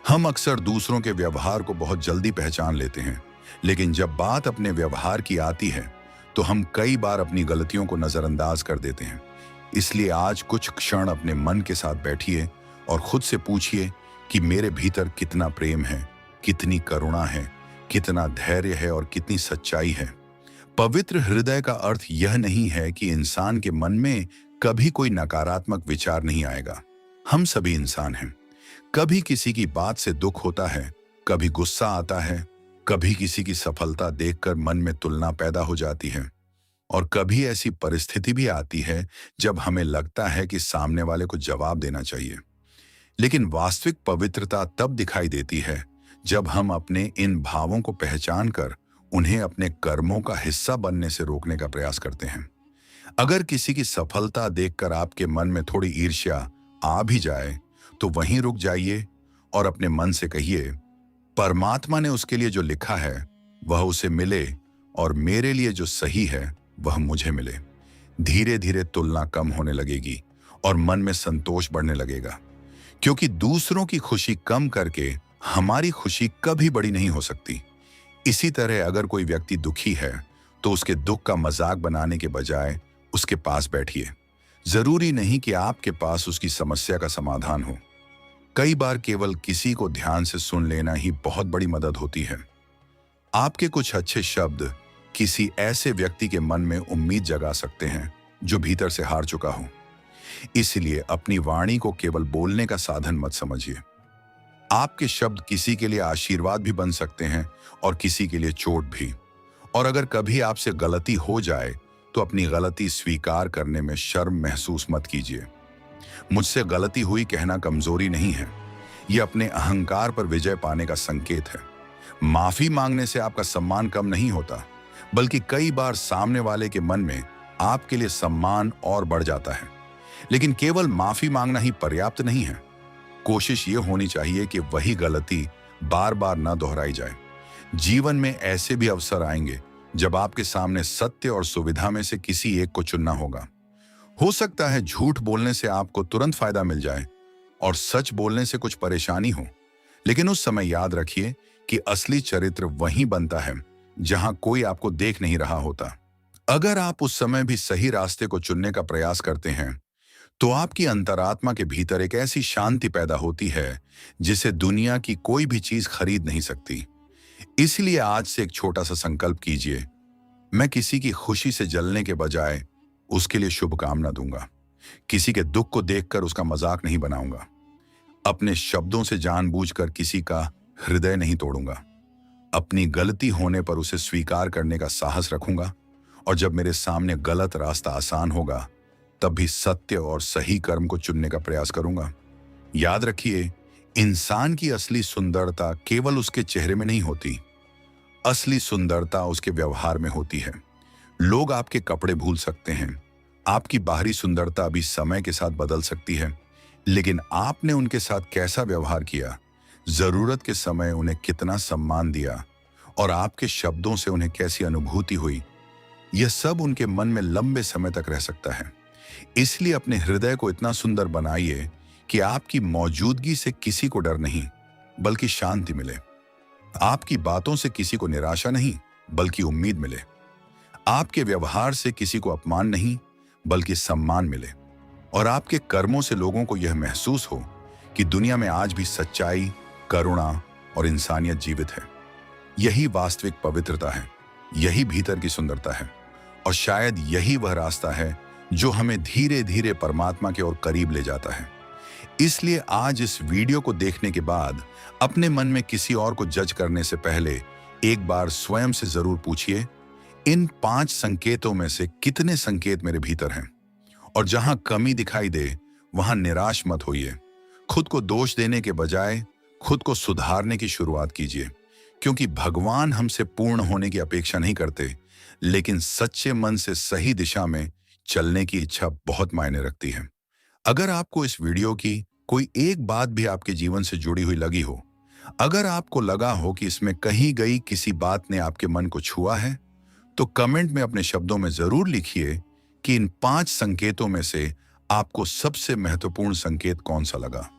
हम अक्सर दूसरों के व्यवहार को बहुत जल्दी पहचान लेते हैं, लेकिन जब बात अपने व्यवहार की आती है, तो हम कई बार अपनी गलतियों को नजरअंदाज कर देते हैं। इसलिए आज कुछ क्षण अपने मन के साथ बैठिए और खुद से पूछिए कि मेरे भीतर कितना प्रेम है, कितनी करुणा है, कितना धैर्य है और कितनी सच्चाई है। पवित्र हृदय का अर्थ यह नहीं है कि इंसान के मन में कभी कोई नकारात्मक विचार नहीं आएगा। हम सभी इंसान हैं। कभी किसी की बात से दुख होता है, कभी गुस्सा आता है, कभी किसी की सफलता देखकर मन में तुलना पैदा हो जाती है, और कभी ऐसी परिस्थिति भी आती है जब हमें लगता है कि सामने वाले को जवाब देना चाहिए। लेकिन वास्तविक पवित्रता तब दिखाई देती है जब हम अपने इन भावों को पहचान कर उन्हें अपने कर्मों का हिस्सा बनने से रोकने का प्रयास करते हैं। अगर किसी की सफलता देखकर आपके मन में थोड़ी ईर्ष्या आ भी जाए, तो वहीं रुक जाइए और अपने मन से कहिए, परमात्मा ने उसके लिए जो लिखा है वह उसे मिले, और मेरे लिए जो सही है वह मुझे मिले। धीरे धीरे तुलना कम होने लगेगी और मन में संतोष बढ़ने लगेगा, क्योंकि दूसरों की खुशी कम करके हमारी खुशी कभी बड़ी नहीं हो सकती। इसी तरह अगर कोई व्यक्ति दुखी है, तो उसके दुख का मजाक बनाने के बजाय उसके पास बैठिए। जरूरी नहीं कि आपके पास उसकी समस्या का समाधान हो। कई बार केवल किसी को ध्यान से सुन लेना ही बहुत बड़ी मदद होती है। आपके कुछ अच्छे शब्द किसी ऐसे व्यक्ति के मन में उम्मीद जगा सकते हैं जो भीतर से हार चुका हो। इसलिए अपनी वाणी को केवल बोलने का साधन मत समझिए। आपके शब्द किसी के लिए आशीर्वाद भी बन सकते हैं और किसी के लिए चोट भी। और अगर कभी आपसे गलती हो जाए, तो अपनी गलती स्वीकार करने में शर्म महसूस मत कीजिए। मुझसे गलती हुई कहना कमजोरी नहीं है, यह अपने अहंकार पर विजय पाने का संकेत है। माफी मांगने से आपका सम्मान कम नहीं होता, बल्कि कई बार सामने वाले के मन में आपके लिए सम्मान और बढ़ जाता है। लेकिन केवल माफी मांगना ही पर्याप्त नहीं है। कोशिश ये होनी चाहिए कि वही गलती बार बार न दोहराई जाए। जीवन में ऐसे भी अवसर आएंगे जब आपके सामने सत्य और सुविधा में से किसी एक को चुनना होगा। हो सकता है झूठ बोलने से आपको तुरंत फायदा मिल जाए और सच बोलने से कुछ परेशानी हो, लेकिन उस समय याद रखिए कि असली चरित्र वहीं बनता है जहां कोई आपको देख नहीं रहा होता। अगर आप उस समय भी सही रास्ते को चुनने का प्रयास करते हैं, तो आपकी अंतरात्मा के भीतर एक ऐसी शांति पैदा होती है जिसे दुनिया की कोई भी चीज खरीद नहीं सकती। इसलिए आज से एक छोटा सा संकल्प कीजिए, मैं किसी की खुशी से जलने के बजाय उसके लिए शुभकामना दूंगा। किसी के दुख को देखकर उसका मजाक नहीं बनाऊंगा। अपने शब्दों से जानबूझकर किसी का हृदय नहीं तोड़ूंगा। अपनी गलती होने पर उसे स्वीकार करने का साहस रखूंगा, और जब मेरे सामने गलत रास्ता आसान होगा, तब भी सत्य और सही कर्म को चुनने का प्रयास करूंगा। याद रखिए, इंसान की असली सुंदरता केवल उसके चेहरे में नहीं होती, असली सुंदरता उसके व्यवहार में होती है। लोग आपके कपड़े भूल सकते हैं, आपकी बाहरी सुंदरता भी समय के साथ बदल सकती है, लेकिन आपने उनके साथ कैसा व्यवहार किया, जरूरत के समय उन्हें कितना सम्मान दिया और आपके शब्दों से उन्हें कैसी अनुभूति हुई, यह सब उनके मन में लंबे समय तक रह सकता है। इसलिए अपने हृदय को इतना सुंदर बनाइए कि आपकी मौजूदगी से किसी को डर नहीं, बल्कि शांति मिले। आपकी बातों से किसी को निराशा नहीं, बल्कि उम्मीद मिले। आपके व्यवहार से किसी को अपमान नहीं, बल्कि सम्मान मिले। और आपके कर्मों से लोगों को यह महसूस हो कि दुनिया में आज भी सच्चाई, करुणा और इंसानियत जीवित है। यही वास्तविक पवित्रता है, यही भीतर की सुंदरता है, और शायद यही वह रास्ता है जो हमें धीरे धीरे परमात्मा के ओर करीब ले जाता है। इसलिए आज इस वीडियो को देखने के बाद अपने मन में किसी और को जज करने से पहले एक बार स्वयं से जरूर पूछिए, इन 5 संकेतों में से कितने संकेत मेरे भीतर हैं? और जहां कमी दिखाई दे वहां निराश मत होइए। खुद को दोष देने के बजाय खुद को सुधारने की शुरुआत कीजिए, क्योंकि भगवान हमसे पूर्ण होने की अपेक्षा नहीं करते, लेकिन सच्चे मन से सही दिशा में चलने की इच्छा बहुत मायने रखती है। अगर आपको इस वीडियो की कोई एक बात भी आपके जीवन से जुड़ी हुई लगी हो, अगर आपको लगा हो कि इसमें कहीं गई किसी बात ने आपके मन को छुआ है, तो कमेंट में अपने शब्दों में जरूर लिखिए कि इन 5 संकेतों में से आपको सबसे महत्वपूर्ण संकेत कौन सा लगा।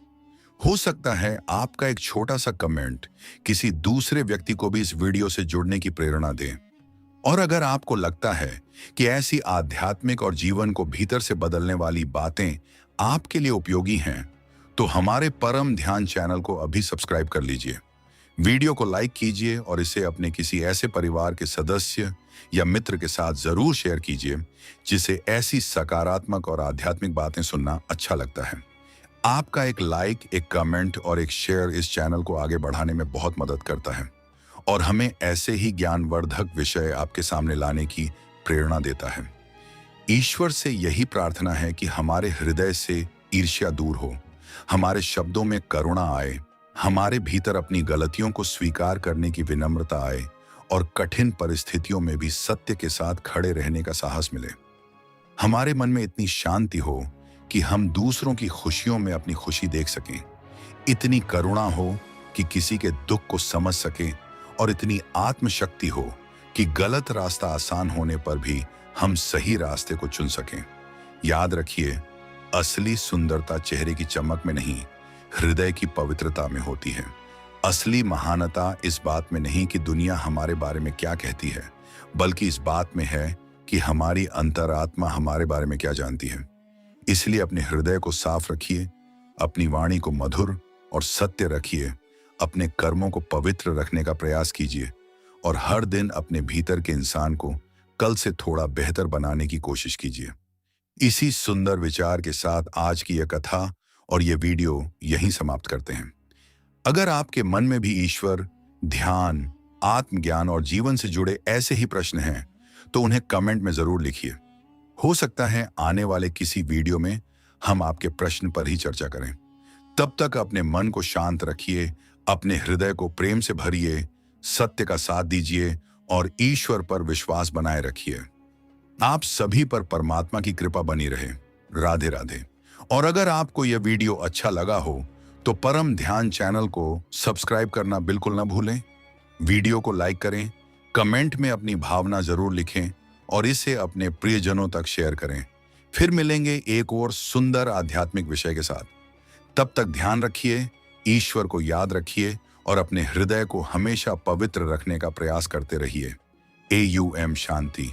हो सकता है आपका एक छोटा सा कमेंट किसी दूसरे व्यक्ति को भी इस वीडियो से जुड़ने की प्रेरणा दे। और अगर आपको लगता है कि ऐसी आध्यात्मिक और जीवन को भीतर से बदलने वाली बातें आपके लिए उपयोगी हैं, तो हमारे परम ध्यान चैनल को अभी सब्सक्राइब कर लीजिए। वीडियो को लाइक कीजिए और इसे अपने किसी ऐसे परिवार के सदस्य या मित्र के साथ जरूर शेयर कीजिए जिसे ऐसी सकारात्मक और आध्यात्मिक बातें सुनना अच्छा लगता है। आपका एक लाइक, एक कमेंट और एक शेयर इस चैनल को आगे बढ़ाने में बहुत मदद करता है और हमें ऐसे ही ज्ञानवर्धक विषय आपके सामने लाने की प्रेरणा देता है। ईश्वर से यही प्रार्थना है कि हमारे हृदय से ईर्ष्या दूर हो, हमारे शब्दों में करुणा आए, हमारे भीतर अपनी गलतियों को स्वीकार करने की विनम्रता आए और कठिन परिस्थितियों में भी सत्य के साथ खड़े रहने का साहस मिले। हमारे मन में इतनी शांति हो कि हम दूसरों की खुशियों में अपनी खुशी देख सकें, इतनी करुणा हो कि किसी के दुख को समझ सकें, और इतनी आत्मशक्ति हो कि गलत रास्ता आसान होने पर भी हम सही रास्ते को चुन सकें। याद रखिए, असली सुंदरता चेहरे की चमक में नहीं, हृदय की पवित्रता में होती है। असली महानता इस बात में नहीं कि दुनिया हमारे बारे में क्या कहती है, बल्कि इस बात में है कि हमारी अंतरात्मा हमारे बारे में क्या जानती है। इसलिए अपने हृदय को साफ रखिए, अपनी वाणी को मधुर और सत्य रखिए, अपने कर्मों को पवित्र रखने का प्रयास कीजिए और हर दिन अपने भीतर के इंसान को कल से थोड़ा बेहतर बनाने की कोशिश कीजिए। इसी सुंदर विचार के साथ आज की यह कथा और यह वीडियो यहीं समाप्त करते हैं। अगर आपके मन में भी ईश्वर, ध्यान, आत्मज्ञान और जीवन से जुड़े ऐसे ही प्रश्न हैं, तो उन्हें कमेंट में जरूर लिखिए। हो सकता है आने वाले किसी वीडियो में हम आपके प्रश्न पर ही चर्चा करें। तब तक अपने मन को शांत रखिए, अपने हृदय को प्रेम से भरिए, सत्य का साथ दीजिए और ईश्वर पर विश्वास बनाए रखिए। आप सभी पर परमात्मा की कृपा बनी रहे। राधे राधे। और अगर आपको यह वीडियो अच्छा लगा हो तो परम ध्यान चैनल को सब्सक्राइब करना बिल्कुल ना भूलें। वीडियो को लाइक करें, कमेंट में अपनी भावना जरूर लिखें और इसे अपने प्रियजनों तक शेयर करें। फिर मिलेंगे एक और सुंदर आध्यात्मिक विषय के साथ। तब तक ध्यान रखिए, ईश्वर को याद रखिए और अपने हृदय को हमेशा पवित्र रखने का प्रयास करते रहिए। AUM शांति।